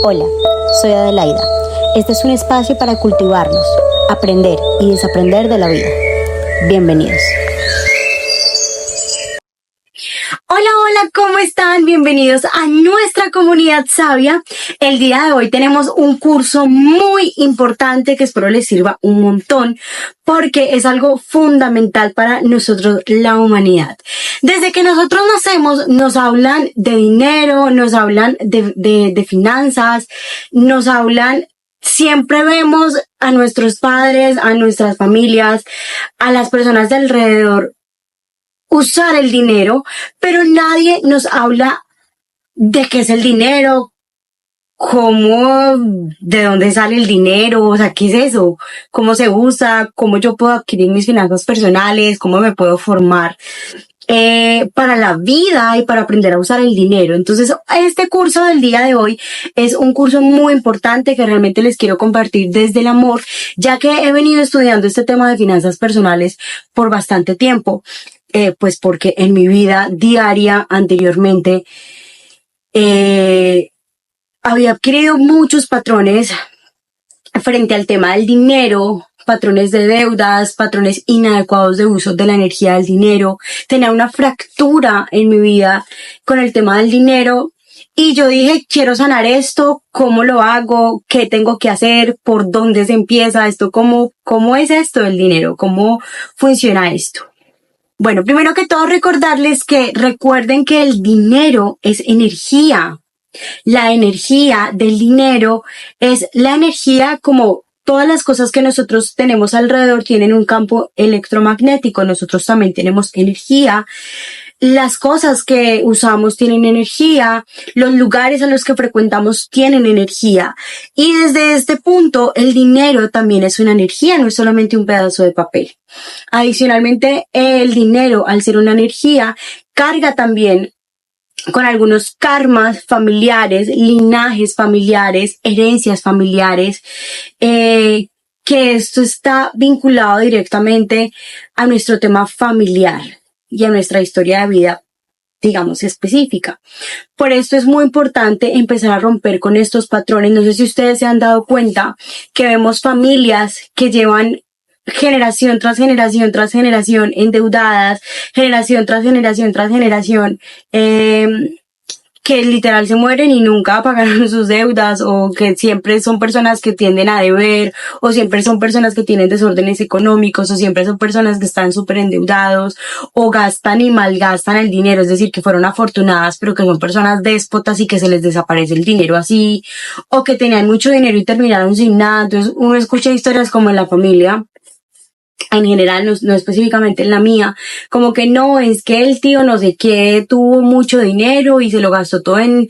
Hola, soy Adelaida. Este es un espacio para cultivarnos, aprender y desaprender de la vida. Bienvenidos. Hola, ¿cómo están? Bienvenidos a nuestra comunidad sabia. El día de hoy tenemos un curso muy importante que espero les sirva un montón porque es algo fundamental para nosotros, la humanidad. Desde que nosotros nacemos nos hablan de dinero, nos hablan de finanzas, nos hablan. Siempre vemos a nuestros padres, a nuestras familias, a las personas de alrededor usar el dinero, pero nadie nos habla de qué es el dinero, cómo, de dónde sale el dinero, o sea, qué es eso, cómo se usa, cómo yo puedo adquirir mis finanzas personales, cómo me puedo formar para la vida y para aprender a usar el dinero. Entonces, este curso del día de hoy es un curso muy importante que realmente les quiero compartir desde el amor, ya que he venido estudiando este tema de finanzas personales por bastante tiempo. Pues porque en mi vida diaria anteriormente había adquirido muchos patrones frente al tema del dinero, patrones de deudas, patrones inadecuados de uso de la energía del dinero. Tenía una fractura en mi vida con el tema del dinero y yo dije, quiero sanar esto, ¿cómo lo hago? ¿Qué tengo que hacer? ¿Por dónde se empieza esto? ¿Cómo es esto del dinero? ¿Cómo funciona esto? Bueno, primero que todo recordarles que recuerden que el dinero es energía. La energía del dinero es la energía como todas las cosas que nosotros tenemos alrededor tienen un campo electromagnético. Nosotros también tenemos energía. Las cosas que usamos tienen energía, los lugares a los que frecuentamos tienen energía. Y desde este punto, el dinero también es una energía, no es solamente un pedazo de papel. Adicionalmente, el dinero, al ser una energía, carga también con algunos karmas familiares, linajes familiares, herencias familiares, que esto está vinculado directamente a nuestro tema familiar y a nuestra historia de vida, digamos, específica. Por esto es muy importante empezar a romper con estos patrones. No sé si ustedes se han dado cuenta que vemos familias que llevan generación tras generación tras generación endeudadas, generación tras generación tras generación, que literal se mueren y nunca pagaron sus deudas, o que siempre son personas que tienden a deber, o siempre son personas que tienen desórdenes económicos, o siempre son personas que están súper endeudados, o gastan y malgastan el dinero, es decir, que fueron afortunadas, pero que son personas déspotas y que se les desaparece el dinero así, o que tenían mucho dinero y terminaron sin nada. Entonces uno escucha historias como en la familia, en general, no específicamente en la mía, como que no, es que el tío no sé qué tuvo mucho dinero y se lo gastó todo en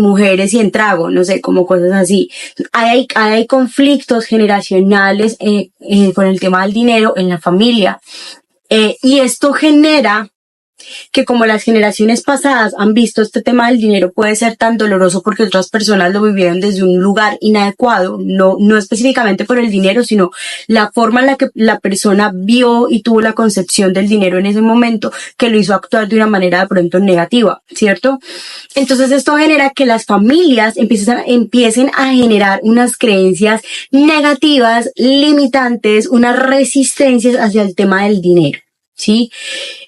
mujeres y en trago, no sé, como cosas así. Hay conflictos generacionales con el tema del dinero en la familia, y esto genera que, como las generaciones pasadas han visto este tema del dinero puede ser tan doloroso porque otras personas lo vivieron desde un lugar inadecuado, no específicamente por el dinero, sino la forma en la que la persona vio y tuvo la concepción del dinero en ese momento, que lo hizo actuar de una manera de pronto negativa, ¿cierto? Entonces esto genera que las familias empiecen a generar unas creencias negativas, limitantes, unas resistencias hacia el tema del dinero, ¿sí?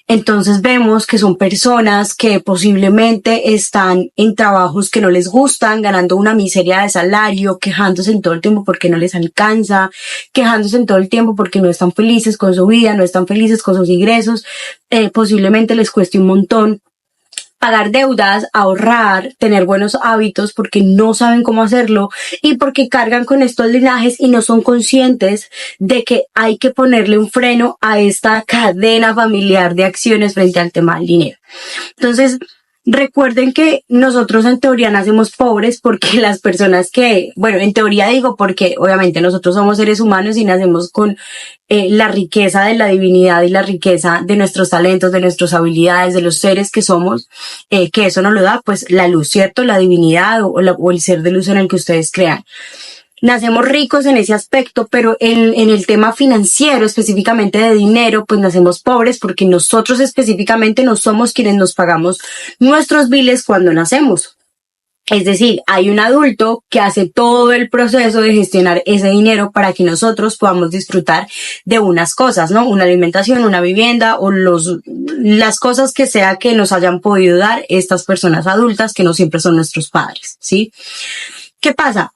Entonces vemos que son personas que posiblemente están en trabajos que no les gustan, ganando una miseria de salario, quejándose en todo el tiempo porque no les alcanza, quejándose en todo el tiempo porque no están felices con su vida, no están felices con sus ingresos, posiblemente les cueste un montón pagar deudas, ahorrar, tener buenos hábitos porque no saben cómo hacerlo y porque cargan con estos linajes y no son conscientes de que hay que ponerle un freno a esta cadena familiar de acciones frente al tema del dinero. Entonces, recuerden que nosotros en teoría nacemos pobres porque las personas que, bueno, en teoría digo porque obviamente nosotros somos seres humanos y nacemos con la riqueza de la divinidad y la riqueza de nuestros talentos, de nuestras habilidades, de los seres que somos, que eso nos lo da pues la luz, ¿cierto? La divinidad o el ser de luz en el que ustedes crean. Nacemos ricos en ese aspecto, pero en el tema financiero, específicamente de dinero, pues nacemos pobres porque nosotros específicamente no somos quienes nos pagamos nuestros biles cuando nacemos. Es decir, hay un adulto que hace todo el proceso de gestionar ese dinero para que nosotros podamos disfrutar de unas cosas, ¿no? Una alimentación, una vivienda o las cosas que sea que nos hayan podido dar estas personas adultas que no siempre son nuestros padres, ¿sí? ¿Qué pasa?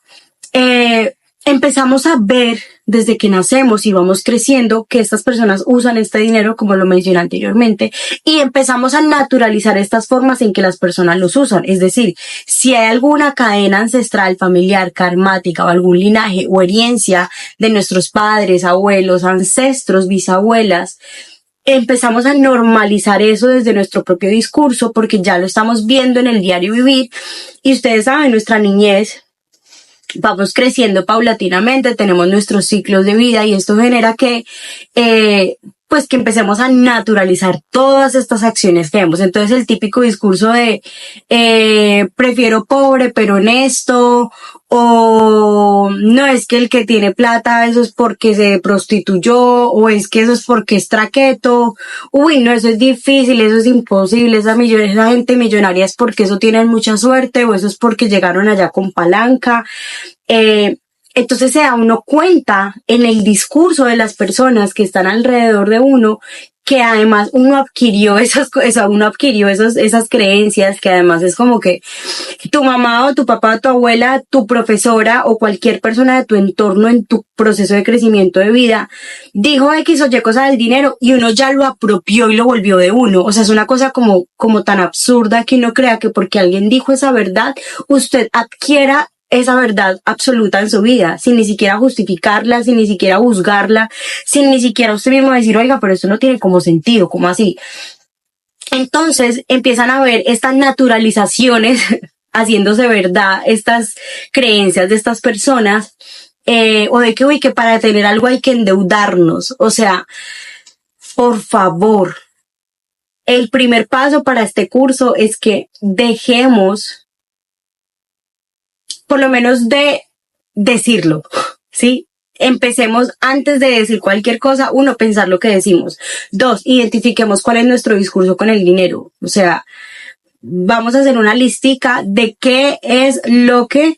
Empezamos a ver desde que nacemos y vamos creciendo que estas personas usan este dinero, como lo mencioné anteriormente, y empezamos a naturalizar estas formas en que las personas los usan. Es decir, si hay alguna cadena ancestral, familiar, karmática o algún linaje o herencia de nuestros padres, abuelos, ancestros, bisabuelas, empezamos a normalizar eso desde nuestro propio discurso porque ya lo estamos viendo en el diario vivir. Y ustedes saben, nuestra niñez, vamos creciendo paulatinamente, tenemos nuestros ciclos de vida y esto genera que, pues que empecemos a naturalizar todas estas acciones que vemos. Entonces el típico discurso de, prefiero pobre pero honesto, o no es que el que tiene plata eso es porque se prostituyó, o es que eso es porque es traqueto, uy no, eso es difícil, eso es imposible, esa gente millonaria es porque eso tienen mucha suerte, o eso es porque llegaron allá con palanca. Entonces se da uno cuenta en el discurso de las personas que están alrededor de uno que además uno adquirió esas creencias, que además es como que tu mamá o tu papá o tu abuela, tu profesora o cualquier persona de tu entorno en tu proceso de crecimiento de vida dijo X o Y cosa del dinero y uno ya lo apropió y lo volvió de uno. O sea, es una cosa como tan absurda que uno crea que porque alguien dijo esa verdad, usted adquiera esa verdad absoluta en su vida, sin ni siquiera justificarla, sin ni siquiera juzgarla, sin ni siquiera usted mismo decir, oiga, pero esto no tiene como sentido, ¿cómo así? Entonces empiezan a ver estas naturalizaciones haciéndose verdad, estas creencias de estas personas, o de que, uy, que para tener algo hay que endeudarnos. O sea, por favor, el primer paso para este curso es que dejemos por lo menos de decirlo, ¿sí? Empecemos antes de decir cualquier cosa, uno, pensar lo que decimos. Dos, identifiquemos cuál es nuestro discurso con el dinero. O sea, vamos a hacer una listica de qué es lo que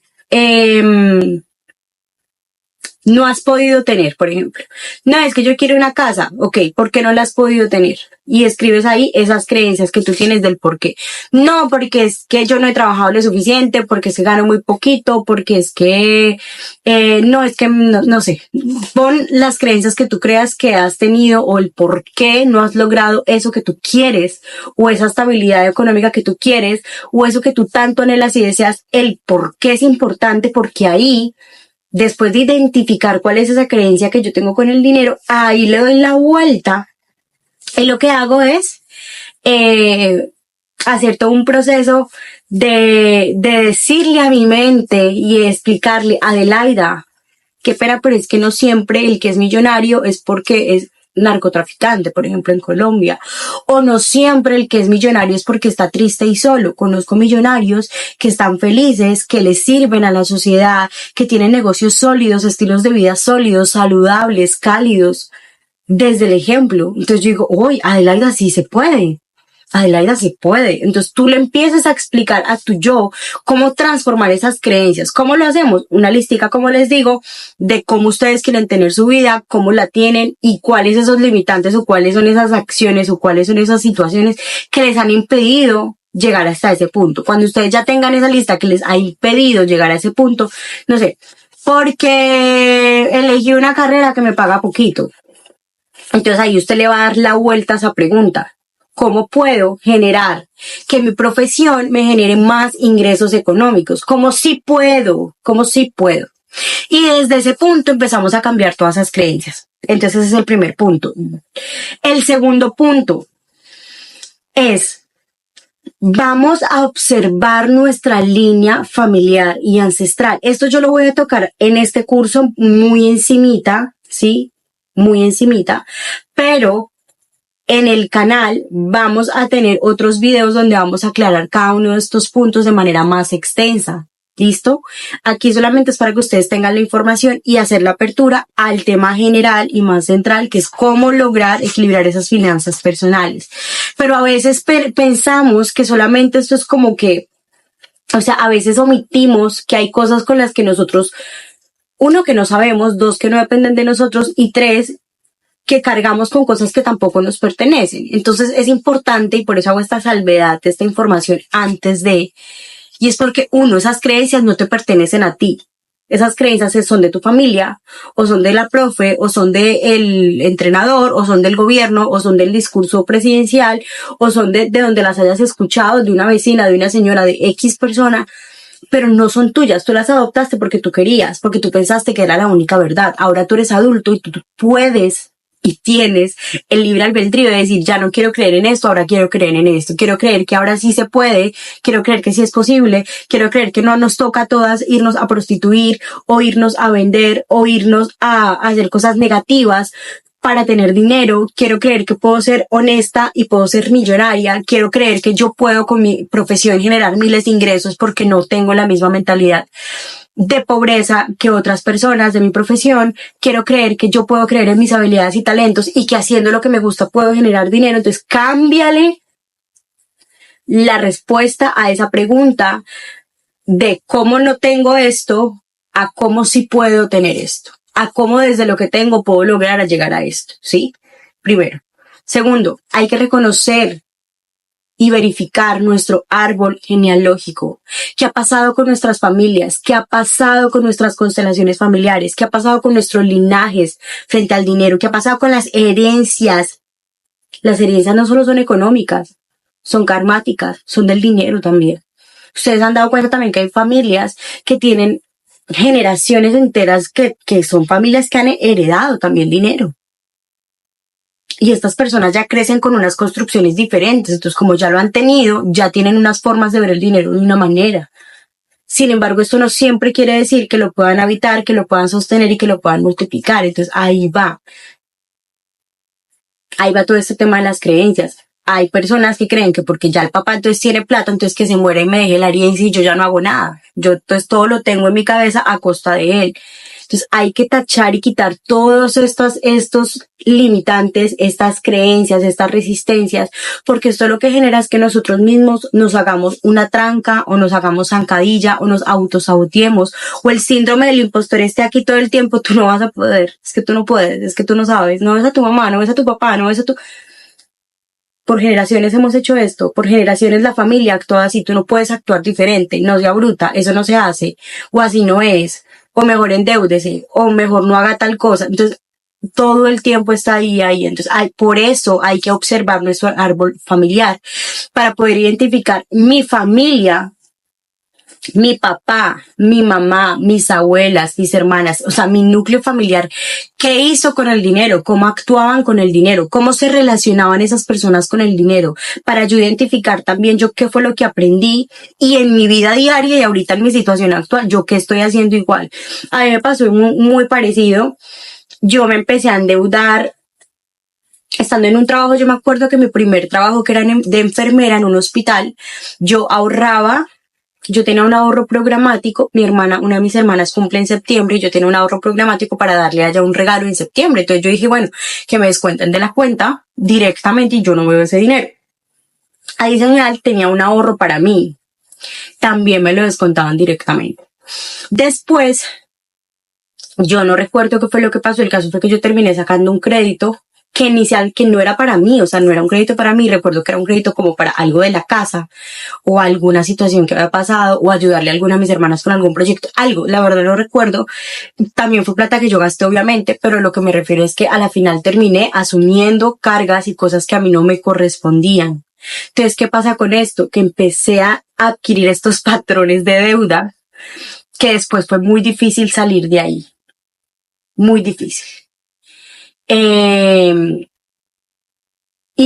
no has podido tener, por ejemplo. No, es que yo quiero una casa. Ok, ¿por qué no la has podido tener? Y escribes ahí esas creencias que tú tienes del por qué. No, porque es que yo no he trabajado lo suficiente, porque es que gano muy poquito, porque es que, no sé. Pon las creencias que tú creas que has tenido o el por qué no has logrado eso que tú quieres, o esa estabilidad económica que tú quieres, o eso que tú tanto anhelas y deseas, el por qué es importante, porque ahí, después de identificar cuál es esa creencia que yo tengo con el dinero, ahí le doy la vuelta y lo que hago es hacer todo un proceso de decirle a mi mente y explicarle, Adelaida, qué pena, pero es que no siempre el que es millonario es porque es narcotraficante, por ejemplo, en Colombia, o no siempre el que es millonario es porque está triste y solo. Conozco millonarios que están felices, que les sirven a la sociedad, que tienen negocios sólidos, estilos de vida sólidos, saludables, cálidos, desde el ejemplo. Entonces yo digo, uy, Adelaida, sí se puede. Adelaida, sí puede. Entonces tú le empiezas a explicar a tu yo cómo transformar esas creencias. ¿Cómo lo hacemos? Una listica, como les digo, de cómo ustedes quieren tener su vida, cómo la tienen y cuáles esos limitantes o cuáles son esas acciones o cuáles son esas situaciones que les han impedido llegar hasta ese punto. Cuando ustedes ya tengan esa lista que les ha impedido llegar a ese punto, no sé, porque elegí una carrera que me paga poquito. Entonces ahí usted le va a dar la vuelta a esa pregunta. ¿Cómo puedo generar que mi profesión me genere más ingresos económicos? ¿Cómo sí puedo? Y desde ese punto empezamos a cambiar todas esas creencias. Entonces ese es el primer punto. El segundo punto es, vamos a observar nuestra línea familiar y ancestral. Esto yo lo voy a tocar en este curso muy encimita, ¿sí? Muy encimita, pero en el canal vamos a tener otros videos donde vamos a aclarar cada uno de estos puntos de manera más extensa. ¿Listo? Aquí solamente es para que ustedes tengan la información y hacer la apertura al tema general y más central, que es cómo lograr equilibrar esas finanzas personales. Pero a veces pensamos que solamente esto es como que O sea, a veces omitimos que hay cosas con las que nosotros, uno, que no sabemos, dos, que no dependen de nosotros y tres, que cargamos con cosas que tampoco nos pertenecen. Entonces es importante, y por eso hago esta salvedad de esta información antes de, y es porque uno, esas creencias no te pertenecen a ti. Esas creencias son de tu familia, o son de la profe, o son del entrenador, o son del gobierno, o son del discurso presidencial, o son de donde las hayas escuchado, de una vecina, de una señora, de X persona, pero no son tuyas. Tú las adoptaste porque tú querías, porque tú pensaste que era la única verdad. Ahora tú eres adulto y tú puedes y tienes el libre albedrío de decir, ya no quiero creer en esto, ahora quiero creer en esto, quiero creer que ahora sí se puede, quiero creer que sí es posible, quiero creer que no nos toca a todas irnos a prostituir, o irnos a vender, o irnos a hacer cosas negativas para tener dinero. Quiero creer que puedo ser honesta y puedo ser millonaria. Quiero creer que yo puedo con mi profesión generar miles de ingresos porque no tengo la misma mentalidad de pobreza que otras personas de mi profesión. Quiero creer que yo puedo creer en mis habilidades y talentos y que haciendo lo que me gusta puedo generar dinero. Entonces, cámbiale la respuesta a esa pregunta de cómo no tengo esto a cómo sí puedo tener esto, a cómo desde lo que tengo puedo lograr llegar a esto, ¿sí? Primero. Segundo, hay que reconocer y verificar nuestro árbol genealógico. ¿Qué ha pasado con nuestras familias? ¿Qué ha pasado con nuestras constelaciones familiares? ¿Qué ha pasado con nuestros linajes frente al dinero? ¿Qué ha pasado con las herencias? Las herencias no solo son económicas, son karmáticas, son del dinero también. Ustedes han dado cuenta también que hay familias que tienen generaciones enteras que son familias que han heredado también dinero. Y estas personas ya crecen con unas construcciones diferentes. Entonces, como ya lo han tenido, ya tienen unas formas de ver el dinero de una manera. Sin embargo, esto no siempre quiere decir que lo puedan habitar, que lo puedan sostener y que lo puedan multiplicar. Entonces, ahí va. Ahí va todo este tema de las creencias. Hay personas que creen que porque ya el papá entonces tiene plata, entonces que se muera y me deje la herencia y yo ya no hago nada. Yo entonces todo lo tengo en mi cabeza a costa de él. Entonces hay que tachar y quitar todos estos limitantes, estas creencias, estas resistencias, porque esto lo que genera es que nosotros mismos nos hagamos una tranca o nos hagamos zancadilla o nos autosaboteemos o el síndrome del impostor esté aquí todo el tiempo. Tú no vas a poder, es que tú no puedes, es que tú no sabes, no ves a tu mamá, no ves a tu papá, no ves a tu... Por generaciones hemos hecho esto, por generaciones la familia actúa así, tú no puedes actuar diferente, no sea bruta, eso no se hace, o así no es, o mejor endeúdese, o mejor no haga tal cosa. Entonces, todo el tiempo está ahí. Entonces, por eso hay que observar nuestro árbol familiar, para poder identificar mi familia, mi papá, mi mamá, mis abuelas, mis hermanas, o sea, mi núcleo familiar, ¿qué hizo con el dinero? ¿Cómo actuaban con el dinero? ¿Cómo se relacionaban esas personas con el dinero? Para yo identificar también yo qué fue lo que aprendí y en mi vida diaria y ahorita en mi situación actual, yo qué estoy haciendo igual. A mí me pasó muy parecido. Yo me empecé a endeudar estando en un trabajo. Yo me acuerdo que mi primer trabajo, que era de enfermera en un hospital, yo ahorraba. Yo tenía un ahorro programático, una de mis hermanas cumple en septiembre y yo tenía un ahorro programático para darle a ella un regalo en septiembre. Entonces yo dije, bueno, que me descuenten de la cuenta directamente y yo no veo ese dinero. Adicional, tenía un ahorro para mí. También me lo descontaban directamente. Después, yo no recuerdo qué fue lo que pasó. El caso fue que yo terminé sacando un crédito que no era para mí, o sea, no era un crédito para mí. Recuerdo que era un crédito como para algo de la casa o alguna situación que había pasado o ayudarle a alguna de mis hermanas con algún proyecto, algo, la verdad no recuerdo. También fue plata que yo gasté, obviamente, pero lo que me refiero es que a la final terminé asumiendo cargas y cosas que a mí no me correspondían. Entonces, ¿qué pasa con esto? Que empecé a adquirir estos patrones de deuda que después fue muy difícil salir de ahí. Muy difícil. Y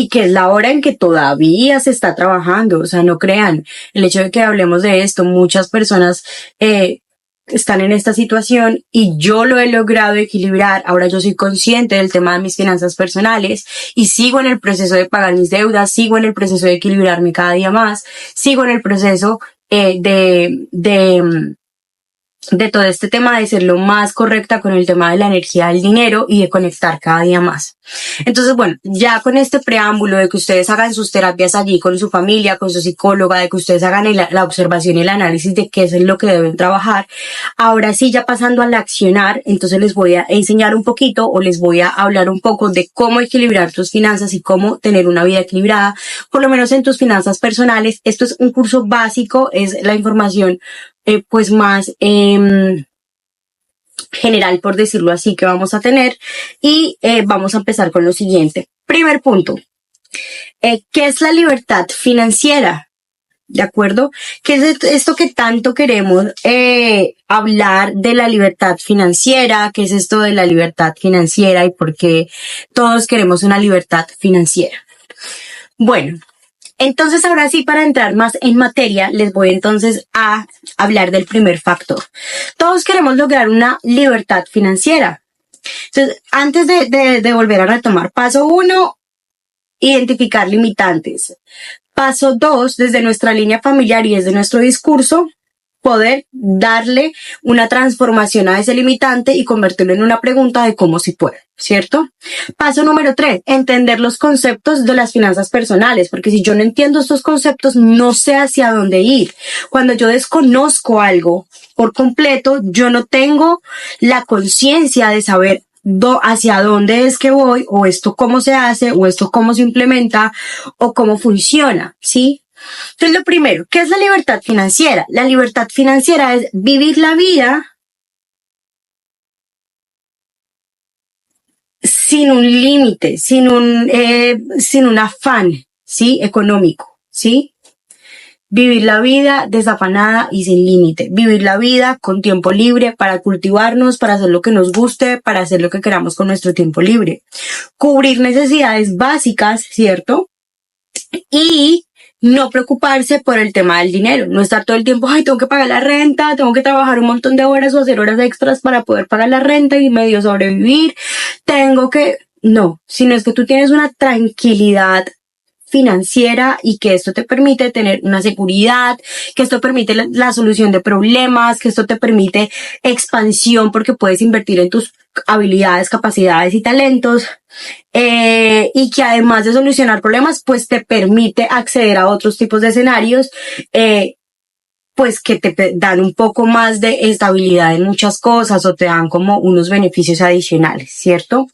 que es la hora en que todavía se está trabajando. O sea, no crean, el hecho de que hablemos de esto, muchas personas están en esta situación y yo lo he logrado equilibrar. Ahora yo soy consciente del tema de mis finanzas personales y sigo en el proceso de pagar mis deudas, sigo en el proceso de equilibrarme cada día más, sigo en el proceso de de todo este tema de ser lo más correcta con el tema de la energía del dinero y de conectar cada día más. Entonces, bueno, ya con este preámbulo de que ustedes hagan sus terapias allí con su familia, con su psicóloga, de que ustedes hagan la observación y el análisis de qué es lo que deben trabajar, ahora sí, ya pasando al accionar, entonces les voy a enseñar un poquito o les voy a hablar un poco de cómo equilibrar tus finanzas y cómo tener una vida equilibrada, por lo menos en tus finanzas personales. Esto es un curso básico, es la información pues más general, por decirlo así, que vamos a tener, y vamos a empezar con lo siguiente. Primer punto, ¿qué es la libertad financiera? ¿De acuerdo? ¿Qué es esto que tanto queremos hablar de la libertad financiera? ¿Qué es esto de la libertad financiera y por qué todos queremos una libertad financiera? Bueno, entonces ahora sí, para entrar más en materia, les voy entonces a hablar del primer factor. Todos queremos lograr una libertad financiera. Entonces, antes de volver a retomar, paso 1, identificar limitantes. Paso 2, desde nuestra línea familiar y desde nuestro discurso, poder darle una transformación a ese limitante y convertirlo en una pregunta de cómo se puede, ¿cierto? Paso número 3, entender los conceptos de las finanzas personales, porque si yo no entiendo estos conceptos, no sé hacia dónde ir. Cuando yo desconozco algo por completo, yo no tengo la conciencia de saber hacia dónde es que voy, o esto cómo se hace, o esto cómo se implementa, o cómo funciona, ¿sí? Entonces, lo primero, ¿qué es la libertad financiera? La libertad financiera es vivir la vida sin un límite, sin un afán, ¿sí? Económico, ¿sí? Vivir la vida desafanada y sin límite. Vivir la vida con tiempo libre para cultivarnos, para hacer lo que nos guste, para hacer lo que queramos con nuestro tiempo libre. Cubrir necesidades básicas, ¿cierto? Y no preocuparse por el tema del dinero, no estar todo el tiempo, ay, tengo que pagar la renta, tengo que trabajar un montón de horas o hacer horas extras para poder pagar la renta y medio sobrevivir, no, sino es que tú tienes una tranquilidad financiera y que esto te permite tener una seguridad, que esto permite la solución de problemas, que esto te permite expansión porque puedes invertir en tus habilidades, capacidades y talentos, y que además de solucionar problemas, pues te permite acceder a otros tipos de escenarios, pues que te dan un poco más de estabilidad en muchas cosas o te dan como unos beneficios adicionales, ¿cierto?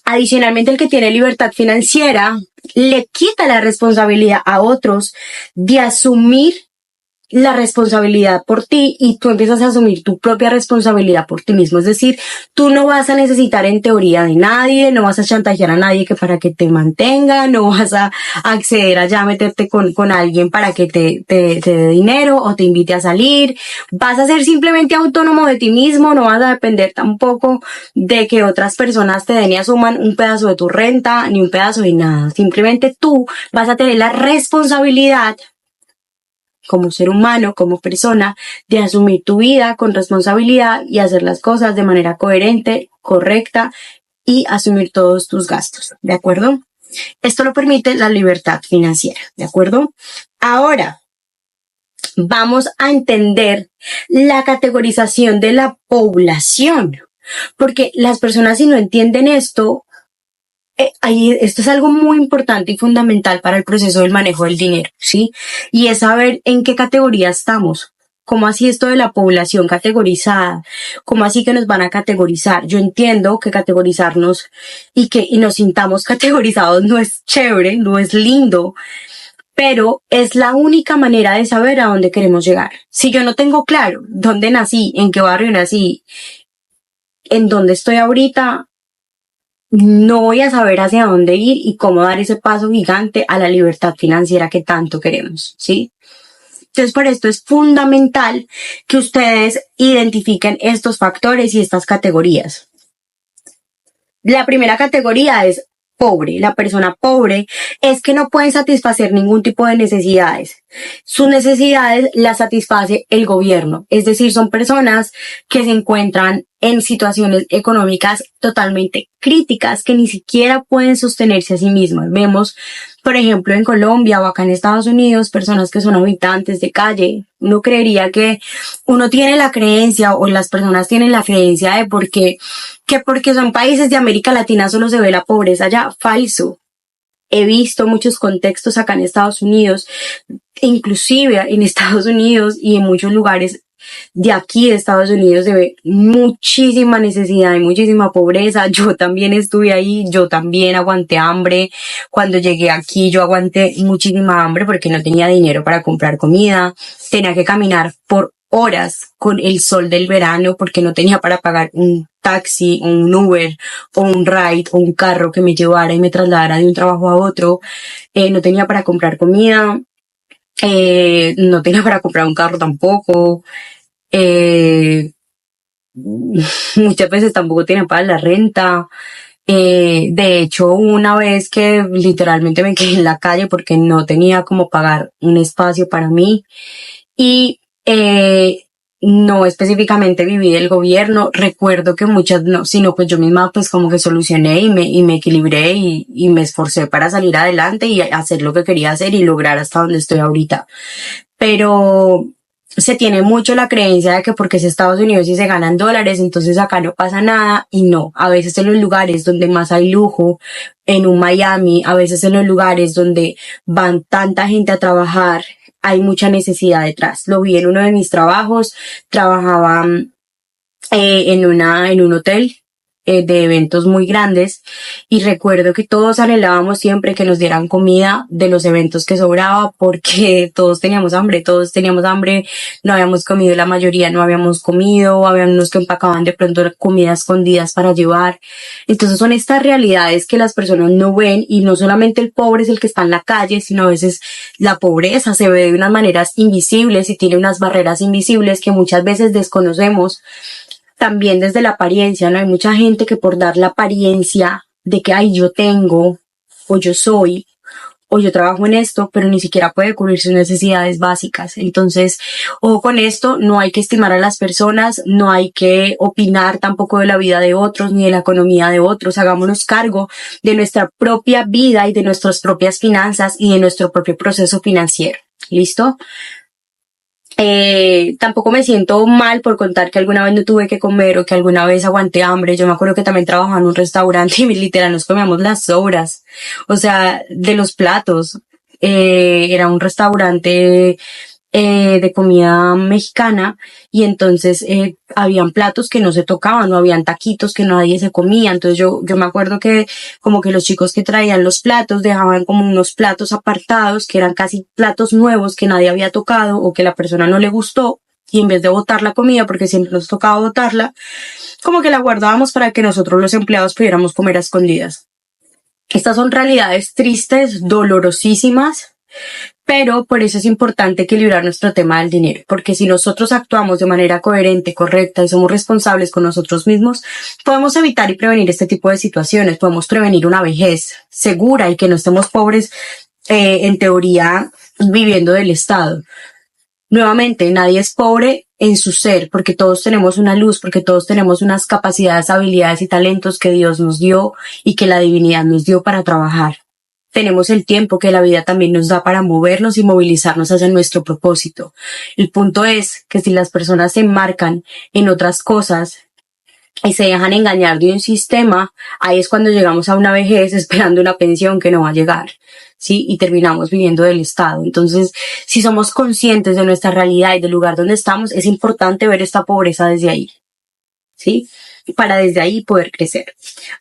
Adicionalmente, el que tiene libertad financiera le quita la responsabilidad a otros de asumir la responsabilidad por ti y tú empiezas a asumir tu propia responsabilidad por ti mismo. Es decir, tú no vas a necesitar en teoría de nadie, no vas a chantajear a nadie que para que te mantenga, no vas a acceder a ya meterte con alguien para que te dé dinero o te invite a salir. Vas a ser simplemente autónomo de ti mismo, no vas a depender tampoco de que otras personas te den y asuman un pedazo de tu renta ni un pedazo de nada. Simplemente tú vas a tener la responsabilidad como ser humano, como persona, de asumir tu vida con responsabilidad y hacer las cosas de manera coherente, correcta y asumir todos tus gastos, ¿de acuerdo? Esto lo permite la libertad financiera, ¿de acuerdo? Ahora, vamos a entender la categorización de la población, porque las personas, si no entienden esto, esto es algo muy importante y fundamental para el proceso del manejo del dinero, ¿sí? Y es saber en qué categoría estamos. ¿Cómo así esto de la población categorizada? ¿Cómo así que nos van a categorizar? Yo entiendo que categorizarnos y nos sintamos categorizados no es chévere, no es lindo, pero es la única manera de saber a dónde queremos llegar. Si yo no tengo claro dónde nací, en qué barrio nací, en dónde estoy ahorita, no voy a saber hacia dónde ir y cómo dar ese paso gigante a la libertad financiera que tanto queremos, ¿sí? Entonces, por esto es fundamental que ustedes identifiquen estos factores y estas categorías. La primera categoría es pobre. La persona pobre es que no pueden satisfacer ningún tipo de necesidades. Sus necesidades las satisface el gobierno. Es decir, son personas que se encuentran en situaciones económicas totalmente críticas que ni siquiera pueden sostenerse a sí mismas. Vemos, por ejemplo, en Colombia o acá en Estados Unidos, personas que son habitantes de calle. Uno creería que uno tiene la creencia o las personas tienen la creencia de que porque son países de América Latina solo se ve la pobreza allá. Falso. He visto muchos contextos acá en Estados Unidos, inclusive en Estados Unidos y en muchos lugares de aquí de Estados Unidos se ve muchísima necesidad y muchísima pobreza. Yo también estuve ahí, yo también aguanté hambre. Cuando llegué aquí yo aguanté muchísima hambre porque no tenía dinero para comprar comida. Tenía que caminar por horas con el sol del verano porque no tenía para pagar un taxi o un Uber o un ride o un carro que me llevara y me trasladara de un trabajo a otro. No tenía para comprar comida. No tenía para comprar un carro tampoco. Muchas veces tampoco tenía para la renta. De hecho, una vez que literalmente me quedé en la calle porque no tenía como pagar un espacio para mí y no específicamente viví del gobierno. Recuerdo que muchas no, sino pues yo misma pues como que solucioné y me equilibré y me esforcé para salir adelante y hacer lo que quería hacer y lograr hasta donde estoy ahorita. Pero se tiene mucho la creencia de que porque es Estados Unidos y se ganan dólares, entonces acá no pasa nada, y no. A veces en los lugares donde más hay lujo, en un Miami, a veces en los lugares donde van tanta gente a trabajar, hay mucha necesidad detrás. Lo vi en uno de mis trabajos, trabajaba en un hotel de eventos muy grandes y recuerdo que todos anhelábamos siempre que nos dieran comida de los eventos que sobraba porque todos teníamos hambre, no habíamos comido, la mayoría no habíamos comido, había unos que empacaban de pronto comida escondidas para llevar. Entonces son estas realidades que las personas no ven, y no solamente el pobre es el que está en la calle, sino a veces la pobreza se ve de unas maneras invisibles y tiene unas barreras invisibles que muchas veces desconocemos. También desde la apariencia, ¿no? Hay mucha gente que por dar la apariencia de que, ay, yo tengo, o yo soy, o yo trabajo en esto, pero ni siquiera puede cubrir sus necesidades básicas. Entonces, ojo con esto, no hay que estimar a las personas, no hay que opinar tampoco de la vida de otros, ni de la economía de otros. Hagámonos cargo de nuestra propia vida y de nuestras propias finanzas y de nuestro propio proceso financiero. ¿Listo? Tampoco me siento mal por contar que alguna vez no tuve que comer o que alguna vez aguanté hambre. Yo me acuerdo que también trabajaba en un restaurante y literal nos comíamos las sobras, o sea, de los platos. Era un restaurante de comida mexicana, y entonces habían platos que no se tocaban, o habían taquitos que nadie se comía. Entonces yo me acuerdo que como que los chicos que traían los platos dejaban como unos platos apartados que eran casi platos nuevos que nadie había tocado o que la persona no le gustó, y en vez de botar la comida, porque siempre nos tocaba botarla, como que la guardábamos para que nosotros los empleados pudiéramos comer a escondidas. Estas son realidades tristes, dolorosísimas, pero por eso es importante equilibrar nuestro tema del dinero, porque si nosotros actuamos de manera coherente, correcta y somos responsables con nosotros mismos, podemos evitar y prevenir este tipo de situaciones. Podemos prevenir una vejez segura y que no estemos pobres, en teoría, viviendo del Estado. Nuevamente, nadie es pobre en su ser, porque todos tenemos una luz, porque todos tenemos unas capacidades, habilidades y talentos que Dios nos dio y que la divinidad nos dio para trabajar. Tenemos el tiempo que la vida también nos da para movernos y movilizarnos hacia nuestro propósito. El punto es que si las personas se enmarcan en otras cosas y se dejan engañar de un sistema, ahí es cuando llegamos a una vejez esperando una pensión que no va a llegar, ¿sí? Y terminamos viviendo del Estado. Entonces, si somos conscientes de nuestra realidad y del lugar donde estamos, es importante ver esta pobreza desde ahí, ¿sí? Para desde ahí poder crecer.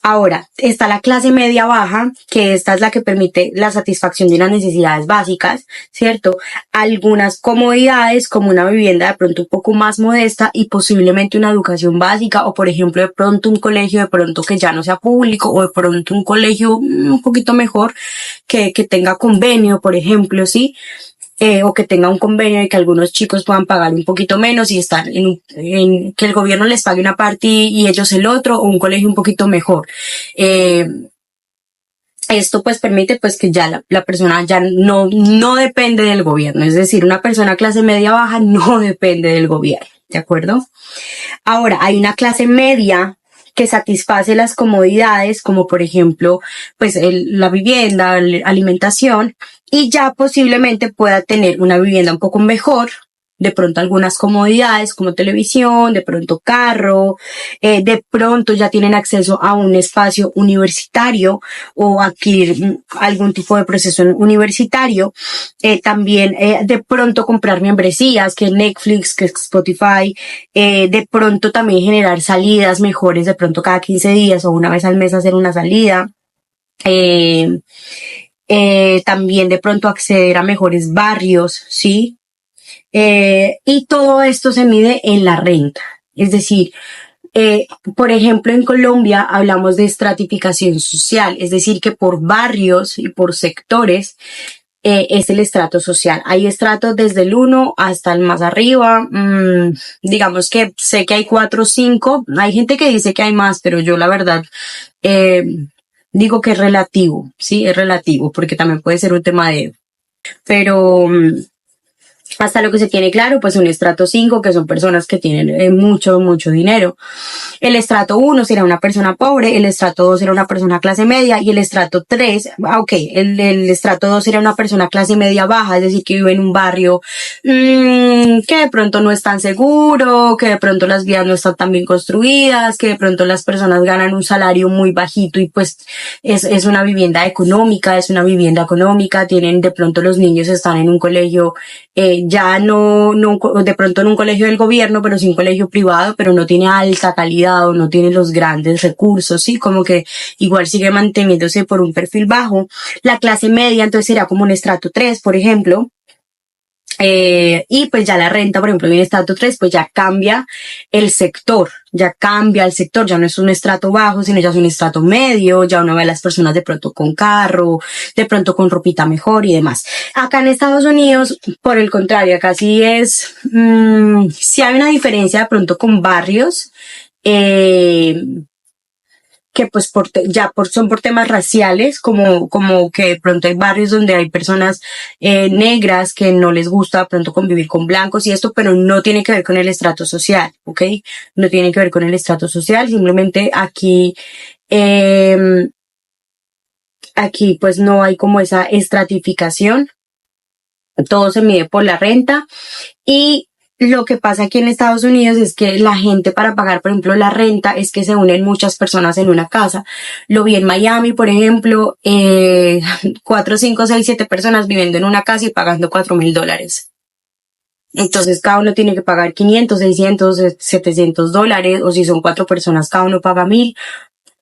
Ahora, está la clase media baja, que esta es la que permite la satisfacción de unas necesidades básicas, ¿cierto? Algunas comodidades como una vivienda de pronto un poco más modesta y posiblemente una educación básica, o por ejemplo de pronto un colegio de pronto que ya no sea público, o de pronto un colegio un poquito mejor que tenga convenio, por ejemplo, ¿sí? O que tenga un convenio y que algunos chicos puedan pagar un poquito menos y estar en que el gobierno les pague una parte y ellos el otro, o un colegio un poquito mejor. Esto pues permite pues que ya la persona ya no depende del gobierno, es decir, una persona clase media baja no depende del gobierno, ¿de acuerdo? Ahora, hay una clase media que satisface las comodidades, como por ejemplo, pues la vivienda, la alimentación, y ya posiblemente pueda tener una vivienda un poco mejor, de pronto algunas comodidades como televisión, de pronto carro, de pronto ya tienen acceso a un espacio universitario o adquirir algún tipo de proceso universitario, también de pronto comprar membresías, que Netflix, que Spotify, de pronto también generar salidas mejores, de pronto cada 15 días o una vez al mes hacer una salida. También de pronto acceder a mejores barrios, ¿sí? Y todo esto se mide en la renta. Es decir, por ejemplo, en Colombia hablamos de estratificación social, es decir, que por barrios y por sectores es el estrato social. Hay estratos desde el 1 hasta el más arriba. Digamos que sé que hay 4 o 5. Hay gente que dice que hay más, pero yo la verdad digo que es relativo, sí, es relativo, porque también puede ser un tema de... Pero hasta lo que se tiene claro, pues un estrato 5, que son personas que tienen mucho dinero. El estrato 1 será una persona pobre, el estrato 2 será una persona clase media y el estrato 3, el estrato 2 será una persona clase media baja, es decir, que vive en un barrio que de pronto no es tan seguro, que de pronto las vías no están tan bien construidas, que de pronto las personas ganan un salario muy bajito y pues es una vivienda económica, tienen de pronto los niños están en un colegio ya no, de pronto en un colegio del gobierno, pero sí un colegio privado, pero no tiene alta calidad o no tiene los grandes recursos, sí, como que igual sigue manteniéndose por un perfil bajo. La clase media entonces será como un estrato 3, por ejemplo. Y pues ya la renta, por ejemplo, en estrato 3, pues ya cambia el sector, ya no es un estrato bajo, sino ya es un estrato medio, ya uno ve a las personas de pronto con carro, de pronto con ropita mejor y demás. Acá en Estados Unidos, por el contrario, acá sí es, sí hay una diferencia de pronto con barrios, que pues son por temas raciales, como que de pronto hay barrios donde hay personas negras que no les gusta de pronto convivir con blancos y esto, pero no tiene que ver con el estrato social, ¿ok? No tiene que ver con el estrato social, simplemente aquí pues no hay como esa estratificación, todo se mide por la renta. Y lo que pasa aquí en Estados Unidos es que la gente para pagar, por ejemplo, la renta es que se unen muchas personas en una casa. Lo vi en Miami, por ejemplo, 4, 5, 6, 7 personas viviendo en una casa y pagando $4,000. Entonces cada uno tiene que pagar 500, 600, $700, o si son 4 personas, cada uno paga 1,000.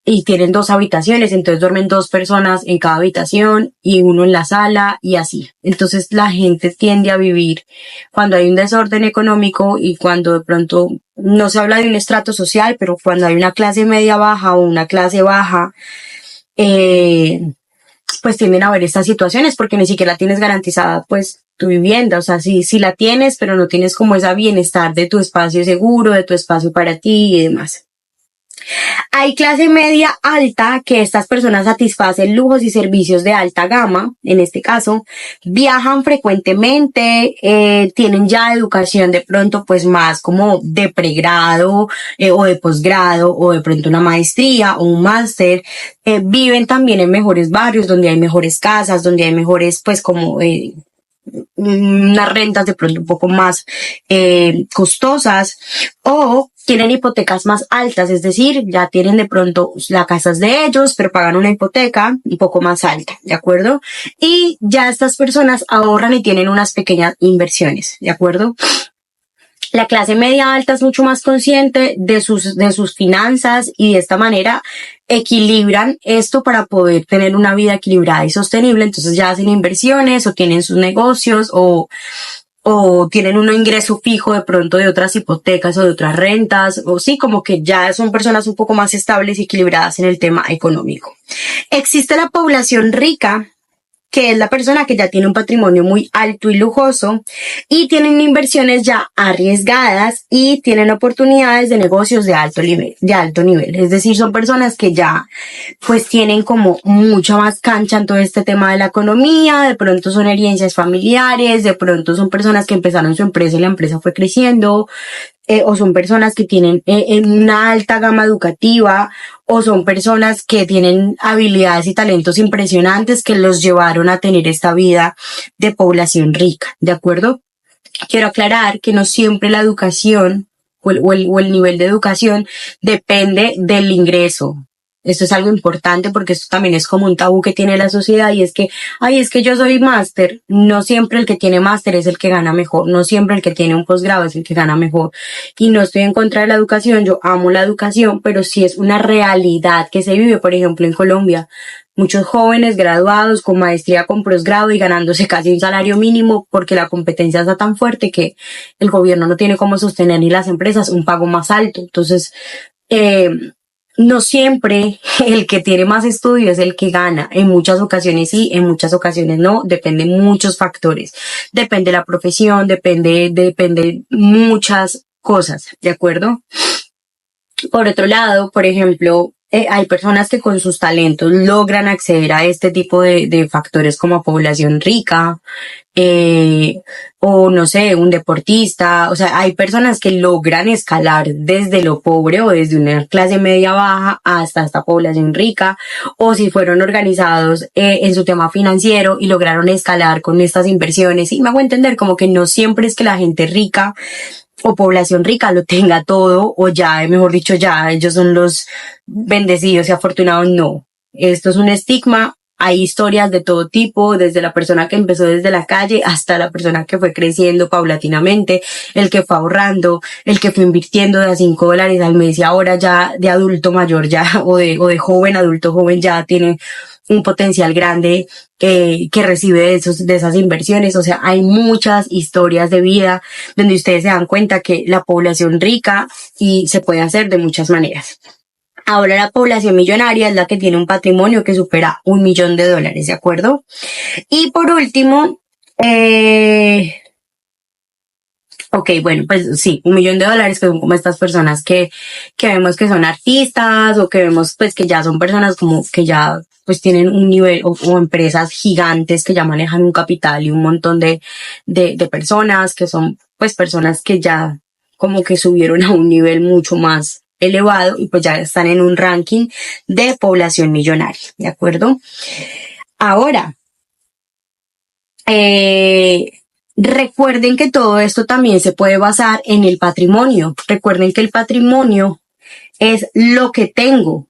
Y tienen 2 habitaciones, entonces duermen 2 personas en cada habitación y uno en la sala y así. Entonces la gente tiende a vivir cuando hay un desorden económico y cuando de pronto no se habla de un estrato social, pero cuando hay una clase media baja o una clase baja, pues tienden a haber estas situaciones porque ni siquiera tienes garantizada pues tu vivienda, o sea, sí la tienes, pero no tienes como ese bienestar de tu espacio seguro, de tu espacio para ti y demás. Hay clase media alta, que estas personas satisfacen lujos y servicios de alta gama, en este caso, viajan frecuentemente, tienen ya educación de pronto pues más como de pregrado o de posgrado o de pronto una maestría o un máster, viven también en mejores barrios donde hay mejores casas, donde hay mejores pues como unas rentas de pronto un poco más costosas, o tienen hipotecas más altas, es decir, ya tienen de pronto la casa es de ellos, pero pagan una hipoteca un poco más alta, ¿de acuerdo? Y ya estas personas ahorran y tienen unas pequeñas inversiones, ¿de acuerdo? La clase media alta es mucho más consciente de sus finanzas y de esta manera equilibran esto para poder tener una vida equilibrada y sostenible. Entonces ya hacen inversiones o tienen sus negocios o tienen un ingreso fijo de pronto de otras hipotecas o de otras rentas, o sí, como que ya son personas un poco más estables y equilibradas en el tema económico. Existe la población rica, que es la persona que ya tiene un patrimonio muy alto y lujoso y tienen inversiones ya arriesgadas y tienen oportunidades de negocios de alto nivel. Es decir, son personas que ya pues tienen como mucha más cancha en todo este tema de la economía, de pronto son herencias familiares, de pronto son personas que empezaron su empresa y la empresa fue creciendo, o son personas que tienen una alta gama educativa, o son personas que tienen habilidades y talentos impresionantes que los llevaron a tener esta vida de población rica, ¿de acuerdo? Quiero aclarar que no siempre la educación o el nivel de educación depende del ingreso. Esto es algo importante porque esto también es como un tabú que tiene la sociedad y es que, ay, es que yo soy máster. No siempre el que tiene máster es el que gana mejor. No siempre el que tiene un posgrado es el que gana mejor. Y no estoy en contra de la educación. Yo amo la educación, pero sí es una realidad que se vive, por ejemplo, en Colombia. Muchos jóvenes graduados con maestría, con posgrado y ganándose casi un salario mínimo porque la competencia está tan fuerte que el gobierno no tiene cómo sostener ni las empresas un pago más alto. Entonces, no siempre el que tiene más estudio es el que gana. En muchas ocasiones sí, en muchas ocasiones no. Depende de muchos factores. Depende de la profesión, depende muchas cosas, ¿de acuerdo? Por otro lado, por ejemplo, hay personas que con sus talentos logran acceder a este tipo de factores como población rica, o no sé, un deportista. O sea, hay personas que logran escalar desde lo pobre o desde una clase media baja hasta esta población rica, o si fueron organizados en su tema financiero y lograron escalar con estas inversiones. Y me hago entender como que no siempre es que la gente rica o población rica lo tenga todo, o ya, mejor dicho, ya ellos son los bendecidos y afortunados. No, esto es un estigma. Hay historias de todo tipo, desde la persona que empezó desde la calle hasta la persona que fue creciendo paulatinamente, el que fue ahorrando, el que fue invirtiendo de a $5 al mes y ahora ya de adulto mayor ya, o de joven, adulto joven ya tiene un potencial grande que recibe de esas inversiones. O sea, hay muchas historias de vida donde ustedes se dan cuenta que la población rica y se puede hacer de muchas maneras. Ahora la población millonaria es la que tiene un patrimonio que supera $1 millón, ¿de acuerdo? Y por último, ok, bueno, pues sí, $1 millón, que son como estas personas que vemos que son artistas o que vemos pues que ya son personas como que ya pues tienen un nivel o empresas gigantes que ya manejan un capital y un montón de personas que son pues personas que ya como que subieron a un nivel mucho más elevado y pues ya están en un ranking de población millonaria, ¿de acuerdo? Ahora, recuerden que todo esto también se puede basar en el patrimonio. Recuerden que el patrimonio es lo que tengo,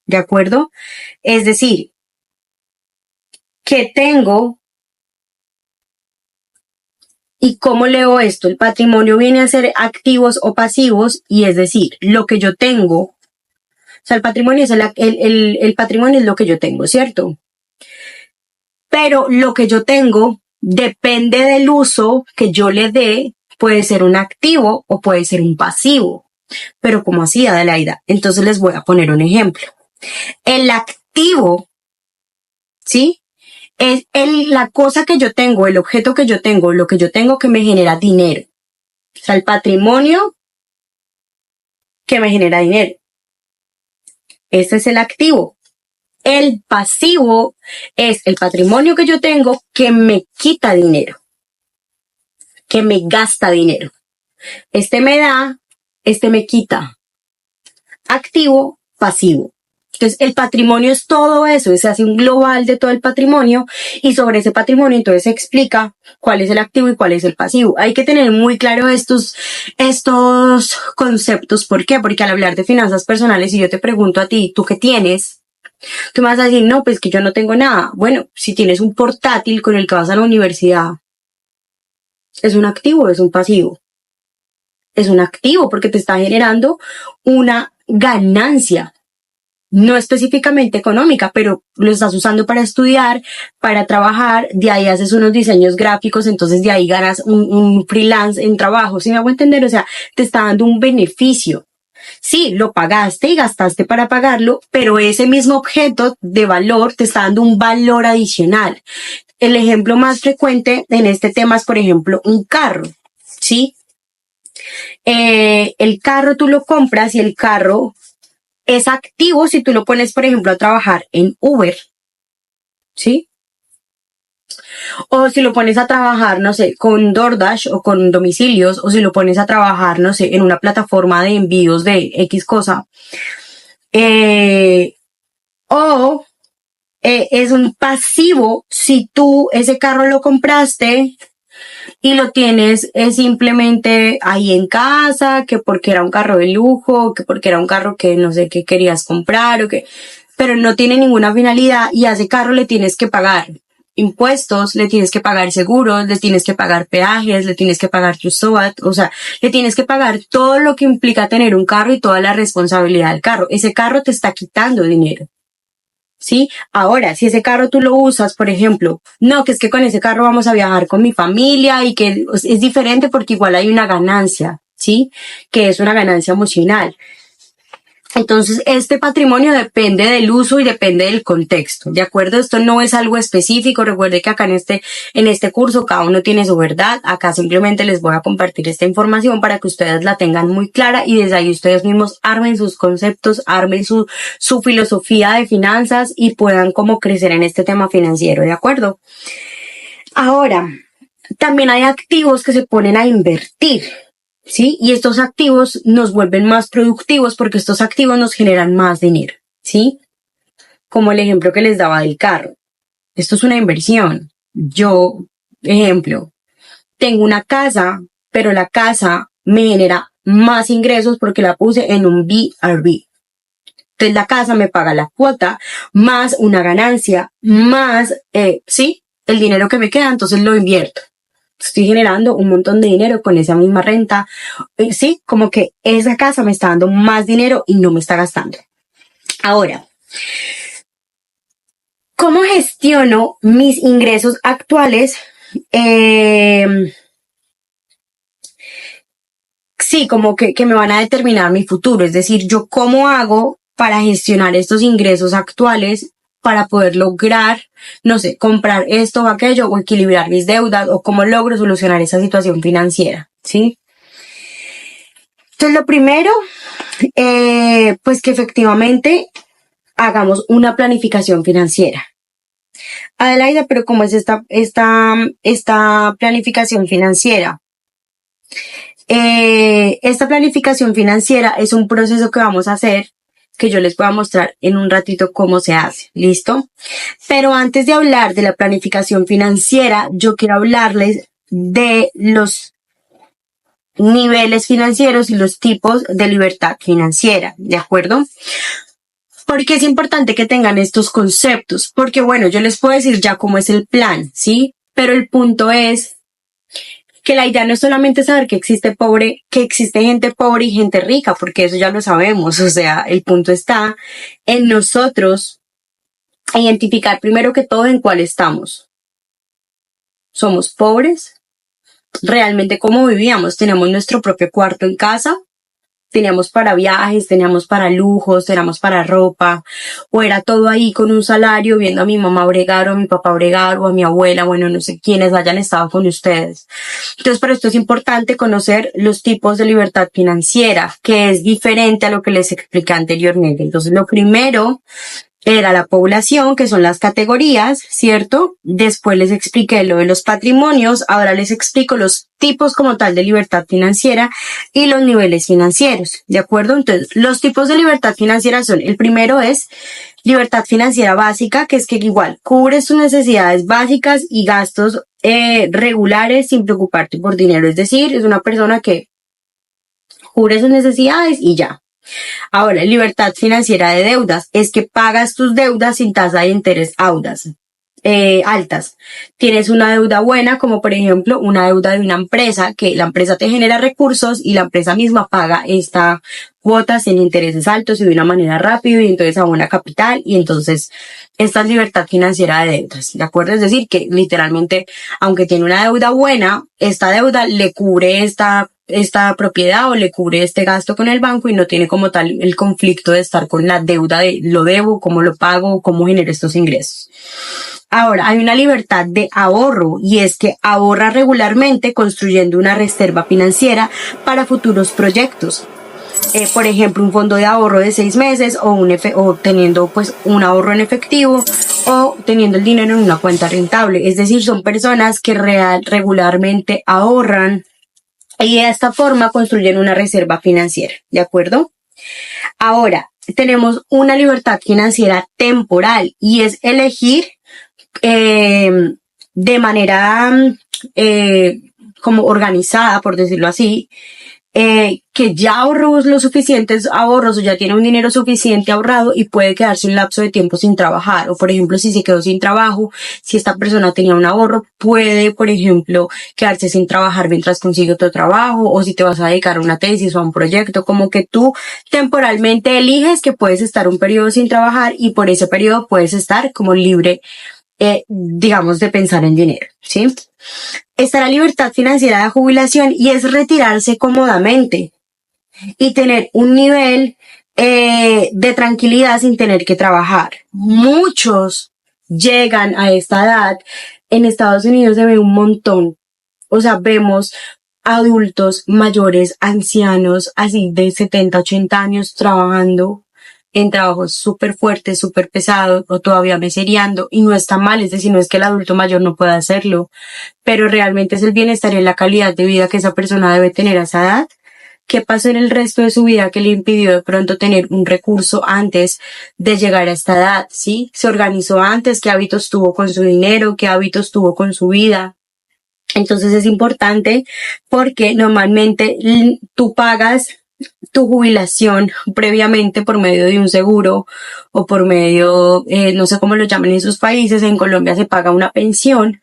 ¿de acuerdo? Es decir, ¿qué tengo? ¿Y cómo leo esto? El patrimonio viene a ser activos o pasivos, y es decir, lo que yo tengo, o sea, el patrimonio es lo que yo tengo, ¿cierto? Pero lo que yo tengo depende del uso que yo le dé, puede ser un activo o puede ser un pasivo. Pero ¿cómo así, Adelaida? Entonces les voy a poner un ejemplo. El activo, ¿sí? Es la cosa que yo tengo, el objeto que yo tengo, lo que yo tengo que me genera dinero. O sea, el patrimonio que me genera dinero. Ese es el activo. El pasivo es el patrimonio que yo tengo que me quita dinero, que me gasta dinero. Este me da, este me quita. Activo, pasivo. Entonces, el patrimonio es todo eso, se hace un global de todo el patrimonio y sobre ese patrimonio entonces se explica cuál es el activo y cuál es el pasivo. Hay que tener muy claro estos conceptos. ¿Por qué? Porque al hablar de finanzas personales, si yo te pregunto a ti, ¿tú qué tienes? Tú me vas a decir, no, pues que yo no tengo nada. Bueno, si tienes un portátil con el que vas a la universidad, ¿es un activo o es un pasivo? Es un activo porque te está generando una ganancia. No específicamente económica, pero lo estás usando para estudiar, para trabajar, de ahí haces unos diseños gráficos, entonces de ahí ganas un freelance en trabajo, ¿sí me hago entender? O sea, te está dando un beneficio. Sí, lo pagaste y gastaste para pagarlo, pero ese mismo objeto de valor te está dando un valor adicional. El ejemplo más frecuente en este tema es, por ejemplo, un carro, ¿sí? El carro tú lo compras y el carro es activo si tú lo pones, por ejemplo, a trabajar en Uber, ¿sí? O si lo pones a trabajar, no sé, con DoorDash o con domicilios, o si lo pones a trabajar, no sé, en una plataforma de envíos de X cosa. Eh, o es un pasivo si tú ese carro lo compraste y lo tienes simplemente ahí en casa, que porque era un carro de lujo, que porque era un carro que no sé qué querías comprar o que, pero no tiene ninguna finalidad y a ese carro le tienes que pagar impuestos, le tienes que pagar seguros, le tienes que pagar peajes, le tienes que pagar tu SOAT, o sea, le tienes que pagar todo lo que implica tener un carro y toda la responsabilidad del carro. Ese carro te está quitando dinero. ¿Sí? Ahora, si ese carro tú lo usas, por ejemplo, no, que es que con ese carro vamos a viajar con mi familia y que es diferente porque igual hay una ganancia, ¿sí? Que es una ganancia emocional. Entonces, este patrimonio depende del uso y depende del contexto, ¿de acuerdo? Esto no es algo específico. Recuerde que acá en este curso cada uno tiene su verdad. Acá simplemente les voy a compartir esta información para que ustedes la tengan muy clara y desde ahí ustedes mismos armen sus conceptos, armen su filosofía de finanzas y puedan como crecer en este tema financiero, ¿de acuerdo? Ahora, también hay activos que se ponen a invertir. ¿Sí? Y estos activos nos vuelven más productivos porque estos activos nos generan más dinero, ¿sí? Como el ejemplo que les daba del carro. Esto es una inversión. Yo, ejemplo, tengo una casa, pero la casa me genera más ingresos porque la puse en un B&B. Entonces la casa me paga la cuota, más una ganancia, más, ¿sí? El dinero que me queda, entonces lo invierto. Estoy generando un montón de dinero con esa misma renta. Sí, como que esa casa me está dando más dinero y no me está gastando. Ahora, ¿cómo gestiono mis ingresos actuales? Sí, como que me van a determinar mi futuro. Es decir, yo cómo hago para gestionar estos ingresos actuales para poder lograr, no sé, comprar esto o aquello o equilibrar mis deudas o cómo logro solucionar esa situación financiera, ¿sí? Entonces, lo primero, pues que efectivamente hagamos una planificación financiera. Adelaida, pero ¿cómo es esta planificación financiera? Esta planificación financiera es un proceso que vamos a hacer que yo les voy a mostrar en un ratito cómo se hace, ¿listo? Pero antes de hablar de la planificación financiera, yo quiero hablarles de los niveles financieros y los tipos de libertad financiera, ¿de acuerdo? Porque es importante que tengan estos conceptos, porque bueno, yo les puedo decir ya cómo es el plan, ¿sí? Pero el punto es que la idea no es solamente saber que existe gente pobre y gente rica, porque eso ya lo sabemos. O sea, el punto está en nosotros identificar primero que todo en cuál estamos. ¿Somos pobres? ¿Realmente cómo vivíamos? ¿Tenemos nuestro propio cuarto en casa? ¿Teníamos para viajes, teníamos para lujos, teníamos para ropa? ¿O era todo ahí con un salario viendo a mi mamá bregar o a mi papá bregar o a mi abuela? Bueno, no sé quiénes hayan estado con ustedes. Entonces, para esto es importante conocer los tipos de libertad financiera, que es diferente a lo que les expliqué anteriormente. Entonces, lo primero era la población, que son las categorías, ¿cierto? Después les expliqué lo de los patrimonios, ahora les explico los tipos como tal de libertad financiera y los niveles financieros, ¿de acuerdo? Entonces, los tipos de libertad financiera son, el primero es libertad financiera básica, que es que igual cubres tus necesidades básicas y gastos regulares sin preocuparte por dinero, es decir, es una persona que cubre sus necesidades y ya. Ahora, libertad financiera de deudas es que pagas tus deudas sin tasa de interés altas. Tienes una deuda buena, como por ejemplo una deuda de una empresa, que la empresa te genera recursos y la empresa misma paga esta cuota sin intereses altos y de una manera rápida y entonces abona capital y entonces esta es libertad financiera de deudas, ¿de acuerdo? Es decir, que literalmente, aunque tiene una deuda buena, esta deuda le cubre esta esta propiedad o le cubre este gasto con el banco y no tiene como tal el conflicto de estar con la deuda de lo debo, cómo lo pago, cómo genero estos ingresos. Ahora, hay una libertad de ahorro y es que ahorra regularmente construyendo una reserva financiera para futuros proyectos. Por ejemplo, un fondo de ahorro de 6 meses o teniendo pues un ahorro en efectivo o teniendo el dinero en una cuenta rentable. Es decir, son personas que regularmente ahorran y de esta forma construyen una reserva financiera, ¿de acuerdo? Ahora, tenemos una libertad financiera temporal y es elegir de manera como organizada, por decirlo así, que ya ahorró los suficientes ahorros o ya tiene un dinero suficiente ahorrado y puede quedarse un lapso de tiempo sin trabajar. O por ejemplo, si se quedó sin trabajo, si esta persona tenía un ahorro, puede, por ejemplo, quedarse sin trabajar mientras consigue otro trabajo, o si te vas a dedicar a una tesis o a un proyecto, como que tú temporalmente eliges que puedes estar un periodo sin trabajar y por ese periodo puedes estar como libre, digamos, de pensar en dinero, ¿sí? Está la libertad financiera de jubilación y es retirarse cómodamente y tener un nivel de tranquilidad sin tener que trabajar. Muchos llegan a esta edad. En Estados Unidos se ve un montón. O sea, vemos adultos mayores, ancianos, así de 70, 80 años trabajando en trabajos súper fuertes, súper pesados o todavía mesereando y no está mal, es decir, no es que el adulto mayor no pueda hacerlo, pero realmente es el bienestar y la calidad de vida que esa persona debe tener a esa edad. ¿Qué pasó en el resto de su vida que le impidió de pronto tener un recurso antes de llegar a esta edad? ¿Sí? Se organizó antes, qué hábitos tuvo con su dinero, qué hábitos tuvo con su vida. Entonces es importante porque normalmente tú pagas tu jubilación previamente por medio de un seguro o por medio, no sé cómo lo llaman en sus países. En Colombia se paga una pensión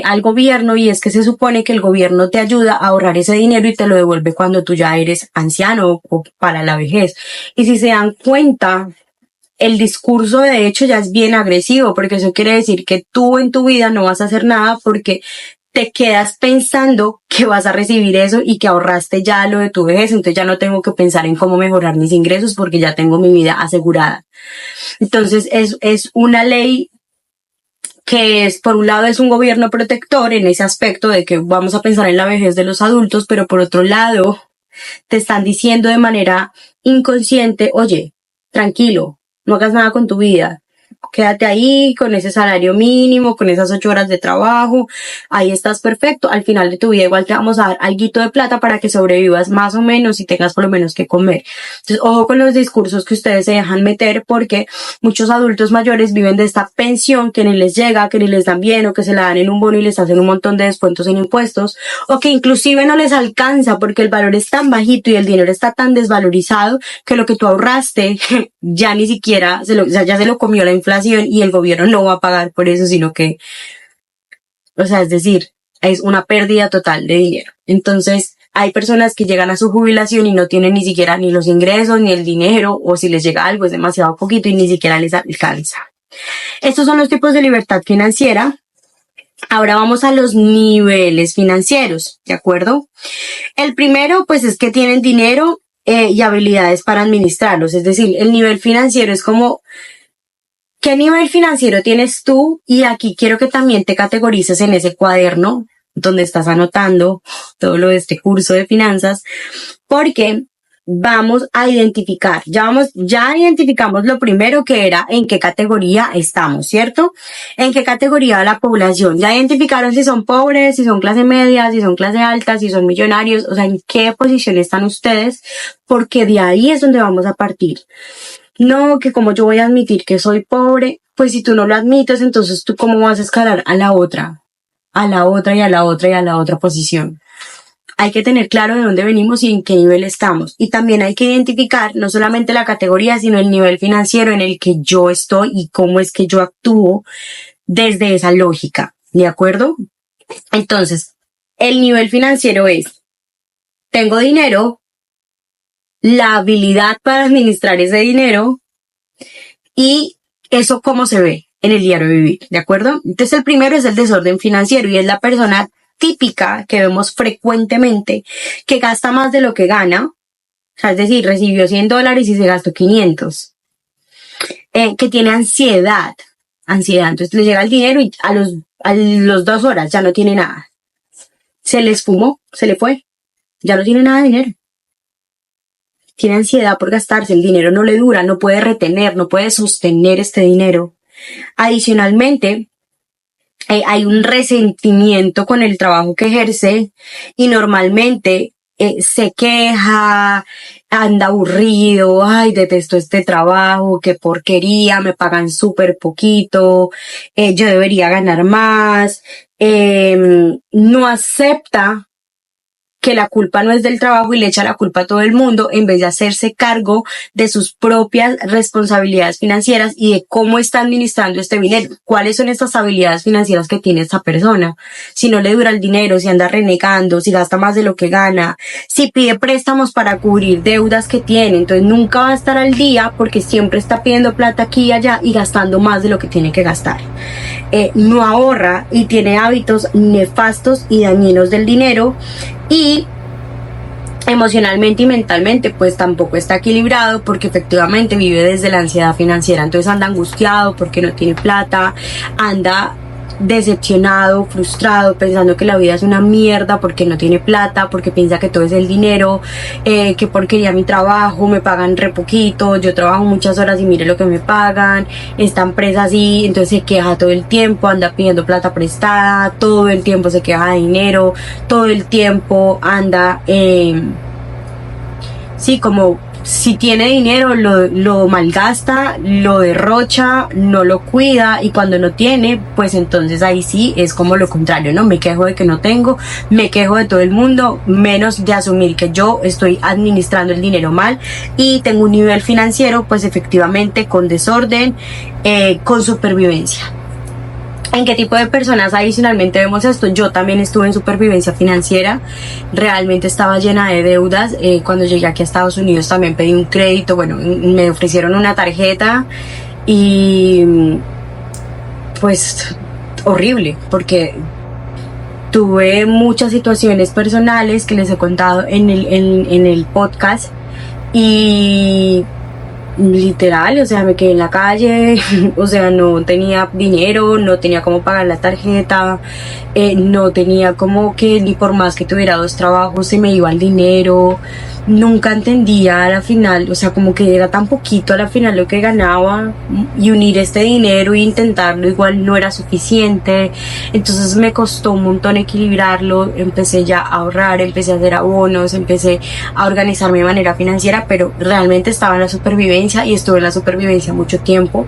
al gobierno y es que se supone que el gobierno te ayuda a ahorrar ese dinero y te lo devuelve cuando tú ya eres anciano o para la vejez. Y si se dan cuenta, el discurso de hecho ya es bien agresivo porque eso quiere decir que tú en tu vida no vas a hacer nada porque te quedas pensando que vas a recibir eso y que ahorraste ya lo de tu vejez, entonces ya no tengo que pensar en cómo mejorar mis ingresos porque ya tengo mi vida asegurada. Entonces es una ley que es, por un lado, es un gobierno protector en ese aspecto de que vamos a pensar en la vejez de los adultos, pero por otro lado, te están diciendo de manera inconsciente, oye, tranquilo, no hagas nada con tu vida. Quédate ahí con ese salario mínimo, con esas 8 horas de trabajo, ahí estás perfecto. Al final de tu vida igual te vamos a dar alguito de plata para que sobrevivas más o menos y tengas por lo menos que comer. Entonces, ojo con los discursos que ustedes se dejan meter porque muchos adultos mayores viven de esta pensión que ni les llega, que ni les dan bien o que se la dan en un bono y les hacen un montón de descuentos en impuestos o que inclusive no les alcanza porque el valor es tan bajito y el dinero está tan desvalorizado que lo que tú ahorraste ya ni siquiera ya se lo comió la inflación y el gobierno no va a pagar por eso, sino que, o sea, es decir, es una pérdida total de dinero. Entonces, hay personas que llegan a su jubilación y no tienen ni siquiera ni los ingresos ni el dinero, o si les llega algo es demasiado poquito y ni siquiera les alcanza. Estos son los tipos de libertad financiera. Ahora vamos a los niveles financieros, ¿de acuerdo? El primero, pues, es que tienen dinero y habilidades para administrarlos. Es decir, el nivel financiero es como ¿qué nivel financiero tienes tú? Y aquí quiero que también te categorices en ese cuaderno donde estás anotando todo lo de este curso de finanzas, porque vamos a identificar, ya identificamos lo primero que era en qué categoría estamos, ¿cierto? En qué categoría de la población. Ya identificaron si son pobres, si son clase media, si son clase alta, si son millonarios, o sea, en qué posición están ustedes, porque de ahí es donde vamos a partir. No, que como yo voy a admitir que soy pobre, pues si tú no lo admites, entonces tú cómo vas a escalar a la otra, a la otra y a la otra y a la otra posición. Hay que tener claro de dónde venimos y en qué nivel estamos. Y también hay que identificar no solamente la categoría, sino el nivel financiero en el que yo estoy y cómo es que yo actúo desde esa lógica. ¿De acuerdo? Entonces, el nivel financiero es, tengo dinero, la habilidad para administrar ese dinero y eso cómo se ve en el diario vivir, ¿de acuerdo? Entonces el primero es el desorden financiero y es la persona típica que vemos frecuentemente, que gasta más de lo que gana, o sea, es decir, recibió $100 y se gastó 500, que tiene ansiedad, entonces le llega el dinero y a los 2 horas ya no tiene nada, se le esfumó, se le fue, ya no tiene nada de dinero. Tiene ansiedad por gastarse, el dinero no le dura, no puede retener, no puede sostener este dinero. Adicionalmente, hay un resentimiento con el trabajo que ejerce y normalmente se queja, anda aburrido, ay, detesto este trabajo, qué porquería, me pagan súper poquito, yo debería ganar más, no acepta que la culpa no es del trabajo y le echa la culpa a todo el mundo en vez de hacerse cargo de sus propias responsabilidades financieras y de cómo está administrando este dinero. ¿Cuáles son estas habilidades financieras que tiene esta persona? Si no le dura el dinero, si anda renegando, si gasta más de lo que gana, si pide préstamos para cubrir deudas que tiene, entonces nunca va a estar al día porque siempre está pidiendo plata aquí y allá y gastando más de lo que tiene que gastar. No ahorra y tiene hábitos nefastos y dañinos del dinero. Y emocionalmente y mentalmente pues tampoco está equilibrado porque efectivamente vive desde la ansiedad financiera, entonces anda angustiado porque no tiene plata, anda decepcionado, frustrado, pensando que la vida es una mierda porque no tiene plata, porque piensa que todo es el dinero, que porquería mi trabajo, me pagan re poquito, yo trabajo muchas horas y mire lo que me pagan, esta empresa así, entonces se queja todo el tiempo, anda pidiendo plata prestada, todo el tiempo se queja de dinero, todo el tiempo anda, sí, como si tiene dinero lo malgasta, lo derrocha, no lo cuida y cuando no tiene, pues entonces ahí sí es como lo contrario, ¿no? Me quejo de que no tengo, me quejo de todo el mundo, menos de asumir que yo estoy administrando el dinero mal y tengo un nivel financiero pues efectivamente con desorden, con supervivencia. ¿En qué tipo de personas adicionalmente vemos esto? Yo también estuve en supervivencia financiera, realmente estaba llena de deudas. Cuando llegué aquí a Estados Unidos también pedí un crédito, bueno, me ofrecieron una tarjeta y pues horrible, porque tuve muchas situaciones personales que les he contado en el podcast y literal, o sea, me quedé en la calle, o sea, no tenía dinero, no tenía cómo pagar la tarjeta, no tenía como que ni por más que tuviera 2 trabajos se me iba el dinero, nunca entendía a la final, o sea, como que era tan poquito a la final lo que ganaba y unir este dinero e intentarlo igual no era suficiente, entonces me costó un montón equilibrarlo, empecé ya a ahorrar, empecé a hacer abonos, empecé a organizar mi manera financiera, pero realmente estaba en la supervivencia y estuve en la supervivencia mucho tiempo.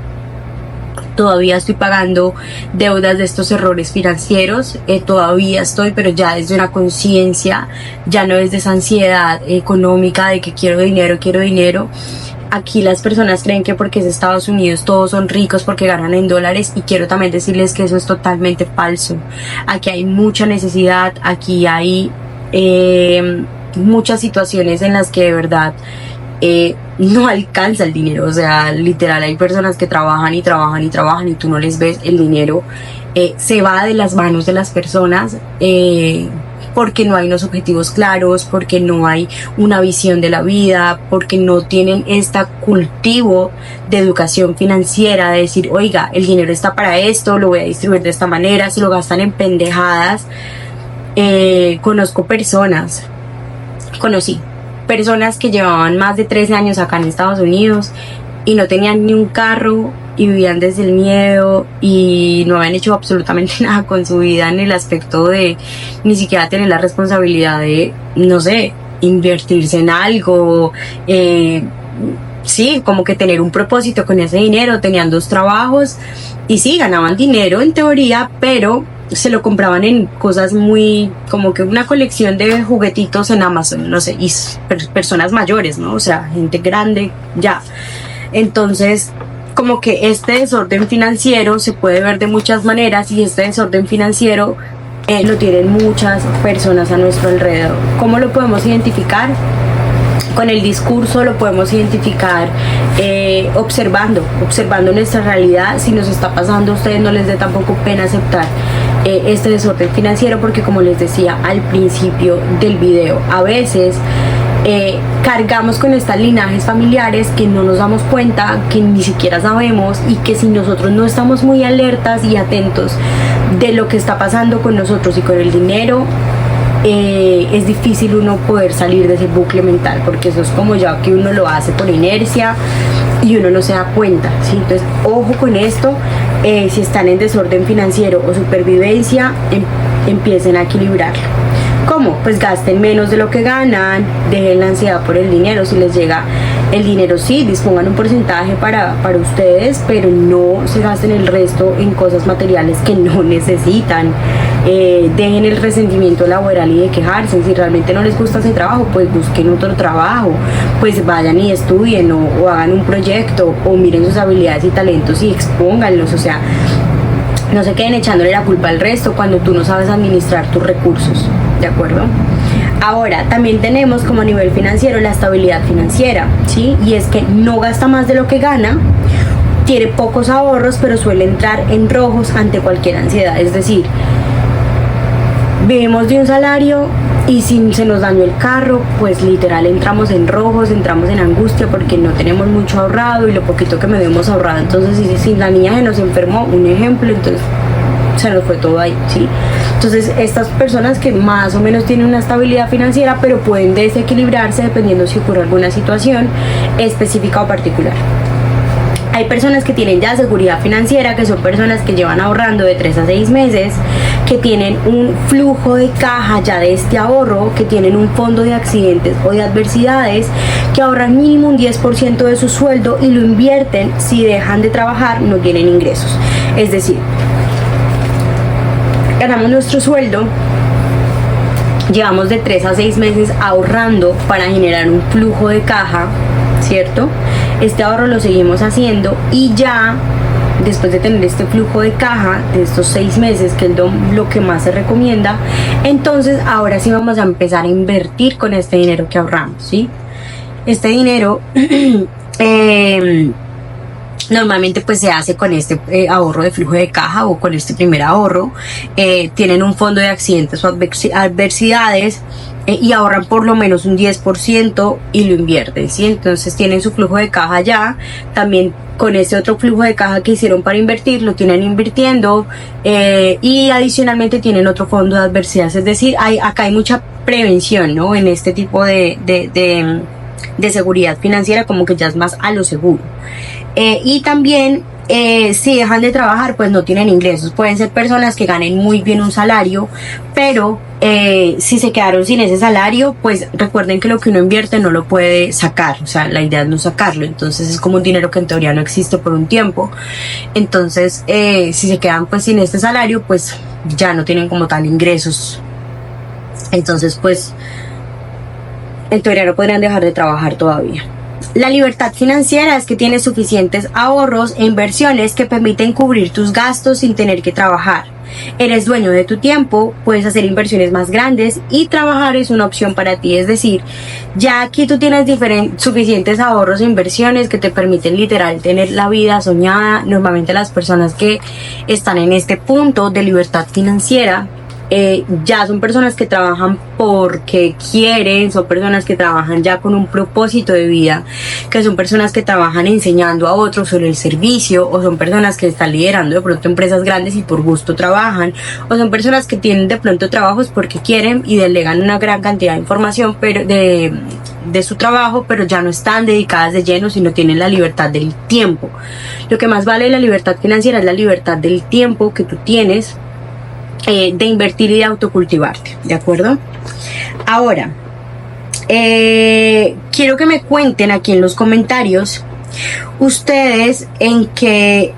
Todavía estoy pagando deudas de estos errores financieros, todavía estoy, pero ya desde una conciencia, ya no desde esa ansiedad económica de que quiero dinero. Aquí las personas creen que porque es Estados Unidos todos son ricos porque ganan en dólares y quiero también decirles que eso es totalmente falso. Aquí hay mucha necesidad, aquí hay muchas situaciones en las que de verdad no alcanza el dinero, o sea, literal hay personas que trabajan y tú no les ves el dinero, se va de las manos de las personas porque no hay unos objetivos claros, porque no hay una visión de la vida, porque no tienen este cultivo de educación financiera, de decir, oiga, el dinero está para esto, lo voy a distribuir de esta manera, si lo gastan en pendejadas. Conocí personas que llevaban más de 13 años acá en Estados Unidos y no tenían ni un carro y vivían desde el miedo y no habían hecho absolutamente nada con su vida en el aspecto de ni siquiera tener la responsabilidad de, no sé, invertirse en algo, sí, como que tener un propósito con ese dinero. Tenían 2 trabajos y sí, ganaban dinero en teoría, pero se lo compraban en cosas muy, como que una colección de juguetitos en Amazon, no sé, y personas mayores, ¿no? O sea, gente grande, ya. Entonces, como que este desorden financiero se puede ver de muchas maneras y este desorden financiero lo tienen muchas personas a nuestro alrededor. ¿Cómo lo podemos identificar? Con el discurso lo podemos identificar observando nuestra realidad. Si nos está pasando, a ustedes no les dé tampoco pena aceptar este desorden financiero, porque como les decía al principio del video, a veces cargamos con estas linajes familiares que no nos damos cuenta, que ni siquiera sabemos, y que si nosotros no estamos muy alertas y atentos de lo que está pasando con nosotros y con el dinero, es difícil uno poder salir de ese bucle mental, porque eso es como ya que uno lo hace por inercia y uno no se da cuenta, ¿sí? Entonces ojo con esto. Si están en desorden financiero o supervivencia, empiecen a equilibrarlo. ¿Cómo? Pues gasten menos de lo que ganan, dejen la ansiedad por el dinero. Si les llega el dinero, sí, dispongan un porcentaje para ustedes, pero no se gasten el resto en cosas materiales que no necesitan. Dejen el resentimiento laboral y de quejarse. Si realmente no les gusta ese trabajo, pues busquen otro trabajo, pues vayan y estudien o hagan un proyecto, o miren sus habilidades y talentos y expónganlos. O sea, no se queden echándole la culpa al resto cuando tú no sabes administrar tus recursos, ¿de acuerdo? Ahora, también tenemos como nivel financiero la estabilidad financiera, ¿sí? Y es que no gasta más de lo que gana, tiene pocos ahorros, pero suele entrar en rojos ante cualquier ansiedad. Es decir, vivimos de un salario y si se nos dañó el carro, pues literal entramos en rojos, entramos en angustia porque no tenemos mucho ahorrado, y lo poquito que me hemos ahorrado, entonces si la niña se nos enfermó, un ejemplo, entonces se nos fue todo ahí, ¿sí? Entonces estas personas que más o menos tienen una estabilidad financiera, pero pueden desequilibrarse dependiendo si ocurre alguna situación específica o particular. Hay personas que tienen ya seguridad financiera, que son personas que llevan ahorrando de 3 a 6 meses, que tienen un flujo de caja ya de este ahorro, que tienen un fondo de accidentes o de adversidades, que ahorran mínimo un 10% de su sueldo y lo invierten. Si dejan de trabajar, no tienen ingresos. Es decir, ganamos nuestro sueldo, llevamos de 3 a 6 meses ahorrando para generar un flujo de caja, ¿cierto? Este ahorro lo seguimos haciendo, y ya después de tener este flujo de caja de estos 6 meses, que es lo que más se recomienda, entonces ahora sí vamos a empezar a invertir con este dinero que ahorramos, ¿sí? Este dinero normalmente pues se hace con este ahorro de flujo de caja o con este primer ahorro. Tienen un fondo de accidentes o adversidades, y ahorran por lo menos un 10% y lo invierten, ¿sí? Entonces tienen su flujo de caja ya, también con ese otro flujo de caja que hicieron para invertir, lo tienen invirtiendo, y adicionalmente tienen otro fondo de adversidades. Es decir, acá hay mucha prevención, ¿no? En este tipo de seguridad financiera, como que ya es más a lo seguro. Y también si dejan de trabajar, pues no tienen ingresos. Pueden ser personas que ganen muy bien un salario, pero si se quedaron sin ese salario, pues recuerden que lo que uno invierte no lo puede sacar. O sea, la idea es no sacarlo. Entonces es como un dinero que en teoría no existe por un tiempo. Entonces si se quedan pues sin este salario, pues ya no tienen como tal ingresos. Entonces pues en teoría no podrían dejar de trabajar todavía. La libertad financiera es que tienes suficientes ahorros e inversiones que permiten cubrir tus gastos sin tener que trabajar. Eres dueño de tu tiempo, puedes hacer inversiones más grandes, y trabajar es una opción para ti. Es decir, ya aquí tú tienes suficientes ahorros e inversiones que te permiten literal tener la vida soñada. Normalmente las personas que están en este punto de libertad financiera ya son personas que trabajan porque quieren, son personas que trabajan ya con un propósito de vida, que son personas que trabajan enseñando a otros sobre el servicio, o son personas que están liderando de pronto empresas grandes y por gusto trabajan, o son personas que tienen de pronto trabajos porque quieren y delegan una gran cantidad de información pero de su trabajo, pero ya no están dedicadas de lleno, sino tienen la libertad del tiempo. Lo que más vale la libertad financiera es la libertad del tiempo que tú tienes de invertir y de autocultivarte, ¿de acuerdo? Ahora, quiero que me cuenten aquí en los comentarios ustedes en qué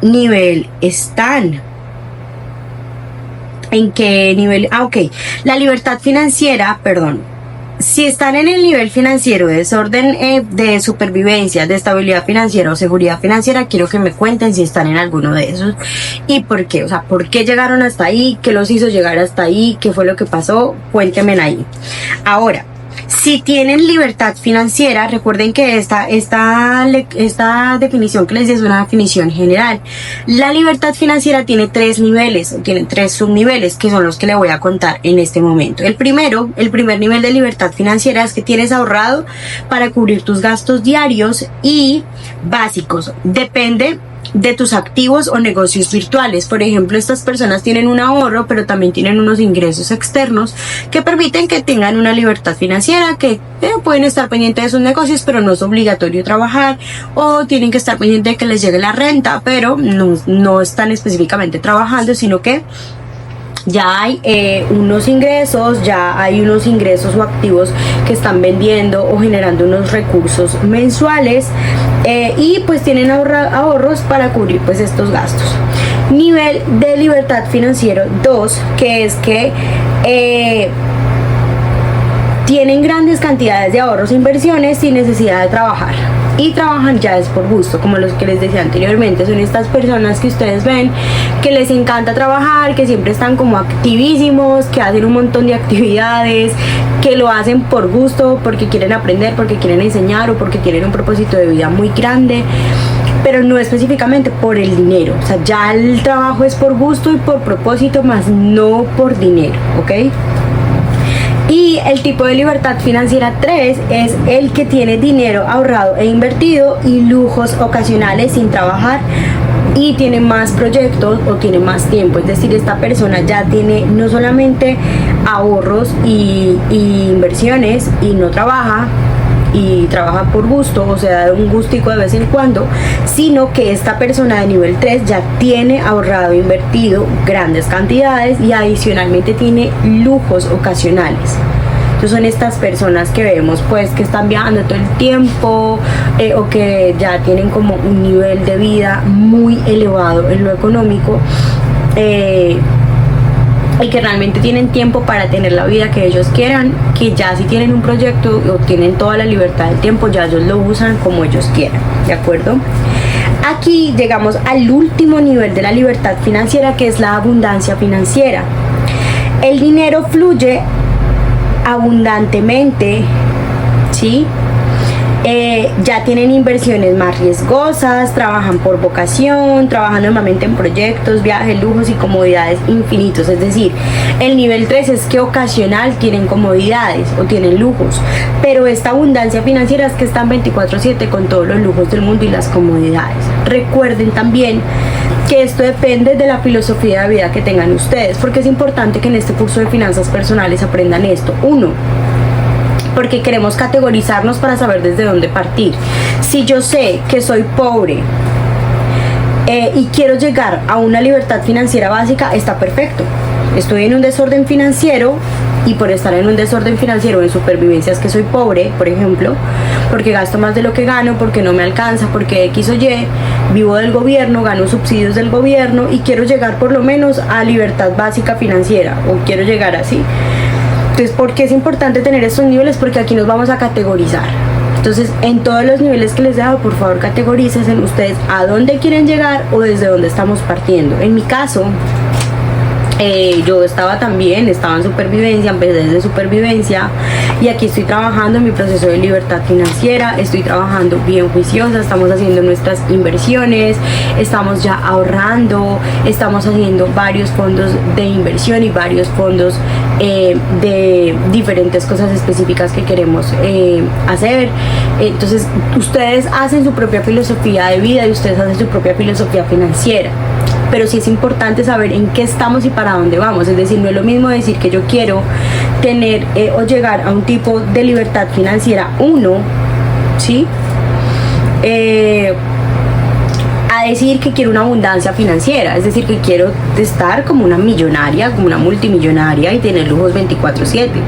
nivel están. ¿En qué nivel? Ok, la libertad financiera, perdón. Si están en el nivel financiero de desorden de supervivencia, de estabilidad financiera o seguridad financiera, quiero que me cuenten si están en alguno de esos y por qué. O sea, ¿por qué llegaron hasta ahí? ¿Qué los hizo llegar hasta ahí? ¿Qué fue lo que pasó? Cuéntenme ahí. Ahora, Si tienen libertad financiera, recuerden que esta definición que les di es una definición general. La libertad financiera tiene tres niveles, tiene tres subniveles, que son los que le voy a contar en este momento. El primer nivel de libertad financiera es que tienes ahorrado para cubrir tus gastos diarios y básicos. Depende de tus activos o negocios virtuales. Por ejemplo, estas personas tienen un ahorro, pero también tienen unos ingresos externos que permiten que tengan una libertad financiera, que pueden estar pendientes de sus negocios, pero no es obligatorio trabajar, o tienen que estar pendientes de que les llegue la renta, pero no están específicamente trabajando, sino que ya hay unos ingresos o activos que están vendiendo o generando unos recursos mensuales, y pues tienen ahorros para cubrir pues estos gastos. Nivel de libertad financiero 2, que es que tienen grandes cantidades de ahorros e inversiones sin necesidad de trabajar, y trabajan ya es por gusto, como los que les decía anteriormente. Son estas personas que ustedes ven que les encanta trabajar, que siempre están como activísimos, que hacen un montón de actividades, que lo hacen por gusto, porque quieren aprender, porque quieren enseñar o porque tienen un propósito de vida muy grande, pero no específicamente por el dinero. O sea, ya el trabajo es por gusto y por propósito, más no por dinero, ¿ok? Y el tipo de libertad financiera 3 es el que tiene dinero ahorrado e invertido y lujos ocasionales sin trabajar, y tiene más proyectos o tiene más tiempo. Es decir, esta persona ya tiene no solamente ahorros y inversiones y no trabaja, y trabaja por gusto, o sea, un gustico de vez en cuando, sino que esta persona de nivel 3 ya tiene ahorrado e invertido grandes cantidades y adicionalmente tiene lujos ocasionales. Entonces son estas personas que vemos pues que están viajando todo el tiempo, o que ya tienen como un nivel de vida muy elevado en lo económico, y que realmente tienen tiempo para tener la vida que ellos quieran, que ya si tienen un proyecto o tienen toda la libertad del tiempo, ya ellos lo usan como ellos quieran, ¿de acuerdo? Aquí llegamos al último nivel de la libertad financiera, que es la abundancia financiera. El dinero fluye abundantemente, ¿sí? Ya tienen inversiones más riesgosas, trabajan por vocación, trabajan normalmente en proyectos, viajes, lujos y comodidades infinitos. Es decir, el nivel 3 es que ocasional tienen comodidades o tienen lujos, pero esta abundancia financiera es que están 24/7 con todos los lujos del mundo y las comodidades. Recuerden también que esto depende de la filosofía de vida que tengan ustedes, porque es importante que en este curso de finanzas personales aprendan esto. 1, porque queremos categorizarnos para saber desde dónde partir. Si yo sé que soy pobre y quiero llegar a una libertad financiera básica, está perfecto. Estoy en un desorden financiero, y por estar en un desorden financiero en supervivencia es que soy pobre, por ejemplo, porque gasto más de lo que gano, porque no me alcanza, porque X o Y, vivo del gobierno, gano subsidios del gobierno y quiero llegar por lo menos a libertad básica financiera, o quiero llegar así. Entonces, ¿por qué es importante tener estos niveles? Porque aquí nos vamos a categorizar. Entonces, en todos los niveles que les he dado, por favor, categorícense ustedes a dónde quieren llegar o desde dónde estamos partiendo. En mi caso, yo estaba en supervivencia, empecé desde supervivencia, y aquí estoy trabajando en mi proceso de libertad financiera, estoy trabajando bien juiciosa, estamos haciendo nuestras inversiones, estamos ya ahorrando, estamos haciendo varios fondos de inversión y varios fondos de diferentes cosas específicas que queremos hacer. Entonces, ustedes hacen su propia filosofía de vida y ustedes hacen su propia filosofía financiera. Pero sí es importante saber en qué estamos y para dónde vamos. Es decir, no es lo mismo decir que yo quiero tener o llegar a un tipo de libertad financiera 1, ¿sí? A decir que quiero una abundancia financiera. Es decir, que quiero estar como una millonaria, como una multimillonaria y tener lujos 24/7.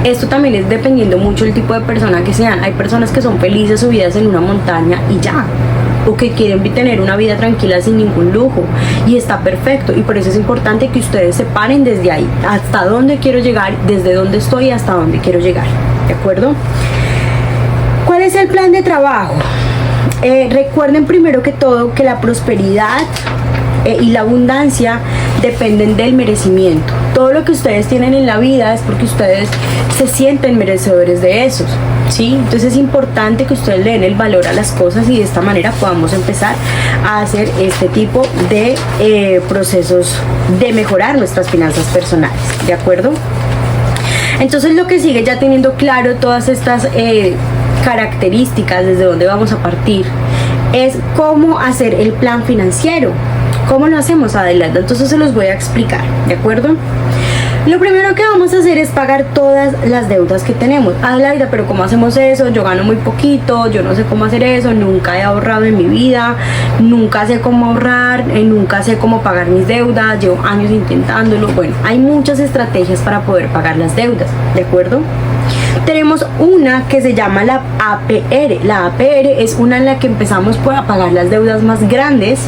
Esto también es dependiendo mucho del tipo de persona que sean. Hay personas que son felices subidas en una montaña y ya, o que quieren tener una vida tranquila sin ningún lujo, y está perfecto. Y por eso es importante que ustedes se paren desde ahí, hasta dónde quiero llegar, desde dónde estoy hasta dónde quiero llegar, ¿de acuerdo? ¿Cuál es el plan de trabajo? Recuerden primero que todo que la prosperidad y la abundancia dependen del merecimiento. todo lo que ustedes tienen en la vida es porque ustedes se sienten merecedores de eso, ¿sí? Entonces es importante que ustedes le den el valor a las cosas y de esta manera podamos empezar a hacer este tipo de procesos de mejorar nuestras finanzas personales, ¿de acuerdo? Entonces lo que sigue, ya teniendo claro todas estas características, desde dónde vamos a partir, es cómo hacer el plan financiero. ¿Cómo lo hacemos, Adelaida? Entonces se los voy a explicar, ¿de acuerdo? Lo primero que vamos a hacer es pagar todas las deudas que tenemos. Adelaida, pero ¿cómo hacemos eso? Yo gano muy poquito, yo no sé cómo hacer eso, nunca he ahorrado en mi vida, nunca sé cómo ahorrar, nunca sé cómo pagar mis deudas, llevo años intentándolo. Bueno, hay muchas estrategias para poder pagar las deudas, ¿de acuerdo? Tenemos una que se llama la APR. La APR es una en la que empezamos a pagar las deudas más grandes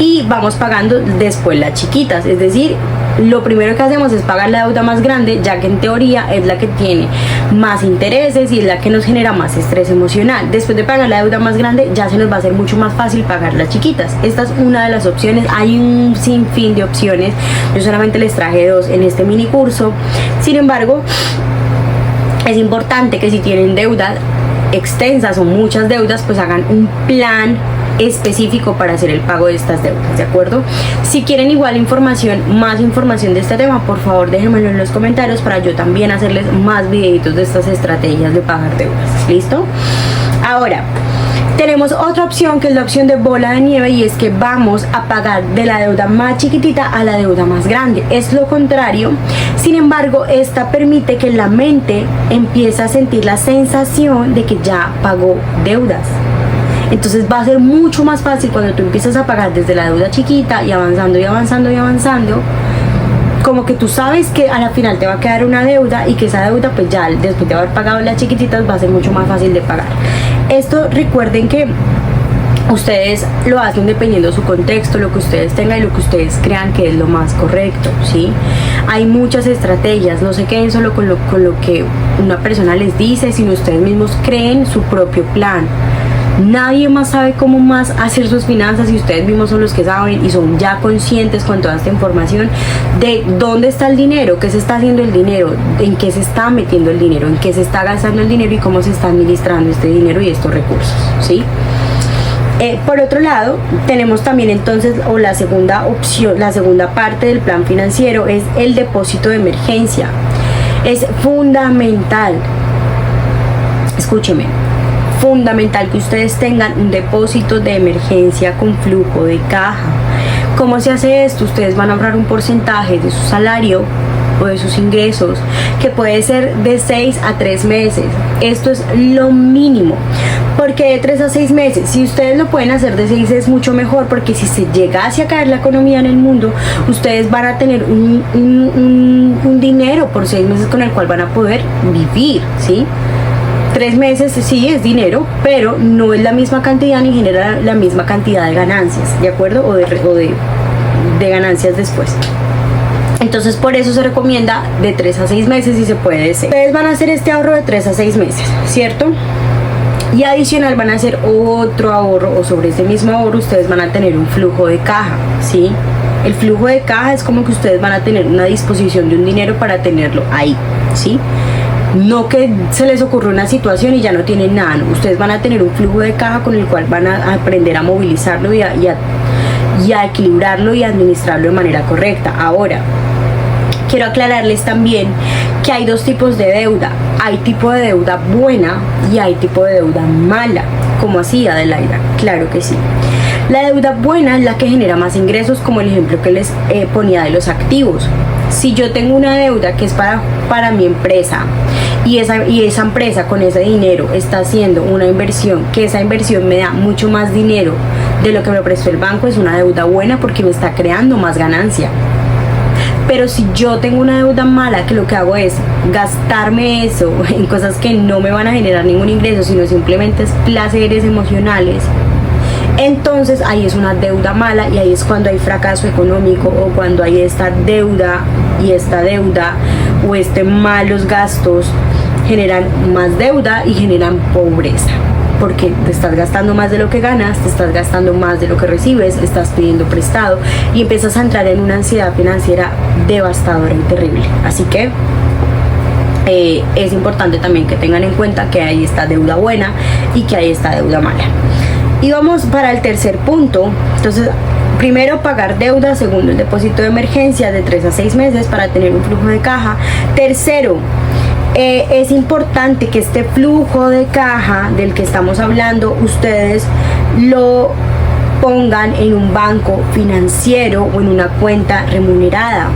y vamos pagando después las chiquitas, es decir, lo primero que hacemos es pagar la deuda más grande, ya que en teoría es la que tiene más intereses y es la que nos genera más estrés emocional. Después de pagar la deuda más grande ya se nos va a hacer mucho más fácil pagar las chiquitas. Esta es una de las opciones, hay un sinfín de opciones, yo solamente les traje 2 en este mini curso. Sin embargo, es importante que si tienen deudas extensas o muchas deudas, pues hagan un plan específico para hacer el pago de estas deudas, ¿de acuerdo? Si quieren igual información, más información de este tema, por favor déjenmelo en los comentarios para yo también hacerles más videitos de estas estrategias de pagar deudas. ¿Listo? Ahora, tenemos otra opción que es la opción de bola de nieve, y es que vamos a pagar de la deuda más chiquitita a la deuda más grande. Es lo contrario, sin embargo, esta permite que la mente empiece a sentir la sensación de que ya pagó deudas. Entonces va a ser mucho más fácil cuando tú empiezas a pagar desde la deuda chiquita y avanzando y avanzando y avanzando, como que tú sabes que a la final te va a quedar una deuda y que esa deuda pues ya después de haber pagado las chiquititas va a ser mucho más fácil de pagar. Esto recuerden que ustedes lo hacen dependiendo de su contexto, lo que ustedes tengan y lo que ustedes crean que es lo más correcto, ¿sí? Hay muchas estrategias, no se queden solo con lo que una persona les dice, sino ustedes mismos creen su propio plan. Nadie más sabe cómo más hacer sus finanzas y ustedes mismos son los que saben y son ya conscientes con toda esta información de dónde está el dinero, qué se está haciendo el dinero, en qué se está metiendo el dinero, en qué se está gastando el dinero y cómo se está administrando este dinero y estos recursos, ¿sí? Por otro lado, tenemos también entonces, o la segunda opción, la segunda parte del plan financiero es el depósito de emergencia. Es fundamental, escúcheme, fundamental que ustedes tengan un depósito de emergencia con flujo de caja. ¿Cómo se hace esto? Ustedes van a ahorrar un porcentaje de su salario o de sus ingresos, que puede ser de 6 a 3 meses. Esto es lo mínimo. Porque de 3 a 6 meses, si ustedes lo pueden hacer de 6 es mucho mejor, porque si se llegase a caer la economía en el mundo, ustedes van a tener un dinero por 6 meses con el cual van a poder vivir, ¿sí? 3 meses sí es dinero, pero no es la misma cantidad ni genera la misma cantidad de ganancias, ¿de acuerdo? O de ganancias después. Entonces por eso se recomienda de 3 a 6 meses y se puede de 6. Ustedes van a hacer este ahorro de 3 a 6 meses, ¿cierto? Y adicional van a hacer otro ahorro, o sobre ese mismo ahorro ustedes van a tener un flujo de caja, ¿sí? El flujo de caja es como que ustedes van a tener una disposición de un dinero para tenerlo ahí, ¿sí? No que se les ocurra una situación y ya no tienen nada, ¿no? Ustedes van a tener un flujo de caja con el cual van a aprender a movilizarlo y a equilibrarlo y a administrarlo de manera correcta. Ahora, quiero aclararles también que hay 2 tipos de deuda. Hay tipo de deuda buena y hay tipo de deuda mala. ¿Cómo así, Adelaida? Claro que sí. La deuda buena es la que genera más ingresos, como el ejemplo que les ponía de los activos. Si yo tengo una deuda que es para mi empresa y esa empresa con ese dinero está haciendo una inversión, que esa inversión me da mucho más dinero de lo que me prestó el banco, es una deuda buena porque me está creando más ganancia. Pero si yo tengo una deuda mala, que lo que hago es gastarme eso en cosas que no me van a generar ningún ingreso, sino simplemente es placeres emocionales, entonces ahí es una deuda mala y ahí es cuando hay fracaso económico, o cuando hay esta deuda o malos gastos generan más deuda y generan pobreza. porque te estás gastando más de lo que ganas, te estás gastando más de lo que recibes, estás pidiendo prestado y empiezas a entrar en una ansiedad financiera devastadora y terrible. Así que es importante también que tengan en cuenta que hay esta deuda buena y que hay esta deuda mala. Y vamos para el tercer punto. Entonces, primero, pagar deuda. Segundo, el depósito de emergencia de 3 a 6 meses para tener un flujo de caja. Tercero, es importante que este flujo de caja del que estamos hablando, ustedes lo pongan en un banco financiero o en una cuenta remunerada.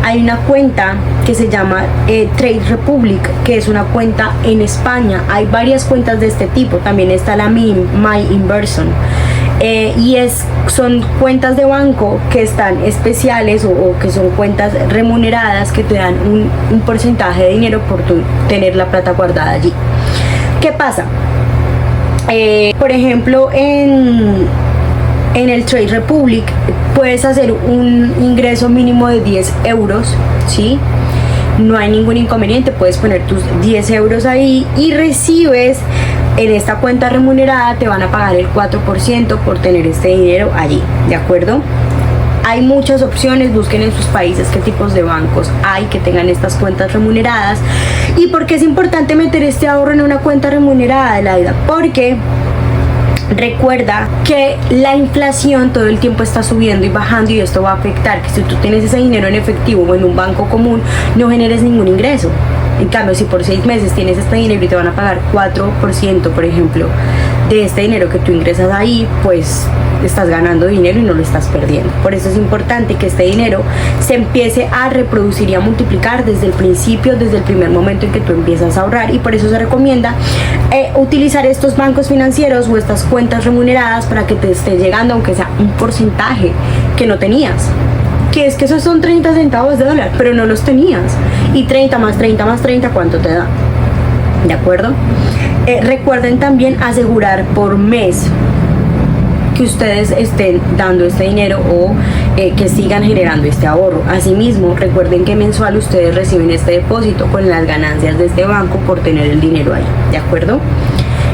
Hay una cuenta que se llama Trade Republic, que es una cuenta en España. Hay varias cuentas de este tipo. También está la My Inversion. Son cuentas de banco que están especiales o que son cuentas remuneradas que te dan un porcentaje de dinero por tener la plata guardada allí. ¿Qué pasa? Por ejemplo, en el Trade Republic puedes hacer un ingreso mínimo de 10 euros, ¿sí? No hay ningún inconveniente, puedes poner tus 10 euros ahí y recibes en esta cuenta remunerada, te van a pagar el 4% por tener este dinero allí, ¿de acuerdo? Hay muchas opciones, busquen en sus países qué tipos de bancos hay que tengan estas cuentas remuneradas. ¿Y por qué es importante meter este ahorro en una cuenta remunerada, Adelaida? Porque recuerda que la inflación todo el tiempo está subiendo y bajando y esto va a afectar que si tú tienes ese dinero en efectivo o en un banco común no generes ningún ingreso. En cambio, si por 6 meses tienes este dinero y te van a pagar 4%, por ejemplo, de este dinero que tú ingresas ahí, pues estás ganando dinero y no lo estás perdiendo. Por eso es importante que este dinero se empiece a reproducir y a multiplicar desde el principio, desde el primer momento en que tú empiezas a ahorrar, y por eso se recomienda utilizar estos bancos financieros o estas cuentas remuneradas para que te esté llegando aunque sea un porcentaje que no tenías. Que es que esos son 30 centavos de dólar, pero no los tenías. Y 30 más 30 más 30, ¿cuánto te da? ¿De acuerdo? Recuerden también asegurar por mes que ustedes estén dando este dinero o que sigan generando este ahorro. Asimismo, recuerden que mensual ustedes reciben este depósito con las ganancias de este banco por tener el dinero ahí, ¿de acuerdo?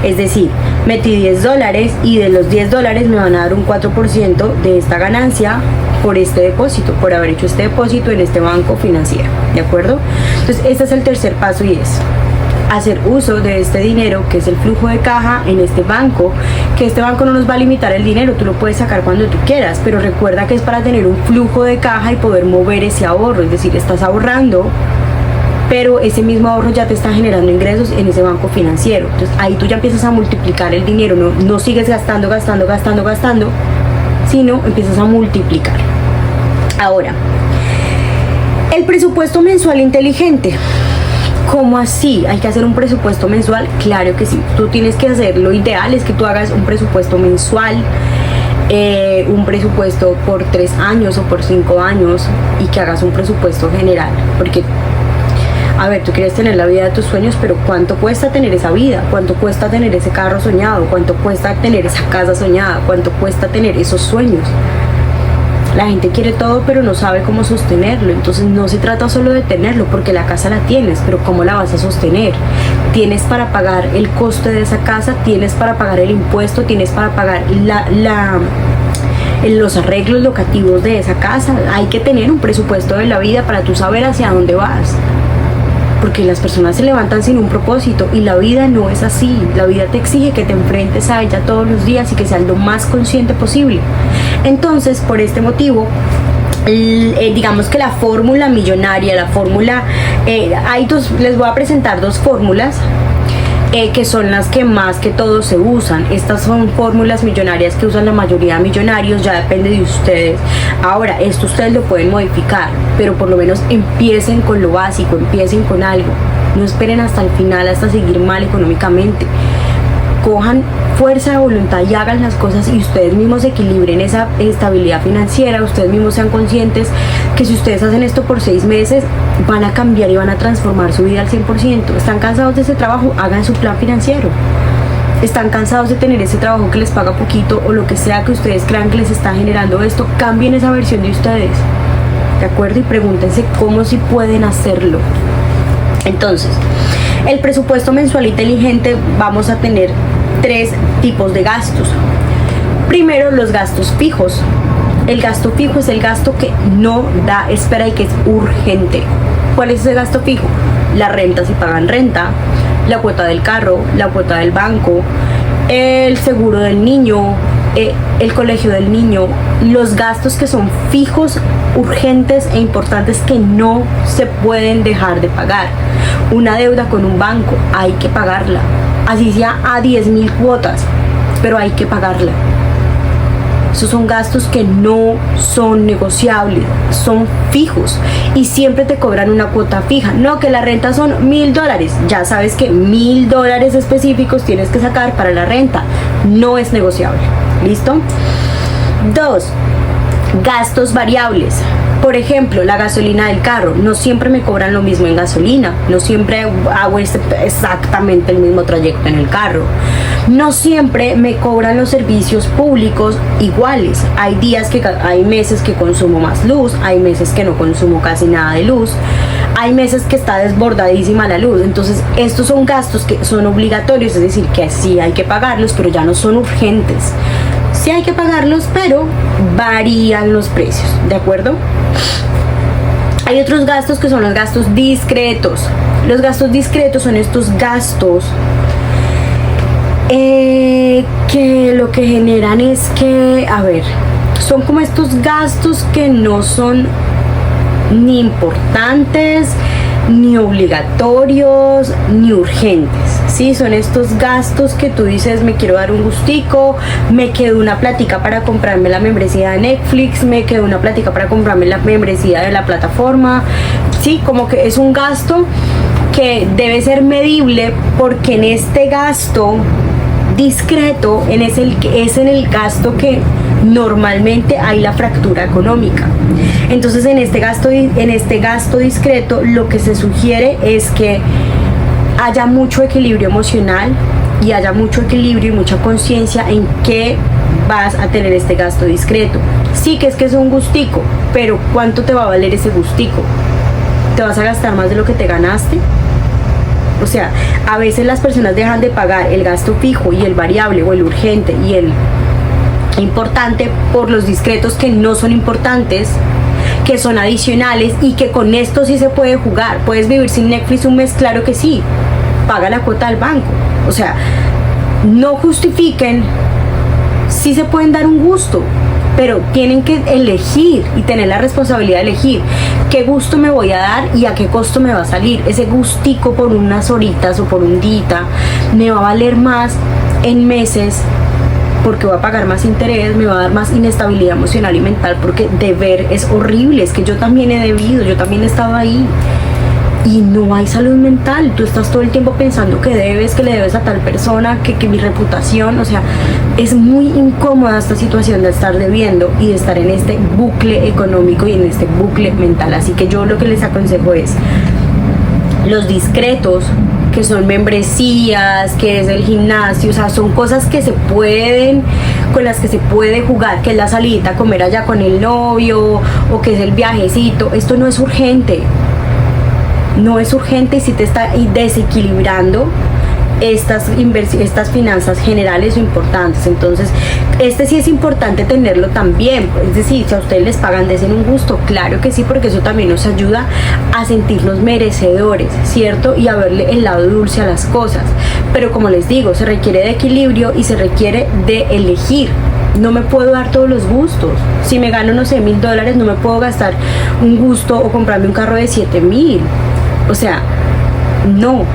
Es decir, metí 10 dólares y de los 10 dólares me van a dar un 4% de esta ganancia por este depósito, por haber hecho este depósito en este banco financiero, ¿de acuerdo? Entonces, este es el tercer paso y es hacer uso de este dinero que es el flujo de caja en este banco, que este banco no nos va a limitar el dinero, tú lo puedes sacar cuando tú quieras, pero recuerda que es para tener un flujo de caja y poder mover ese ahorro, es decir, estás ahorrando, pero ese mismo ahorro ya te está generando ingresos en ese banco financiero. Entonces ahí tú ya empiezas a multiplicar el dinero, no sigues gastando, sino empiezas a multiplicar. Ahora, el presupuesto mensual inteligente. ¿Cómo así? ¿Hay que hacer un presupuesto mensual? Claro que sí, tú tienes que hacer, lo ideal es que tú hagas un presupuesto mensual, un presupuesto por 3 años o por 5 años y que hagas un presupuesto general, porque a ver, tú quieres tener la vida de tus sueños, pero ¿cuánto cuesta tener esa vida? ¿Cuánto cuesta tener ese carro soñado? ¿Cuánto cuesta tener esa casa soñada? ¿Cuánto cuesta tener esos sueños? La gente quiere todo, pero no sabe cómo sostenerlo. Entonces no se trata solo de tenerlo, porque la casa la tienes, pero ¿cómo la vas a sostener? Tienes para pagar el coste de esa casa, tienes para pagar el impuesto, tienes para pagar los arreglos locativos de esa casa. Hay que tener un presupuesto de la vida para tú saber hacia dónde vas. Porque las personas se levantan sin un propósito y la vida no es así. La vida te exige que te enfrentes a ella todos los días y que seas lo más consciente posible. Entonces, por este motivo, digamos que la fórmula millonaria, la fórmula, les voy a presentar 2 fórmulas que son las que más que todo se usan. Estas son fórmulas millonarias que usan la mayoría de millonarios, ya depende de ustedes. Ahora, esto ustedes lo pueden modificar, pero por lo menos empiecen con lo básico, empiecen con algo. No esperen hasta el final, hasta seguir mal económicamente. Cojan fuerza de voluntad y hagan las cosas y ustedes mismos equilibren esa estabilidad financiera. Ustedes mismos sean conscientes que si ustedes hacen esto por 6 meses van a cambiar y van a transformar su vida al 100%. ¿Están cansados de ese trabajo? Hagan su plan financiero. ¿Están cansados de tener ese trabajo que les paga poquito o lo que sea que ustedes crean que les está generando esto? Cambien esa versión de ustedes, ¿de acuerdo? Y pregúntense cómo si pueden hacerlo. Entonces, el presupuesto mensual inteligente, vamos a tener tres tipos de gastos. Primero, los gastos fijos. El gasto fijo es el gasto que no da espera y que es urgente. ¿Cuál es ese gasto fijo? La renta, si pagan renta, la cuota del carro, la cuota del banco, el seguro del niño, el colegio del niño, los gastos que son fijos, urgentes e importantes que no se pueden dejar de pagar. Una deuda con un banco, hay que pagarla, así sea a 10.000 cuotas, pero hay que pagarla. Esos son gastos que no son negociables, son fijos y siempre te cobran una cuota fija. No, que la renta son $1.000. Ya sabes que $1.000 específicos tienes que sacar para la renta. No es negociable. ¿Listo? 2. Gastos variables. Por ejemplo, la gasolina del carro. No siempre me cobran lo mismo en gasolina. No siempre hago exactamente el mismo trayecto en el carro. No siempre me cobran los servicios públicos iguales. Hay meses que consumo más luz, hay meses que no consumo casi nada de luz, hay meses que está desbordadísima la luz. Entonces, estos son gastos que son obligatorios, es decir, que sí hay que pagarlos, pero ya no son urgentes. Sí hay que pagarlos, pero varían los precios, ¿de acuerdo? Hay otros gastos que son los gastos discretos. Los gastos discretos son estos gastos que lo que generan es que, son como estos gastos que no son ni importantes, ni obligatorios, ni urgentes, ¿sí? Son estos gastos que tú dices, me quiero dar un gustico, me quedo una plática para comprarme la membresía de Netflix, me quedo una plática para comprarme la membresía de la plataforma, ¿sí? Como que es un gasto que debe ser medible, porque en este gasto discreto es en el gasto que normalmente hay la fractura económica. Entonces, en este gasto discreto, lo que se sugiere es que haya mucho equilibrio emocional y haya mucho equilibrio y mucha conciencia en qué vas a tener este gasto discreto. Sí, que es un gustico, pero ¿cuánto te va a valer ese gustico? ¿Te vas a gastar más de lo que te ganaste? O sea, a veces las personas dejan de pagar el gasto fijo y el variable, o el urgente y el importante, por los discretos que no son importantes, que son adicionales y que con esto sí se puede jugar. ¿Puedes vivir sin Netflix un mes? Claro que sí. Paga la cuota del banco. O sea, no justifiquen, sí se pueden dar un gusto, pero tienen que elegir y tener la responsabilidad de elegir qué gusto me voy a dar y a qué costo me va a salir. Ese gustico por unas horitas o por un día me va a valer más en meses, porque voy a pagar más interés, me va a dar más inestabilidad emocional y mental, porque deber es horrible. Es que yo también he debido, yo también he estado ahí. Y no hay salud mental. Tú estás todo el tiempo pensando que le debes a tal persona, que mi reputación, o sea, es muy incómoda esta situación de estar debiendo y de estar en este bucle económico y en este bucle mental. Así que yo lo que les aconsejo es los discretos, que son membresías, que es el gimnasio, o sea, son cosas que se pueden, con las que se puede jugar, que es la salidita a comer allá con el novio, o que es el viajecito. Esto no es urgente. No es urgente, y si te está desequilibrando estas finanzas generales o importantes. Entonces, sí es importante tenerlo también. Es decir, si a ustedes les pagan, desen un gusto, claro que sí, porque eso también nos ayuda a sentirnos merecedores, ¿cierto? Y a verle el lado dulce a las cosas. Pero como les digo, se requiere de equilibrio y se requiere de elegir. No me puedo dar todos los gustos. Si me gano, no sé, $1.000, no me puedo gastar un gusto o comprarme un carro de 7.000. O sea, no,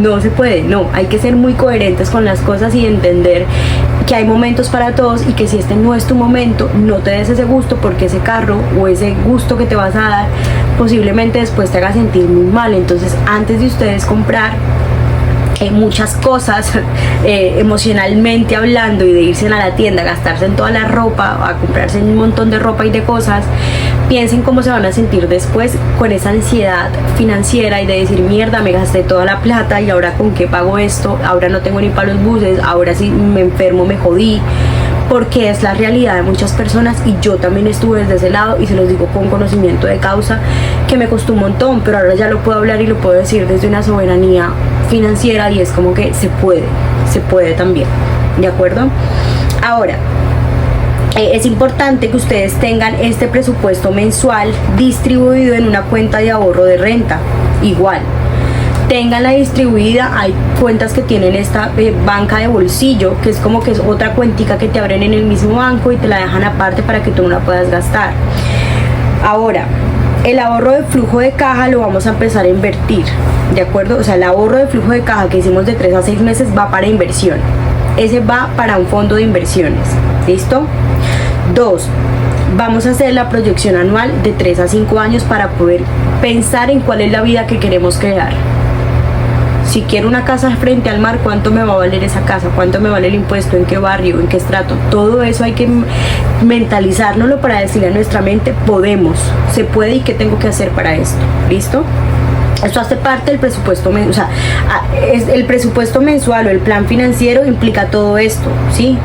no se puede, no. Hay que ser muy coherentes con las cosas y entender que hay momentos para todos, y que si este no es tu momento, no te des ese gusto, porque ese carro o ese gusto que te vas a dar posiblemente después te haga sentir muy mal. Entonces, antes de ustedes comprar muchas cosas emocionalmente hablando, y de irse a la tienda, a gastarse en toda la ropa, a comprarse un montón de ropa y de cosas, piensen cómo se van a sentir después con esa ansiedad financiera y de decir, mierda, me gasté toda la plata y ahora con qué pago esto, ahora no tengo ni para los buses, ahora si me enfermo me jodí. Porque es la realidad de muchas personas, y yo también estuve desde ese lado, y se los digo con conocimiento de causa, que me costó un montón, pero ahora ya lo puedo hablar y lo puedo decir desde una soberanía financiera, y es como que se puede, se puede también, ¿de acuerdo? Ahora, es importante que ustedes tengan este presupuesto mensual distribuido en una cuenta de ahorro de renta, igual. Ténganla distribuida. Hay cuentas que tienen esta banca de bolsillo, que es como que es otra cuentica que te abren en el mismo banco y te la dejan aparte para que tú no la puedas gastar. Ahora, el ahorro de flujo de caja lo vamos a empezar a invertir, ¿de acuerdo? O sea, el ahorro de flujo de caja que hicimos de 3 a 6 meses va para inversión. Ese va para un fondo de inversiones, ¿listo? 2, vamos a hacer la proyección anual de 3 a 5 años para poder pensar en cuál es la vida que queremos crear. Si quiero una casa frente al mar, ¿cuánto me va a valer esa casa? ¿Cuánto me vale el impuesto? ¿En qué barrio? ¿En qué estrato? Todo eso hay que mentalizárnoslo para decirle a nuestra mente, podemos, se puede y qué tengo que hacer para esto. ¿Listo? Esto hace parte del presupuesto mensual. O sea, el presupuesto mensual o el plan financiero implica todo esto, ¿sí?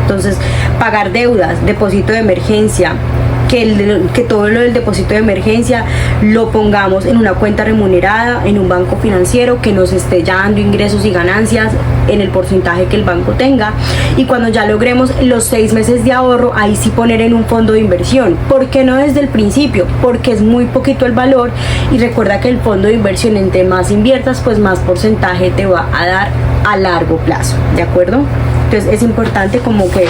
Entonces, pagar deudas, depósito de emergencia, que todo lo del depósito de emergencia lo pongamos en una cuenta remunerada, en un banco financiero que nos esté ya dando ingresos y ganancias en el porcentaje que el banco tenga, y cuando ya logremos los 6 meses de ahorro, ahí sí poner en un fondo de inversión. ¿Por qué no desde el principio? Porque es muy poquito el valor, y recuerda que el fondo de inversión, entre más inviertas, pues más porcentaje te va a dar a largo plazo, ¿de acuerdo? Entonces es importante como que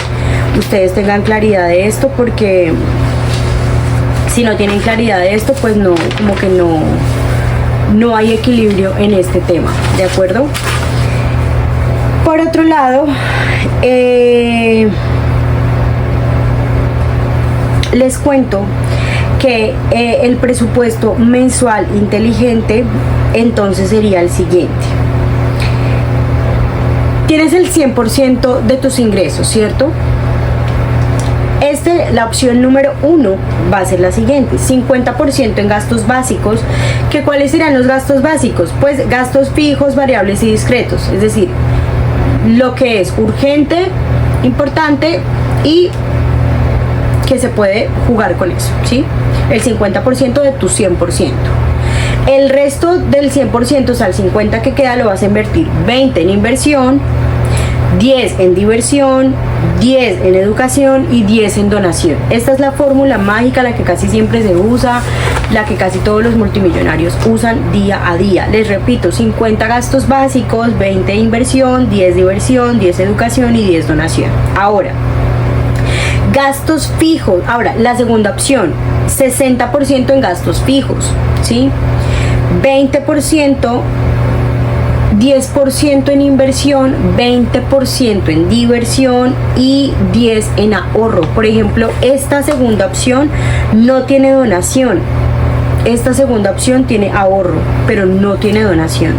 ustedes tengan claridad de esto, porque si no tienen claridad de esto, pues no, como que no hay equilibrio en este tema, ¿de acuerdo? Por otro lado, les cuento que el presupuesto mensual inteligente entonces sería el siguiente. Tienes el 100% de tus ingresos, ¿cierto? La opción número 1 va a ser la siguiente: 50% en gastos básicos. ¿Que cuáles serán los gastos básicos? Pues gastos fijos, variables y discretos, es decir, lo que es urgente, importante y que se puede jugar con eso, ¿sí? El 50% de tu 100%. El resto del 100%, o sea, el 50% que queda, lo vas a invertir 20 en inversión, 10 en diversión, 10 en educación y 10 en donación. Esta es la fórmula mágica, la que casi siempre se usa, la que casi todos los multimillonarios usan día a día. Les repito, 50 gastos básicos, 20 inversión, 10 diversión, 10 educación y 10 donación. Ahora, gastos fijos. Ahora, la segunda opción, 60% en gastos fijos, ¿sí? 20%, 10% en inversión, 20% en diversión y 10% en ahorro. Por ejemplo, esta segunda opción no tiene donación. Esta segunda opción tiene ahorro, pero no tiene donación.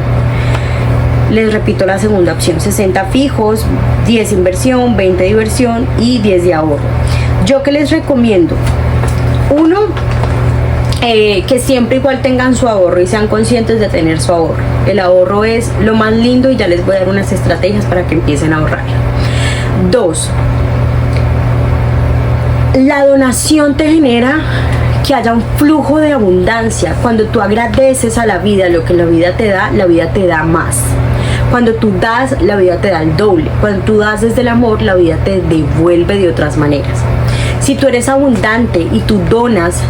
Les repito la segunda opción: 60 fijos, 10 inversión, 20 diversión y 10 de ahorro. Yo que les recomiendo, uno, que siempre igual tengan su ahorro y sean conscientes de tener su ahorro. El ahorro es lo más lindo y ya les voy a dar unas estrategias para que empiecen a ahorrar. 2, la donación te genera que haya un flujo de abundancia. Cuando tú agradeces a la vida lo que la vida te da más. Cuando tú das, la vida te da el doble. Cuando tú das desde el amor, la vida te devuelve de otras maneras. Si tú eres abundante y tú donas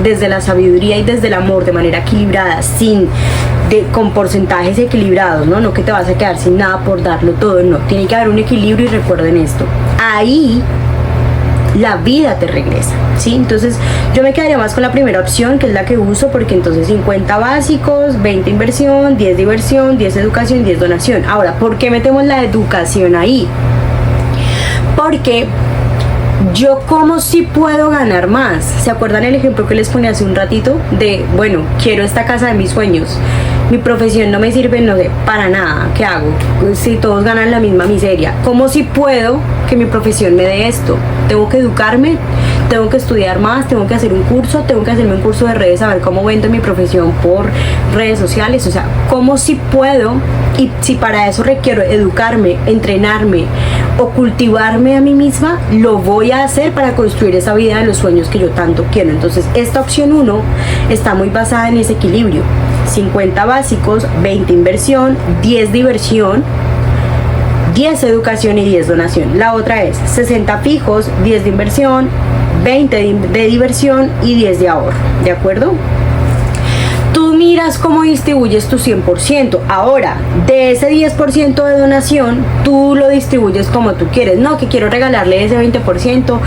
desde la sabiduría y desde el amor de manera equilibrada, con porcentajes equilibrados, ¿no? Que te vas a quedar sin nada por darlo todo, no. Tiene que haber un equilibrio, y recuerden esto. Ahí la vida te regresa, ¿sí? Entonces yo me quedaría más con la primera opción, que es la que uso, porque entonces 50 básicos, 20 inversión, 10 diversión, 10 educación, 10 donación. Ahora, ¿por qué metemos la educación ahí? Porque yo, como si puedo ganar más. ¿Se acuerdan el ejemplo que les ponía hace un ratito? De, bueno, quiero esta casa de mis sueños, mi profesión no me sirve, no sé, para nada, ¿qué hago? Si todos ganan la misma miseria, ¿cómo si puedo que mi profesión me dé esto? Tengo que educarme, tengo que estudiar más, tengo que hacer un curso, tengo que hacerme un curso de redes, a ver cómo vendo mi profesión por redes sociales. O sea, ¿cómo si puedo? Y si para eso requiero educarme, entrenarme o cultivarme a mí misma, lo voy a hacer para construir esa vida de los sueños que yo tanto quiero. Entonces esta opción 1 está muy basada en ese equilibrio: 50 básicos, 20 inversión, 10 diversión 10 educación y 10 donación. La otra es 60 fijos, 10 de inversión, 20 de diversión y 10 de ahorro, ¿de acuerdo? Tú miras cómo distribuyes tu 100%. Ahora, de ese 10% de donación, tú lo distribuyes como tú quieres. No, que quiero regalarle ese 20%,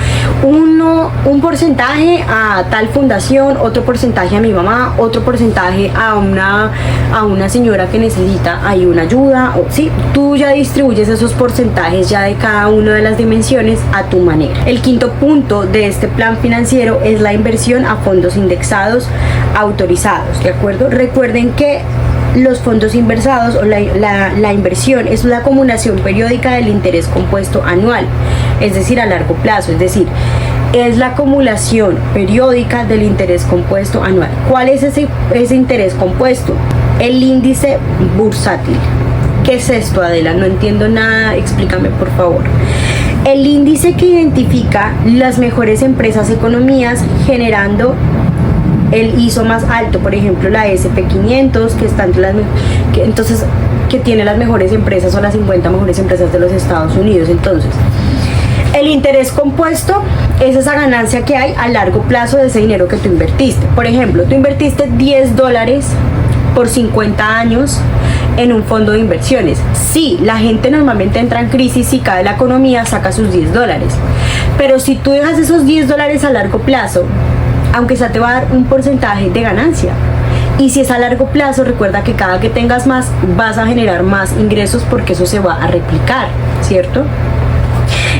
un porcentaje a tal fundación, otro porcentaje a mi mamá, otro porcentaje a una señora que necesita ahí una ayuda. O, sí, tú ya distribuyes esos porcentajes ya de cada una de las dimensiones a tu manera. El quinto punto de este plan financiero es la inversión a fondos indexados autorizados, ¿de acuerdo? Recuerden que los fondos inversados o la inversión es la acumulación periódica del interés compuesto anual, es decir, a largo plazo, es decir, es la acumulación periódica del interés compuesto anual. ¿Cuál es ese interés compuesto? El índice bursátil. ¿Qué es esto, Adela? No entiendo nada, explícame por favor. El índice que identifica las mejores empresas economías generando el ISO más alto, por ejemplo la SP500, que está entre que tiene las mejores empresas o las 50 mejores empresas de los Estados Unidos. Entonces, el interés compuesto es esa ganancia que hay a largo plazo de ese dinero que tú invertiste. Por ejemplo, tú invertiste $10 por 50 años en un fondo de inversiones. Sí, la gente normalmente entra en crisis y cae la economía, saca sus $10. Pero si tú dejas esos $10 a largo plazo, aunque sea te va a dar un porcentaje de ganancia. Y si es a largo plazo, recuerda que cada que tengas más, vas a generar más ingresos porque eso se va a replicar, ¿cierto?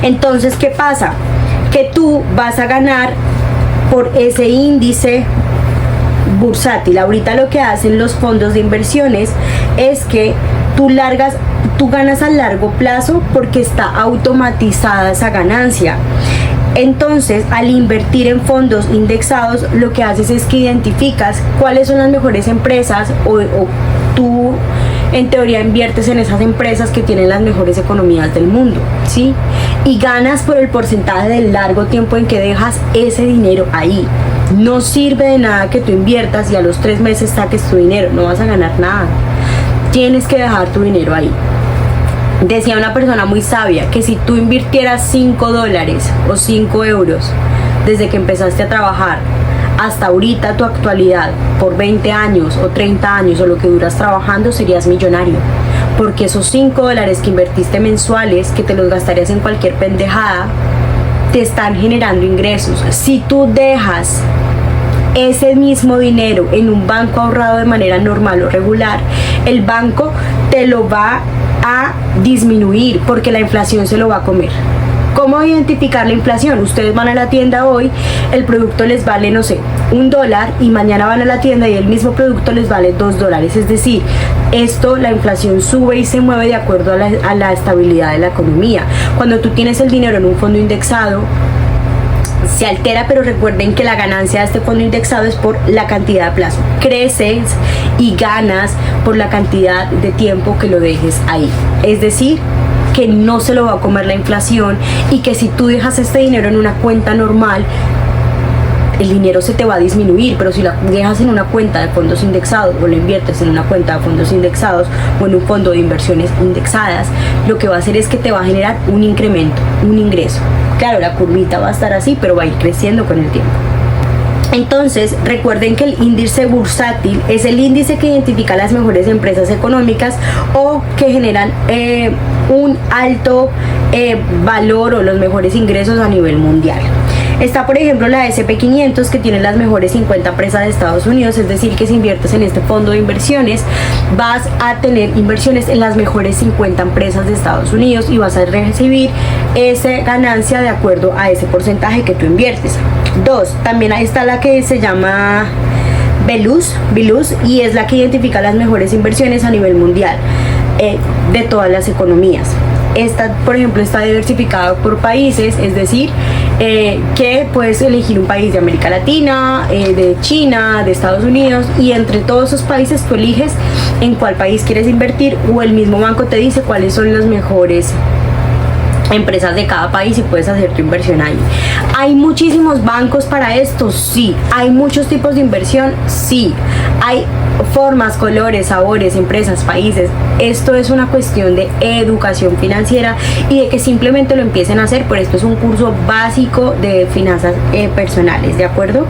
Entonces, ¿qué pasa? Que tú vas a ganar por ese índice bursátil. Ahorita lo que hacen los fondos de inversiones es que tú ganas a largo plazo porque está automatizada esa ganancia. Entonces, al invertir en fondos indexados, lo que haces es que identificas cuáles son las mejores empresas o tú en teoría inviertes en esas empresas que tienen las mejores economías del mundo, ¿sí? Y ganas por el porcentaje del largo tiempo en que dejas ese dinero ahí. No sirve de nada que tú inviertas y a los 3 meses saques tu dinero, no vas a ganar nada. Tienes que dejar tu dinero ahí. Decía una persona muy sabia que si tú invirtieras $5 o 5 euros desde que empezaste a trabajar hasta ahorita tu actualidad, por 20 años o 30 años o lo que duras trabajando, serías millonario. Porque esos $5 que invertiste mensuales, que te los gastarías en cualquier pendejada, te están generando ingresos. Si tú dejas ese mismo dinero en un banco ahorrado de manera normal o regular, el banco te lo va a disminuir porque la inflación se lo va a comer. ¿Cómo identificar la inflación? Ustedes van a la tienda hoy, el producto les vale, no sé, $1 y mañana van a la tienda y el mismo producto les vale $2. Es decir, la inflación sube y se mueve de acuerdo a la estabilidad de la economía. Cuando tú tienes el dinero en un fondo indexado, se altera, pero recuerden que la ganancia de este fondo indexado es por la cantidad de plazo. Creces y ganas por la cantidad de tiempo que lo dejes ahí. Es decir, que no se lo va a comer la inflación y que si tú dejas este dinero en una cuenta normal, el dinero se te va a disminuir, pero si lo dejas en una cuenta de fondos indexados o lo inviertes en una cuenta de fondos indexados o en un fondo de inversiones indexadas, lo que va a hacer es que te va a generar un incremento, un ingreso. Claro, la curvita va a estar así, pero va a ir creciendo con el tiempo. Entonces, recuerden que el índice bursátil es el índice que identifica las mejores empresas económicas o que generan un alto valor o los mejores ingresos a nivel mundial. Está, por ejemplo, la SP500, que tiene las mejores 50 empresas de Estados Unidos, es decir, que si inviertes en este fondo de inversiones, vas a tener inversiones en las mejores 50 empresas de Estados Unidos y vas a recibir esa ganancia de acuerdo a ese porcentaje que tú inviertes. 2, también ahí está la que se llama Belus, y es la que identifica las mejores inversiones a nivel mundial de todas las economías. Esta, por ejemplo, está diversificada por países, es decir, que puedes elegir un país de América Latina, de China, de Estados Unidos, y entre todos esos países tú eliges en cuál país quieres invertir o el mismo banco te dice cuáles son los mejores empresas de cada país y puedes hacer tu inversión ahí. ¿Hay muchísimos bancos para esto? Sí. ¿Hay muchos tipos de inversión? Sí. ¿Hay formas, colores, sabores, empresas, países? Esto es una cuestión de educación financiera y de que simplemente lo empiecen a hacer, por esto es un curso básico de finanzas personales, ¿de acuerdo?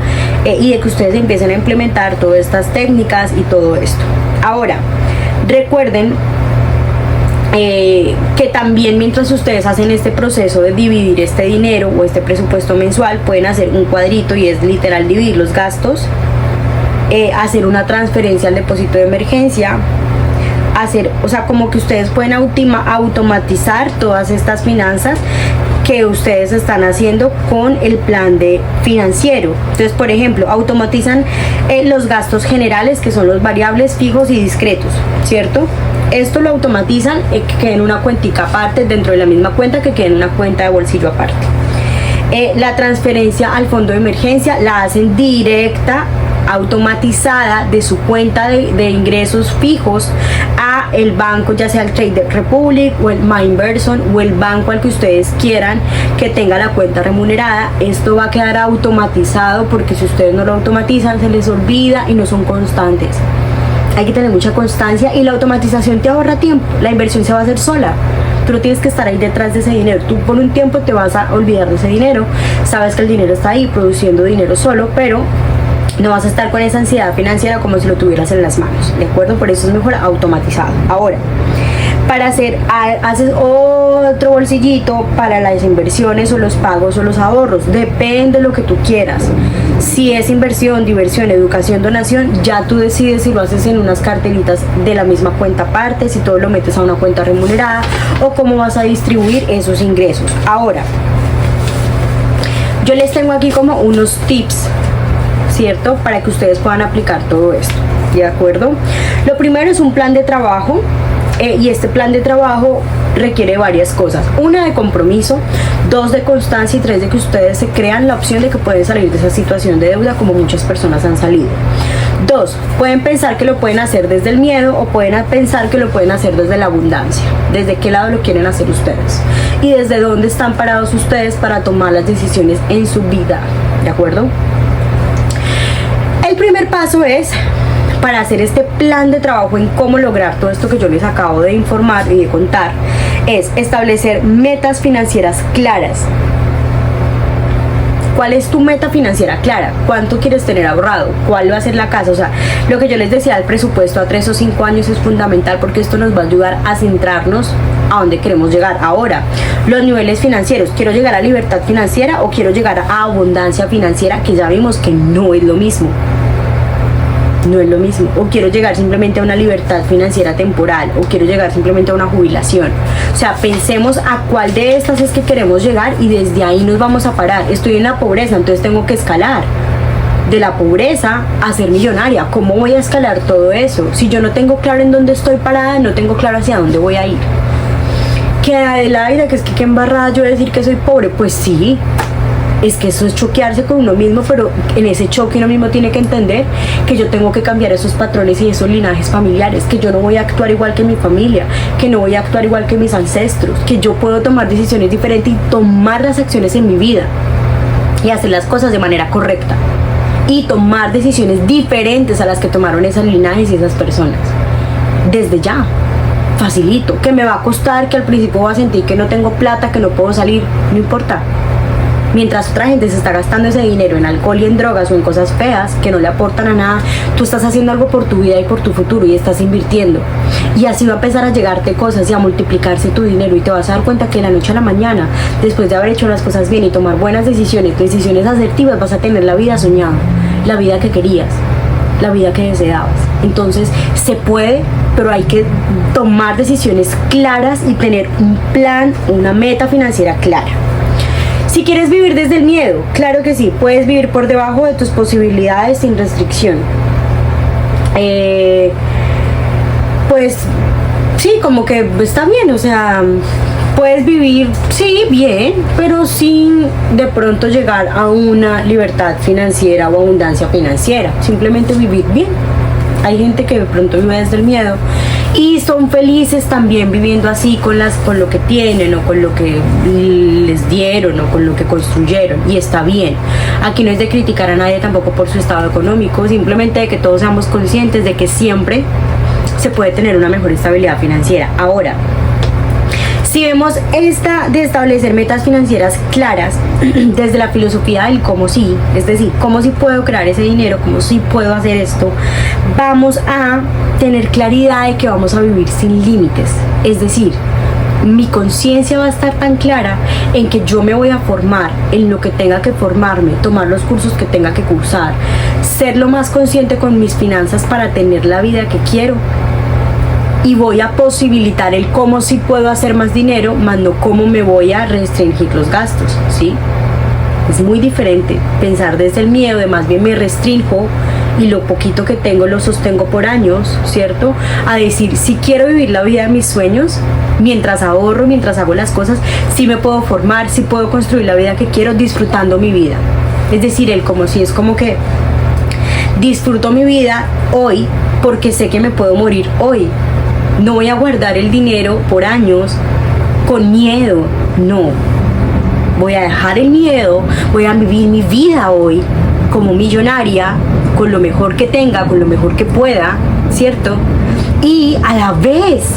Y de que ustedes empiecen a implementar todas estas técnicas y todo esto. Ahora, recuerden que también mientras ustedes hacen este proceso de dividir este dinero o este presupuesto mensual, pueden hacer un cuadrito y es literal dividir los gastos, hacer una transferencia al depósito de emergencia, hacer, o sea, como que ustedes pueden automatizar todas estas finanzas que ustedes están haciendo con el plan de financiero. Entonces, por ejemplo, automatizan los gastos generales, que son los variables, fijos y discretos, ¿cierto? Esto lo automatizan, que quede en una cuentica aparte dentro de la misma cuenta, que quede en una cuenta de bolsillo aparte. La transferencia al fondo de emergencia la hacen directa, automatizada de su cuenta de ingresos fijos a el banco, ya sea el Trade Republic o el MyInversion o el banco al que ustedes quieran que tenga la cuenta remunerada. Esto va a quedar automatizado, porque si ustedes no lo automatizan se les olvida y no son constantes. Hay que tener mucha constancia y la automatización te ahorra tiempo. La inversión se va a hacer sola. Tú no tienes que estar ahí detrás de ese dinero. Tú por un tiempo te vas a olvidar de ese dinero. Sabes que el dinero está ahí produciendo dinero solo, pero no vas a estar con esa ansiedad financiera como si lo tuvieras en las manos, ¿de acuerdo? Por eso es mejor automatizado. Ahora, para hacer, haces otro bolsillito para las inversiones o los pagos o los ahorros, depende de lo que tú quieras. Si es inversión, diversión, educación, donación, ya tú decides si lo haces en unas cartelitas de la misma cuenta aparte, si todo lo metes a una cuenta remunerada o cómo vas a distribuir esos ingresos. Ahora, yo les tengo aquí como unos tips, ¿cierto? Para que ustedes puedan aplicar todo esto, ¿de acuerdo? Lo primero es un plan de trabajo, y este plan de trabajo requiere varias cosas: una, de compromiso; dos, de constancia; y tres, de que ustedes se crean la opción de que pueden salir de esa situación de deuda como muchas personas han salido. Dos, pueden pensar que lo pueden hacer desde el miedo o pueden pensar que lo pueden hacer desde la abundancia. ¿Desde qué lado lo quieren hacer ustedes? Y desde dónde están parados ustedes para tomar las decisiones en su vida, ¿de acuerdo? El primer paso es, para hacer este plan de trabajo en cómo lograr todo esto que yo les acabo de informar y de contar, es establecer metas financieras claras. ¿Cuál es tu meta financiera clara? ¿Cuánto quieres tener ahorrado? ¿Cuál va a ser la casa? O sea, lo que yo les decía, el presupuesto a 3 o 5 años es fundamental, porque esto nos va a ayudar a centrarnos a dónde queremos llegar. Ahora, los niveles financieros: ¿quiero llegar a libertad financiera o quiero llegar a abundancia financiera? Que ya vimos que no es lo mismo. No es lo mismo. O quiero llegar simplemente a una libertad financiera temporal, o quiero llegar simplemente a una jubilación. O sea, pensemos a cuál de estas es que queremos llegar y desde ahí nos vamos a parar. Estoy en la pobreza, entonces tengo que escalar de la pobreza a ser millonaria. ¿Cómo voy a escalar todo eso? Si yo no tengo claro en dónde estoy parada, no tengo claro hacia dónde voy a ir. ¿Qué Adelaida? Que es que qué embarrada yo decir que soy pobre. Pues sí, es que eso es choquearse con uno mismo, pero en ese choque uno mismo tiene que entender que yo tengo que cambiar esos patrones y esos linajes familiares, que yo no voy a actuar igual que mi familia, que no voy a actuar igual que mis ancestros, que yo puedo tomar decisiones diferentes y tomar las acciones en mi vida y hacer las cosas de manera correcta y tomar decisiones diferentes a las que tomaron esos linajes y esas personas. Desde ya, facilito. Que me va a costar, que al principio voy a sentir que no tengo plata, que no puedo salir, no importa. Mientras otra gente se está gastando ese dinero en alcohol y en drogas o en cosas feas que no le aportan a nada, tú estás haciendo algo por tu vida y por tu futuro y estás invirtiendo. Y así va a empezar a llegarte cosas y a multiplicarse tu dinero, y te vas a dar cuenta que de la noche a la mañana, después de haber hecho las cosas bien y tomar buenas decisiones, decisiones asertivas, vas a tener la vida soñada, la vida que querías, la vida que deseabas. Entonces se puede, pero hay que tomar decisiones claras y tener un plan, una meta financiera clara. Si quieres vivir desde el miedo, claro que sí, puedes vivir por debajo de tus posibilidades sin restricción. Pues sí, como que está bien, o sea, puedes vivir, sí, bien, pero sin de pronto llegar a una libertad financiera o abundancia financiera. Simplemente vivir bien. Hay gente que de pronto vive desde el miedo y son felices también viviendo así con lo que tienen o con lo que les dieron o con lo que construyeron, y está bien. Aquí no es de criticar a nadie tampoco por su estado económico, simplemente de que todos seamos conscientes de que siempre se puede tener una mejor estabilidad financiera. Ahora, si vemos esta de establecer metas financieras claras desde la filosofía del cómo sí, es decir, cómo sí puedo crear ese dinero, cómo sí puedo hacer esto, vamos a tener claridad de que vamos a vivir sin límites. Es decir, mi conciencia va a estar tan clara en que yo me voy a formar en lo que tenga que formarme, tomar los cursos que tenga que cursar, ser lo más consciente con mis finanzas para tener la vida que quiero. Y voy a posibilitar el cómo sí puedo hacer más dinero, más no cómo me voy a restringir los gastos, ¿sí? Es muy diferente pensar desde el miedo, de más bien me restringo y lo poquito que tengo lo sostengo por años, ¿cierto? A decir, si quiero vivir la vida de mis sueños, mientras ahorro, mientras hago las cosas, sí me puedo formar, sí puedo construir la vida que quiero disfrutando mi vida. Es decir, el como si es como que disfruto mi vida hoy porque sé que me puedo morir hoy. No voy a guardar el dinero por años con miedo, no. Voy a dejar el miedo, voy a vivir mi vida hoy como millonaria, con lo mejor que tenga, con lo mejor que pueda, ¿cierto? Y a la vez,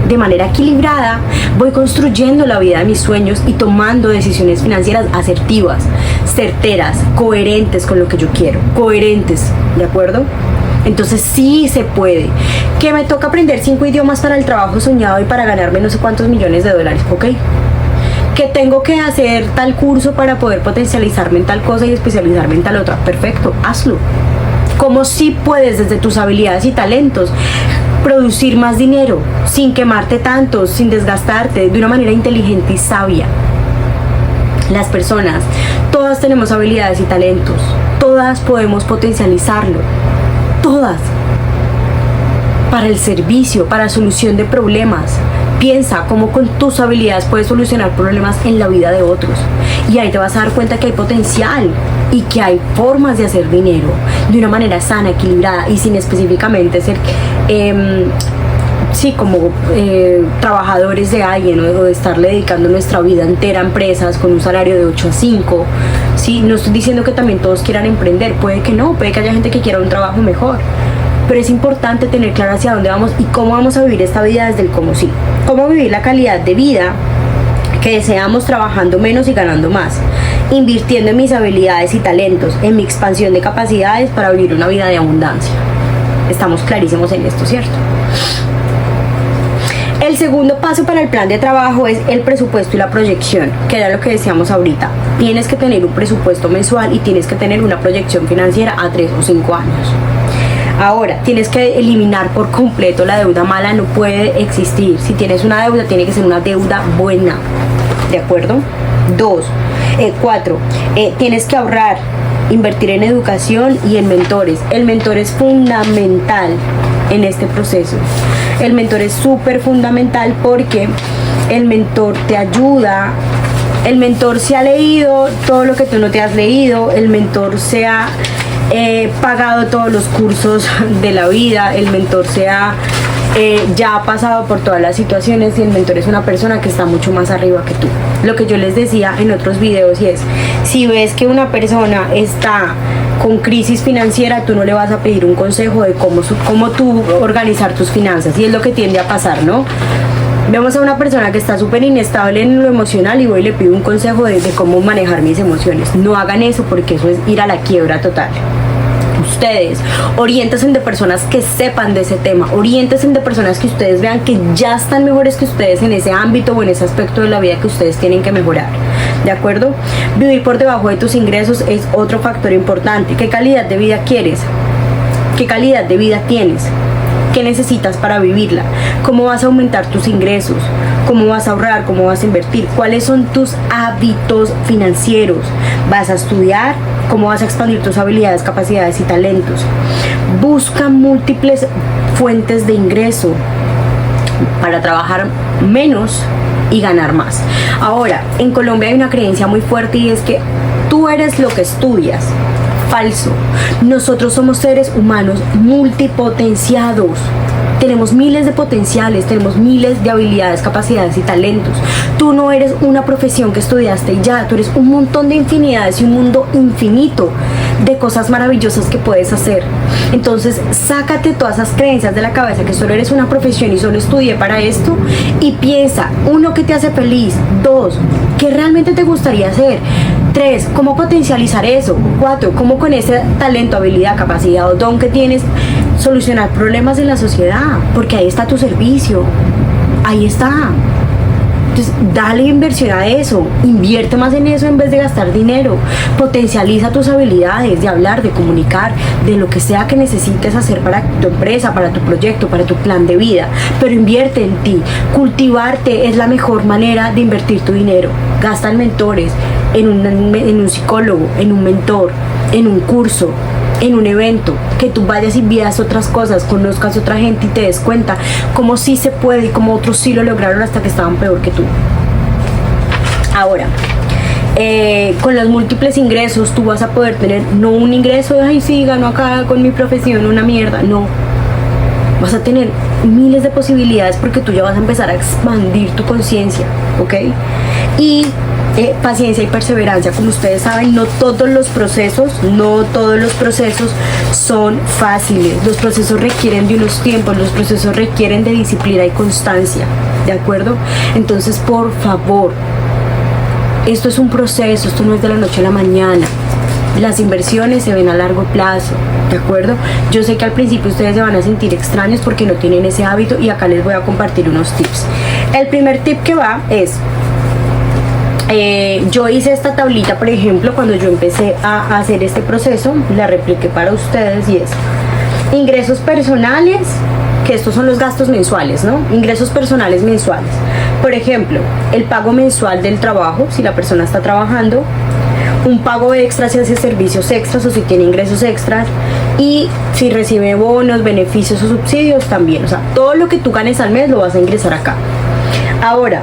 de manera equilibrada, voy construyendo la vida de mis sueños y tomando decisiones financieras asertivas, certeras, coherentes con lo que yo quiero, coherentes, ¿de acuerdo? Entonces sí se puede. Que me toca aprender 5 idiomas para el trabajo soñado y para ganarme no sé cuántos millones de dólares, ok. Que tengo que hacer tal curso para poder potencializarme en tal cosa y especializarme en tal otra, perfecto, hazlo. Como sí puedes desde tus habilidades y talentos producir más dinero sin quemarte tanto, sin desgastarte, de una manera inteligente y sabia. Las personas, todas tenemos habilidades y talentos, todas podemos potencializarlo. Todas, para el servicio, para solución de problemas. Piensa cómo con tus habilidades puedes solucionar problemas en la vida de otros, y ahí te vas a dar cuenta que hay potencial y que hay formas de hacer dinero de una manera sana, equilibrada y sin específicamente ser trabajadores de alguien, o de estarle dedicando nuestra vida entera a empresas con un salario de 8 a 5. Sí, no estoy diciendo que también todos quieran emprender, puede que no, puede que haya gente que quiera un trabajo mejor, pero es importante tener claro hacia dónde vamos y cómo vamos a vivir esta vida desde el cómo sí. Cómo vivir la calidad de vida que deseamos trabajando menos y ganando más, invirtiendo en mis habilidades y talentos, en mi expansión de capacidades para vivir una vida de abundancia. Estamos clarísimos en esto, ¿cierto? El segundo paso para el plan de trabajo es el presupuesto y la proyección, que era lo que decíamos ahorita. Tienes que tener un presupuesto mensual y tienes que tener una proyección financiera a 3 o 5 años. Ahora, tienes que eliminar por completo la deuda mala, no puede existir. Si tienes una deuda, tiene que ser una deuda buena, ¿de acuerdo? 4. Tienes que ahorrar, invertir en educación y en mentores. El mentor es fundamental en este proceso. El mentor es súper fundamental porque el mentor te ayuda. El mentor se ha leído todo lo que tú no te has leído. El mentor se ha pagado todos los cursos de la vida. El mentor ya ha pasado por todas las situaciones, y el mentor es una persona que está mucho más arriba que tú. Lo que yo les decía en otros videos, y es, si ves que una persona está con crisis financiera, tú no le vas a pedir un consejo de cómo tú organizar tus finanzas, y es lo que tiende a pasar, ¿no? Vemos a una persona que está súper inestable en lo emocional y voy y le pido un consejo de cómo manejar mis emociones. No hagan eso, porque eso es ir a la quiebra total. Ustedes oriéntense de personas que sepan de ese tema, oriéntense de personas que ustedes vean que ya están mejores que ustedes en ese ámbito o en ese aspecto de la vida que ustedes tienen que mejorar, ¿de acuerdo? Vivir por debajo de tus ingresos es otro factor importante. ¿Qué calidad de vida quieres? ¿Qué calidad de vida tienes? ¿Qué necesitas para vivirla? ¿Cómo vas a aumentar tus ingresos? ¿Cómo vas a ahorrar? ¿Cómo vas a invertir? ¿Cuáles son tus hábitos financieros? ¿Vas a estudiar? ¿Cómo vas a expandir tus habilidades, capacidades y talentos? Busca múltiples fuentes de ingreso para trabajar menos y ganar más. Ahora, en Colombia hay una creencia muy fuerte, y es que tú eres lo que estudias. Falso. Nosotros somos seres humanos multipotenciados. Tenemos miles de potenciales, tenemos miles de habilidades, capacidades y talentos. Tú no eres una profesión que estudiaste y ya, tú eres un montón de infinidades y un mundo infinito de cosas maravillosas que puedes hacer. Entonces, sácate todas esas creencias de la cabeza que solo eres una profesión y solo estudié para esto, y piensa, 1, ¿qué te hace feliz? 2, ¿qué realmente te gustaría hacer? 3, ¿cómo potencializar eso? 4, ¿cómo con ese talento, habilidad, capacidad o don que tienes solucionar problemas en la sociedad? Porque ahí está tu servicio, ahí está. Entonces, dale inversión a eso, invierte más en eso en vez de gastar dinero, potencializa tus habilidades de hablar, de comunicar, de lo que sea que necesites hacer para tu empresa, para tu proyecto, para tu plan de vida, pero invierte en ti. Cultivarte es la mejor manera de invertir tu dinero. Gasta en mentores, en un psicólogo, en un mentor, en un curso, en un evento, que tú vayas y veas otras cosas, conozcas a otra gente y te des cuenta cómo sí se puede y cómo otros sí lo lograron hasta que estaban peor que tú. Ahora, con los múltiples ingresos tú vas a poder tener no un ingreso de ay sí, gano acá con mi profesión una mierda, no. Vas a tener miles de posibilidades porque tú ya vas a empezar a expandir tu conciencia, ¿ok? Y paciencia y perseverancia. Como ustedes saben, no todos los procesos son fáciles. Los procesos requieren de unos tiempos, los procesos requieren de disciplina y constancia, ¿de acuerdo? Entonces, por favor, esto es un proceso, esto no es de la noche a la mañana. Las inversiones se ven a largo plazo, ¿de acuerdo? Yo sé que al principio ustedes se van a sentir extraños porque no tienen ese hábito, y acá les voy a compartir unos tips. El primer tip que va es, yo hice esta tablita, por ejemplo, cuando yo empecé a hacer este proceso, la repliqué para ustedes, y es ingresos personales, que estos son los gastos mensuales, ¿no? Ingresos personales mensuales. Por ejemplo, el pago mensual del trabajo, si la persona está trabajando, un pago extra si hace servicios extras o si tiene ingresos extras, y si recibe bonos, beneficios o subsidios también. O sea, todo lo que tú ganes al mes lo vas a ingresar acá. Ahora,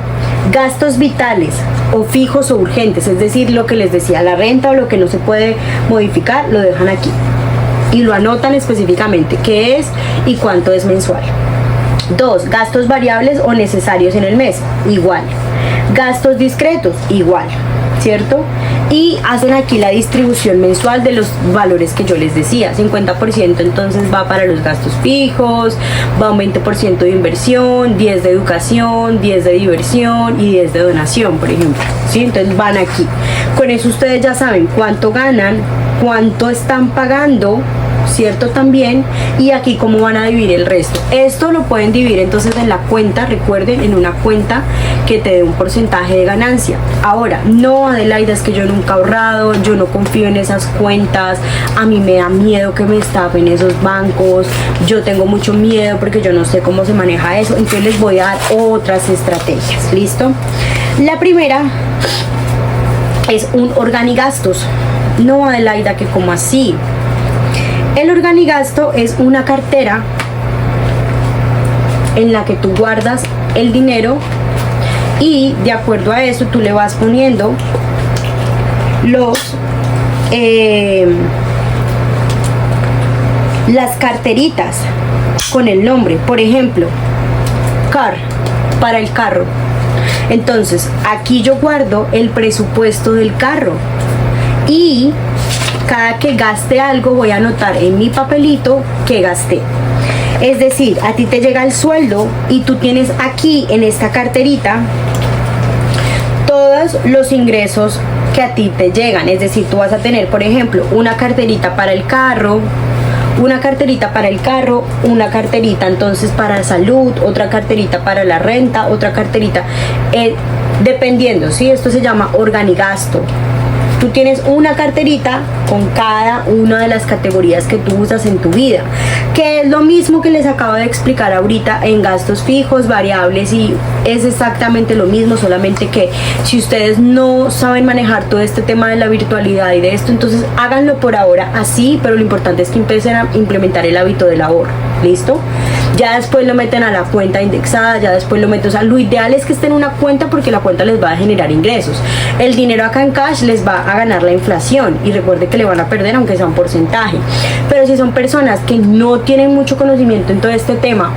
gastos vitales o fijos o urgentes, es decir, lo que les decía, la renta o lo que no se puede modificar, lo dejan aquí y lo anotan específicamente qué es y cuánto es mensual. 2, gastos variables o necesarios en el mes, igual. Gastos discretos, igual, ¿cierto? Y hacen aquí la distribución mensual de los valores que yo les decía. 50% entonces va para los gastos fijos, va un 20% de inversión, 10% de educación, 10% de diversión y 10% de donación, por ejemplo, ¿sí? Entonces van aquí. Con eso ustedes ya saben cuánto ganan, cuánto están pagando, ¿cierto? También, y aquí cómo van a dividir el resto. Esto lo pueden dividir entonces en la cuenta, recuerden, en una cuenta que te dé un porcentaje de ganancia. Ahora, no, Adelaida, es que yo nunca he ahorrado, yo no confío en esas cuentas, a mí me da miedo que me estafen esos bancos, yo tengo mucho miedo porque yo no sé cómo se maneja eso. Entonces les voy a dar otras estrategias, ¿listo? La primera es un organigastos. No, Adelaida, que como así. El organigasto es una cartera en la que tú guardas el dinero y de acuerdo a eso tú le vas poniendo las carteritas con el nombre. Por ejemplo, car, para el carro. Entonces aquí yo guardo el presupuesto del carro y cada que gaste algo voy a anotar en mi papelito que gasté. Es decir, a ti te llega el sueldo y tú tienes aquí en esta carterita todos los ingresos que a ti te llegan. Es decir, tú vas a tener, por ejemplo, una carterita para el carro, una carterita para el carro, una carterita entonces para salud, otra carterita para la renta, otra carterita, dependiendo, ¿sí? Esto se llama organigasto. Tú tienes una carterita con cada una de las categorías que tú usas en tu vida, que es lo mismo que les acabo de explicar ahorita en gastos fijos, variables, y es exactamente lo mismo, solamente que si ustedes no saben manejar todo este tema de la virtualidad y de esto, entonces háganlo por ahora así, pero lo importante es que empiecen a implementar el hábito del ahorro, ¿listo? Ya después lo meten a la cuenta indexada, ya después lo meten, o sea, lo ideal es que estén en una cuenta porque la cuenta les va a generar ingresos. El dinero acá en cash les va a ganar la inflación y recuerde que le van a perder aunque sea un porcentaje. Pero si son personas que no tienen mucho conocimiento en todo este tema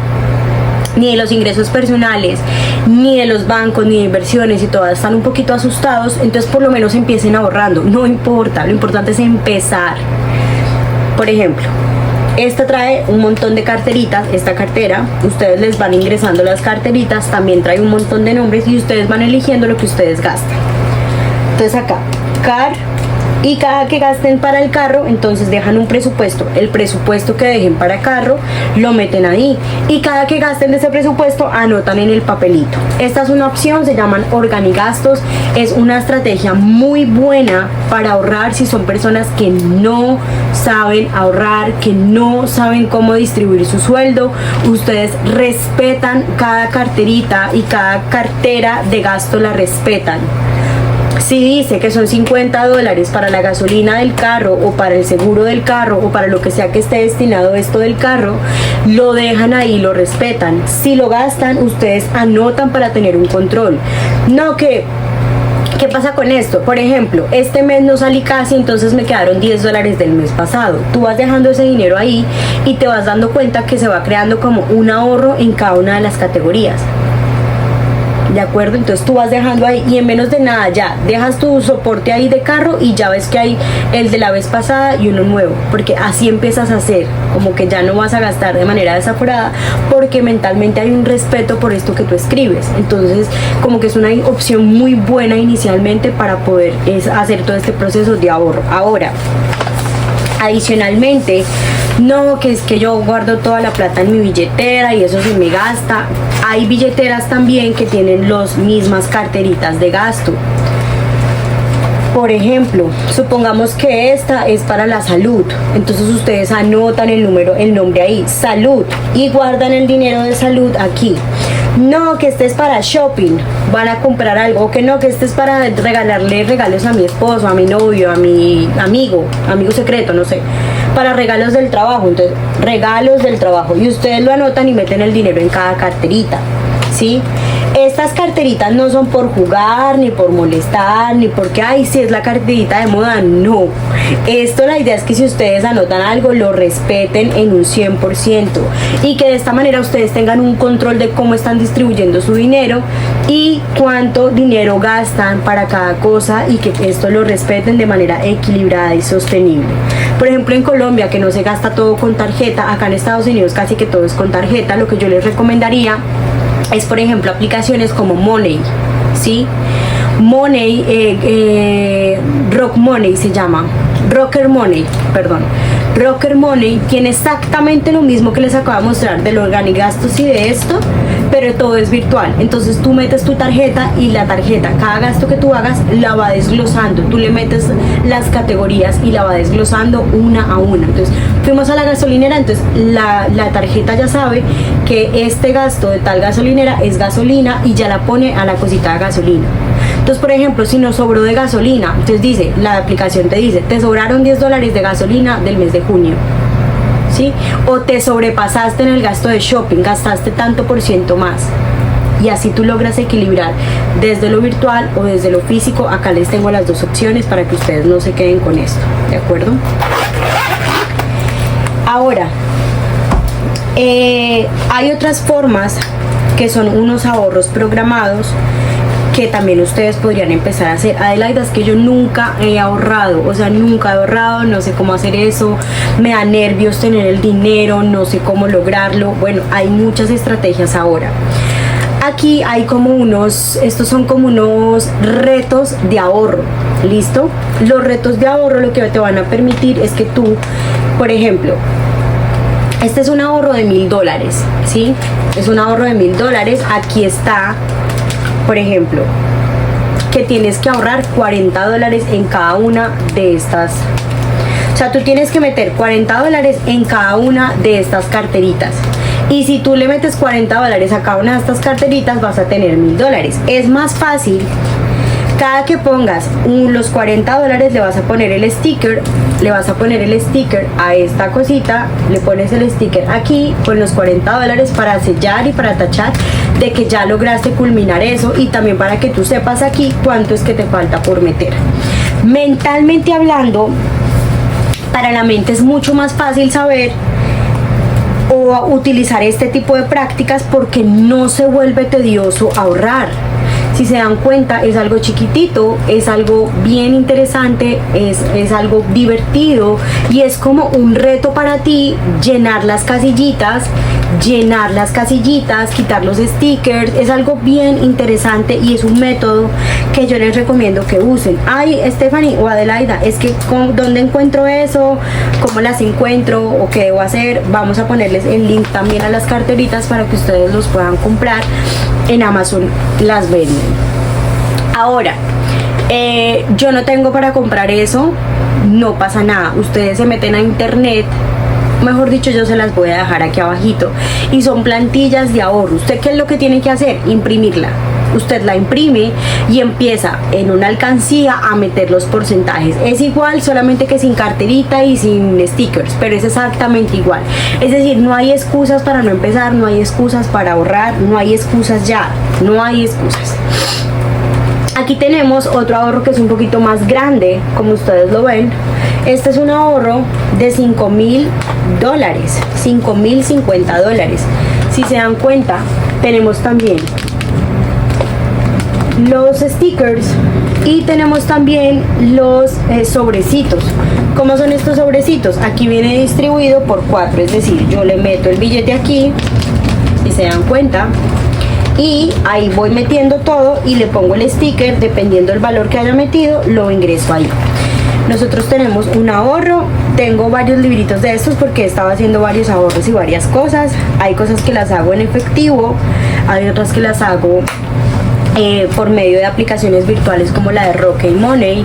ni de los ingresos personales, ni de los bancos, ni de inversiones, y todas están un poquito asustados, entonces por lo menos empiecen ahorrando. No importa, lo importante es empezar. Por ejemplo, esta trae un montón de carteritas. Esta cartera, ustedes les van ingresando las carteritas, también trae un montón de nombres y ustedes van eligiendo lo que ustedes gastan. Entonces acá, car, y cada que gasten para el carro, entonces dejan un presupuesto. El presupuesto que dejen para carro lo meten ahí, y cada que gasten de ese presupuesto anotan en el papelito. Esta es una opción, se llaman organigastos. Es una estrategia muy buena para ahorrar si son personas que no saben ahorrar, que no saben cómo distribuir su sueldo. Ustedes respetan cada carterita y cada cartera de gasto la respetan. Si dice que son $50 para la gasolina del carro, o para el seguro del carro, o para lo que sea que esté destinado esto del carro, lo dejan ahí, lo respetan. Si lo gastan, ustedes anotan para tener un control. No que... ¿Qué pasa con esto? Por ejemplo, este mes no salí casi, entonces me quedaron $10 del mes pasado. Tú vas dejando ese dinero ahí y te vas dando cuenta que se va creando como un ahorro en cada una de las categorías. ¿De acuerdo? Entonces tú vas dejando ahí, y en menos de nada ya dejas tu soporte ahí de carro, y ya ves que hay el de la vez pasada y uno nuevo, porque así empiezas a hacer, como que ya no vas a gastar de manera desaforada, porque mentalmente hay un respeto por esto que tú escribes. Entonces como que es una opción muy buena inicialmente para poder hacer todo este proceso de ahorro. Ahora, adicionalmente, no, que es que yo guardo toda la plata en mi billetera y eso se me gasta. Hay billeteras también que tienen las mismas carteritas de gasto. Por ejemplo, supongamos que esta es para la salud, entonces ustedes anotan el nombre ahí, salud, y guardan el dinero de salud aquí. No, que este es para shopping, van a comprar algo, o que no, que este es para regalarle regalos a mi esposo, a mi novio, a mi amigo secreto, no sé, para regalos del trabajo. Entonces, regalos del trabajo, y ustedes lo anotan y meten el dinero en cada carterita, ¿sí? Estas carteritas no son por jugar, ni por molestar, ni porque, ay, si es la carterita de moda, no. Esto, la idea es que si ustedes anotan algo, lo respeten en un 100%, y que de esta manera ustedes tengan un control de cómo están distribuyendo su dinero y cuánto dinero gastan para cada cosa, y que esto lo respeten de manera equilibrada y sostenible. Por ejemplo, en Colombia, que no se gasta todo con tarjeta, acá en Estados Unidos casi que todo es con tarjeta. Lo que yo les recomendaría es, por ejemplo, aplicaciones como Money, ¿sí? Money, Rock Money se llama, Rocker Money, perdón. Rocker Money tiene exactamente lo mismo que les acabo de mostrar del organigastos y de esto, pero todo es virtual. Entonces tú metes tu tarjeta, y la tarjeta, cada gasto que tú hagas, la va desglosando. Tú le metes las categorías y la va desglosando una a una. Entonces fuimos a la gasolinera, entonces la tarjeta ya sabe que este gasto de tal gasolinera es gasolina, y ya la pone a la cosita de gasolina. Entonces, por ejemplo, si nos sobró de gasolina, entonces dice, la aplicación te dice, te sobraron $10 de gasolina del mes de junio, ¿sí? O te sobrepasaste en el gasto de shopping, gastaste tanto por ciento más. Y así tú logras equilibrar desde lo virtual o desde lo físico. Acá les tengo las dos opciones para que ustedes no se queden con esto, ¿de acuerdo? Ahora, hay otras formas que son unos ahorros programados que también ustedes podrían empezar a hacer. Adelaida, es que yo nunca he ahorrado, o sea, nunca he ahorrado, no sé cómo hacer eso, me da nervios tener el dinero, no sé cómo lograrlo. Bueno, hay muchas estrategias ahora. Aquí hay estos son como unos retos de ahorro, ¿listo? Los retos de ahorro lo que te van a permitir es que tú, por ejemplo, este es un ahorro de $1000, ¿sí? Es un ahorro de $1000, aquí está, por ejemplo, que tienes que ahorrar $40 en cada una de estas. O sea, tú tienes que meter $40 en cada una de estas carteritas. Y si tú le metes $40 a cada una de estas carteritas, vas a tener $1000. Es más fácil. Cada que pongas los $40, le vas a poner el sticker, a esta cosita, le pones el sticker aquí con los $40 para sellar y para tachar de que ya lograste culminar eso, y también para que tú sepas aquí cuánto es que te falta por meter. Mentalmente hablando, para la mente es mucho más fácil saber o utilizar este tipo de prácticas porque no se vuelve tedioso ahorrar. Si se dan cuenta, es algo chiquitito, es algo bien interesante, es algo divertido y es como un reto para ti llenar las casillitas, quitar los stickers. Es algo bien interesante y es un método que yo les recomiendo que usen. Ay, Stephanie o Adelaida, es que ¿dónde encuentro eso? ¿Cómo las encuentro? ¿O qué debo hacer? Vamos a ponerles el link también a las carteritas para que ustedes los puedan comprar. En Amazon las venden. Ahora, yo no tengo para comprar eso, no pasa nada. Ustedes se meten a internet, mejor dicho, yo se las voy a dejar aquí abajito, y son plantillas de ahorro. ¿Usted qué es lo que tiene que hacer? Imprimirla. Usted la imprime y empieza en una alcancía a meter los porcentajes. Es igual, solamente que sin carterita y sin stickers, pero es exactamente igual. Es decir, no hay excusas para no empezar, no hay excusas para ahorrar, no hay excusas ya, no hay excusas. Aquí tenemos otro ahorro que es un poquito más grande, como ustedes lo ven. Este es un ahorro de $5,000, $5,050. Si se dan cuenta, tenemos también los stickers y tenemos también los sobrecitos. ¿Cómo son estos sobrecitos? Aquí viene distribuido por 4, es decir, yo le meto el billete aquí, si se dan cuenta, y ahí voy metiendo todo y le pongo el sticker, dependiendo del valor que haya metido, lo ingreso ahí. Nosotros tenemos un ahorro, tengo varios libritos de estos porque estaba haciendo varios ahorros y varias cosas. Hay cosas que las hago en efectivo, hay otras que las hago por medio de aplicaciones virtuales como la de Rocket Money.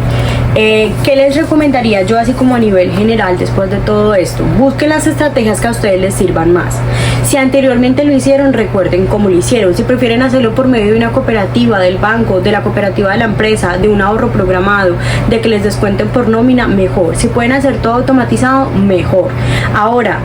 ¿Qué les recomendaría yo así como a nivel general después de todo esto? Busquen las estrategias que a ustedes les sirvan más. Si anteriormente lo hicieron, recuerden cómo lo hicieron. Si prefieren hacerlo por medio de una cooperativa, del banco, de la cooperativa de la empresa, de un ahorro programado, de que les descuenten por nómina, mejor. Si pueden hacer todo automatizado, mejor. Ahora,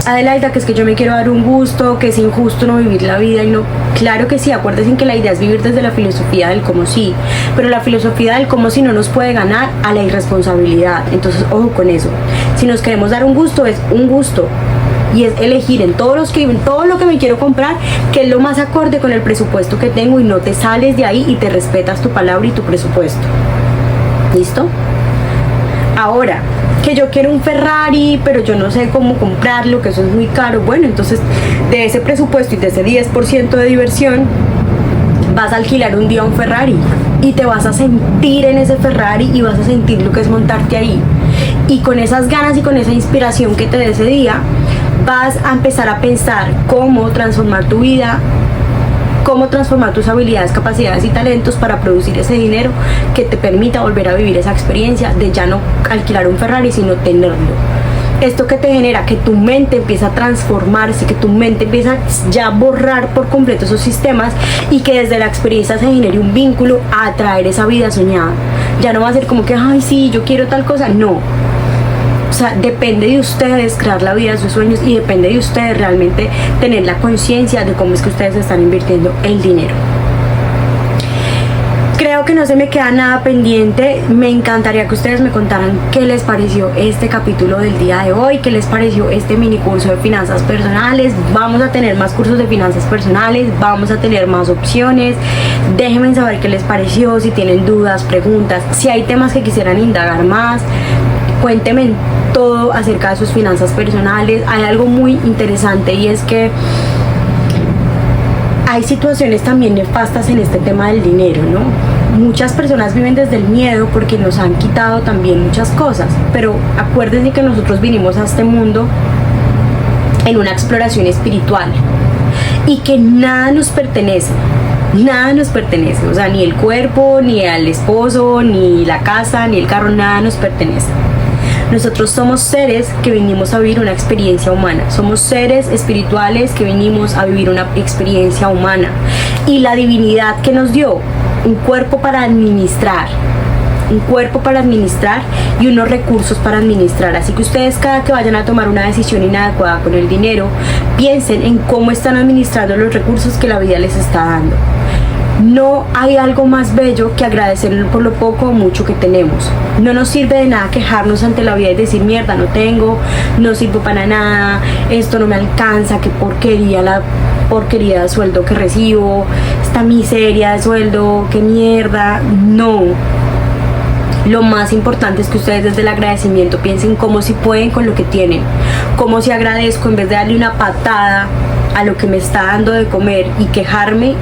Adelaida, que es que yo me quiero dar un gusto, que es injusto no vivir la vida y no. Claro que sí, acuérdense que la idea es vivir desde la filosofía del cómo sí, pero la filosofía del cómo sí no nos puede ganar a la irresponsabilidad. Entonces, ojo con eso. Si nos queremos dar un gusto, es un gusto. Y es elegir en todo lo que me quiero comprar, que es lo más acorde con el presupuesto que tengo, y no te sales de ahí y te respetas tu palabra y tu presupuesto. ¿Listo? Ahora, que yo quiero un Ferrari, pero yo no sé cómo comprarlo, que eso es muy caro. Bueno, entonces de ese presupuesto y de ese 10% de diversión, vas a alquilar un día un Ferrari y te vas a sentir en ese Ferrari y vas a sentir lo que es montarte ahí. Y con esas ganas y con esa inspiración que te dé ese día, vas a empezar a pensar cómo transformar tu vida, cómo transformar tus habilidades, capacidades y talentos para producir ese dinero que te permita volver a vivir esa experiencia de ya no alquilar un Ferrari, sino tenerlo. Esto que te genera que tu mente empieza a transformarse, que tu mente empieza ya a borrar por completo esos sistemas y que desde la experiencia se genere un vínculo a atraer esa vida soñada. Ya no va a ser como que, ay, sí, yo quiero tal cosa, no. O sea, depende de ustedes crear la vida de sus sueños y depende de ustedes realmente tener la conciencia de cómo es que ustedes están invirtiendo el dinero. Creo que no se me queda nada pendiente. Me encantaría que ustedes me contaran qué les pareció este capítulo del día de hoy, qué les pareció este mini curso de finanzas personales. Vamos a tener más cursos de finanzas personales, vamos a tener más opciones. Déjenme saber qué les pareció, si tienen dudas, preguntas, si hay temas que quisieran indagar más. Cuéntenme todo acerca de sus finanzas personales. Hay algo muy interesante y es que hay situaciones también nefastas en este tema del dinero, ¿no? Muchas personas viven desde el miedo porque nos han quitado también muchas cosas, pero acuérdense que nosotros vinimos a este mundo en una exploración espiritual y que nada nos pertenece. Nada nos pertenece, o sea, ni el cuerpo, ni al esposo, ni la casa, ni el carro, nada nos pertenece. Nosotros somos seres que venimos a vivir una experiencia humana, somos seres espirituales que venimos a vivir una experiencia humana, y la divinidad que nos dio un cuerpo para administrar, y unos recursos para administrar. Así que ustedes, cada que vayan a tomar una decisión inadecuada con el dinero, piensen en cómo están administrando los recursos que la vida les está dando. No hay algo más bello que agradecer por lo poco o mucho que tenemos. No nos sirve de nada quejarnos ante la vida y decir mierda, no tengo, no sirvo para nada, esto no me alcanza, qué porquería la porquería de sueldo que recibo, esta miseria de sueldo, qué mierda. No. Lo más importante es que ustedes desde el agradecimiento piensen cómo si pueden con lo que tienen, cómo si agradezco en vez de darle una patada a lo que me está dando de comer y quejarme.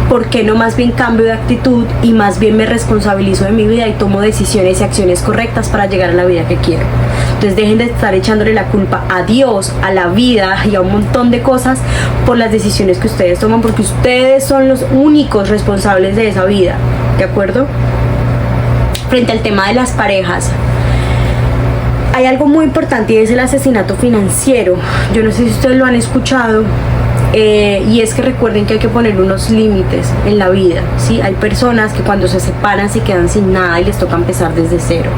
¿Por qué no más bien cambio de actitud y más bien me responsabilizo de mi vida y tomo decisiones y acciones correctas para llegar a la vida que quiero? Entonces dejen de estar echándole la culpa a Dios, a la vida y a un montón de cosas por las decisiones que ustedes toman, porque ustedes son los únicos responsables de esa vida, ¿de acuerdo? Frente al tema de las parejas, hay algo muy importante y es el asesinato financiero. Yo no sé si ustedes lo han escuchado. Y es que recuerden que hay que poner unos límites en la vida, ¿sí? Hay personas que cuando se separan se quedan sin nada y les toca empezar desde cero.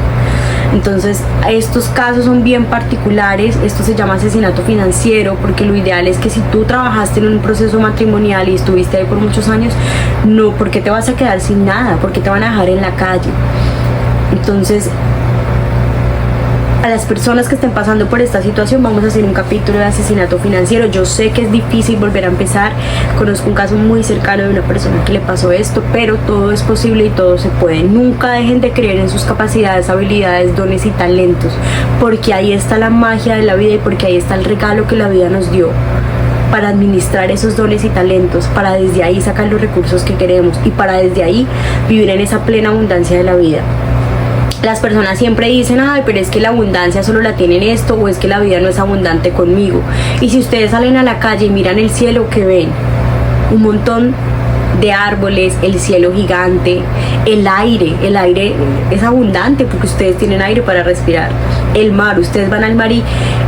Entonces estos casos son bien particulares. Esto se llama asesinato financiero porque lo ideal es que si tú trabajaste en un proceso matrimonial y estuviste ahí por muchos años, no, ¿por qué te vas a quedar sin nada? ¿Por qué te van a dejar en la calle? Entonces, a las personas que estén pasando por esta situación vamos a hacer un capítulo de asesinato financiero. Yo sé que es difícil volver a empezar, conozco un caso muy cercano de una persona que le pasó esto, pero todo es posible y todo se puede. Nunca dejen de creer en sus capacidades, habilidades, dones y talentos, porque ahí está la magia de la vida y porque ahí está el regalo que la vida nos dio para administrar esos dones y talentos, para desde ahí sacar los recursos que queremos y para desde ahí vivir en esa plena abundancia de la vida. Las personas siempre dicen, ay, pero es que la abundancia solo la tienen esto, o es que la vida no es abundante conmigo. Y si ustedes salen a la calle y miran el cielo, ¿qué ven? Un montón de árboles, el cielo gigante, el aire es abundante porque ustedes tienen aire para respirar. El mar, ustedes van al mar y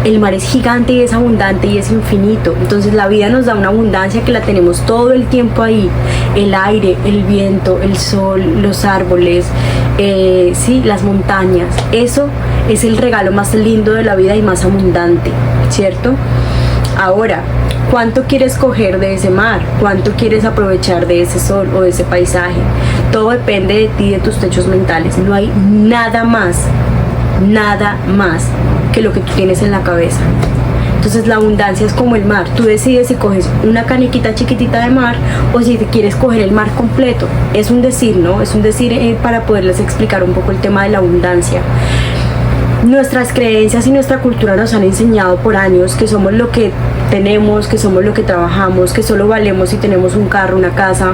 el mar es gigante y es abundante y es infinito. Entonces la vida nos da una abundancia que la tenemos todo el tiempo ahí. El aire, el viento, el sol, los árboles, sí, las montañas. Eso es el regalo más lindo de la vida y más abundante, ¿cierto? Ahora, ¿cuánto quieres coger de ese mar? ¿Cuánto quieres aprovechar de ese sol o de ese paisaje? Todo depende de ti, de tus techos mentales. No hay nada más que lo que tú tienes en la cabeza. Entonces la abundancia es como el mar. Tú decides si coges una canequita chiquitita de mar o si te quieres coger el mar completo. Es un decir, ¿no? Es un decir para poderles explicar un poco el tema de la abundancia. Nuestras creencias y nuestra cultura nos han enseñado por años que somos lo que tenemos, que somos lo que trabajamos, que solo valemos si tenemos un carro, una casa.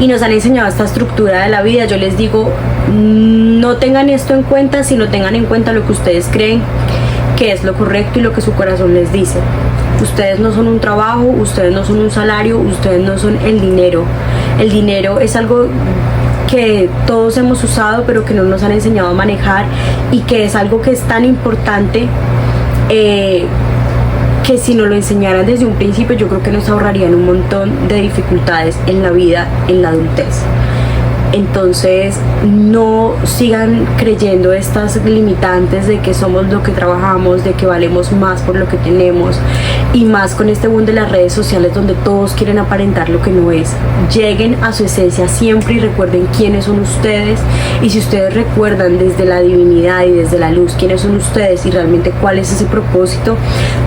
Y nos han enseñado esta estructura de la vida. Yo les digo, no tengan esto en cuenta, sino tengan en cuenta lo que ustedes creen que es lo correcto y lo que su corazón les dice. Ustedes no son un trabajo, ustedes no son un salario, ustedes no son el dinero. El dinero es algo que todos hemos usado pero que no nos han enseñado a manejar y que es algo que es tan importante que si nos lo enseñaran desde un principio yo creo que nos ahorrarían un montón de dificultades en la vida, en la adultez. Entonces no sigan creyendo estas limitantes de que somos lo que trabajamos, de que valemos más por lo que tenemos, y más con este boom de las redes sociales donde todos quieren aparentar lo que no es. Lleguen a su esencia siempre y recuerden quiénes son ustedes, y si ustedes recuerdan desde la divinidad y desde la luz quiénes son ustedes y realmente cuál es ese propósito,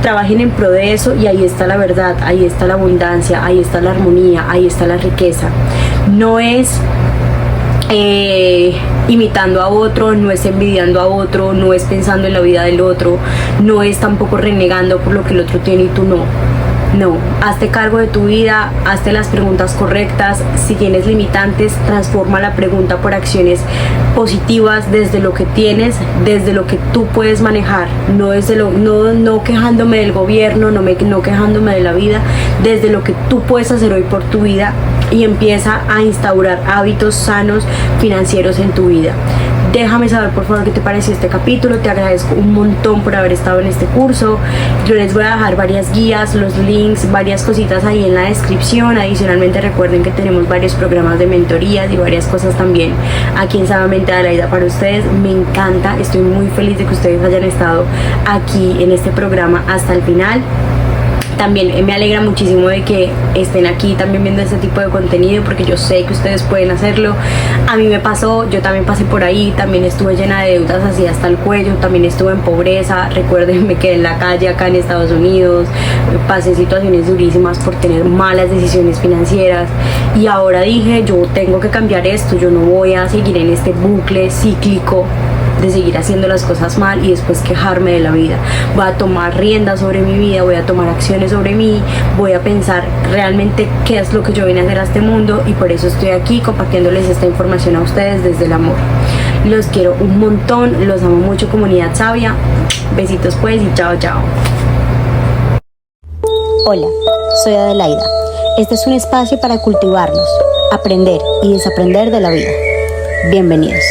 trabajen en pro de eso y ahí está la verdad, ahí está la abundancia, ahí está la armonía, ahí está la riqueza. No es imitando a otro, no es envidiando a otro, no es pensando en la vida del otro, no es tampoco renegando por lo que el otro tiene y tú no. No, hazte cargo de tu vida, hazte las preguntas correctas. Si tienes limitantes, transforma la pregunta por acciones positivas desde lo que tienes, desde lo que tú puedes manejar, no desde no quejándome del gobierno, no quejándome de la vida, desde lo que tú puedes hacer hoy por tu vida, y empieza a instaurar hábitos sanos financieros en tu vida. Déjame saber por favor qué te pareció este capítulo. Te agradezco un montón por haber estado en este curso. Yo les voy a dejar varias guías, los links, varias cositas ahí en la descripción. Adicionalmente recuerden que tenemos varios programas de mentorías y varias cosas también aquí en Sanamente Adelaida para ustedes. Me encanta, estoy muy feliz de que ustedes hayan estado aquí en este programa hasta el final. también me alegra muchísimo de que estén aquí también viendo este tipo de contenido, porque yo sé que ustedes pueden hacerlo. A mí me pasó, yo también pasé por ahí, también estuve llena de deudas así hasta el cuello, también estuve en pobreza, recuerden, me quedé en la calle acá en Estados Unidos, pasé situaciones durísimas por tener malas decisiones financieras, y ahora dije, yo tengo que cambiar esto, yo no voy a seguir en este bucle cíclico de seguir haciendo las cosas mal y después quejarme de la vida. Voy a tomar riendas sobre mi vida, voy a tomar acciones sobre mí, voy a pensar realmente qué es lo que yo vine a hacer a este mundo, y por eso estoy aquí compartiéndoles esta información a ustedes desde el amor. Los quiero un montón, los amo mucho, comunidad sabia. Besitos pues, y chao, chao. Hola, soy Adelaida. Este es un espacio para cultivarnos, aprender y desaprender de la vida. Bienvenidos.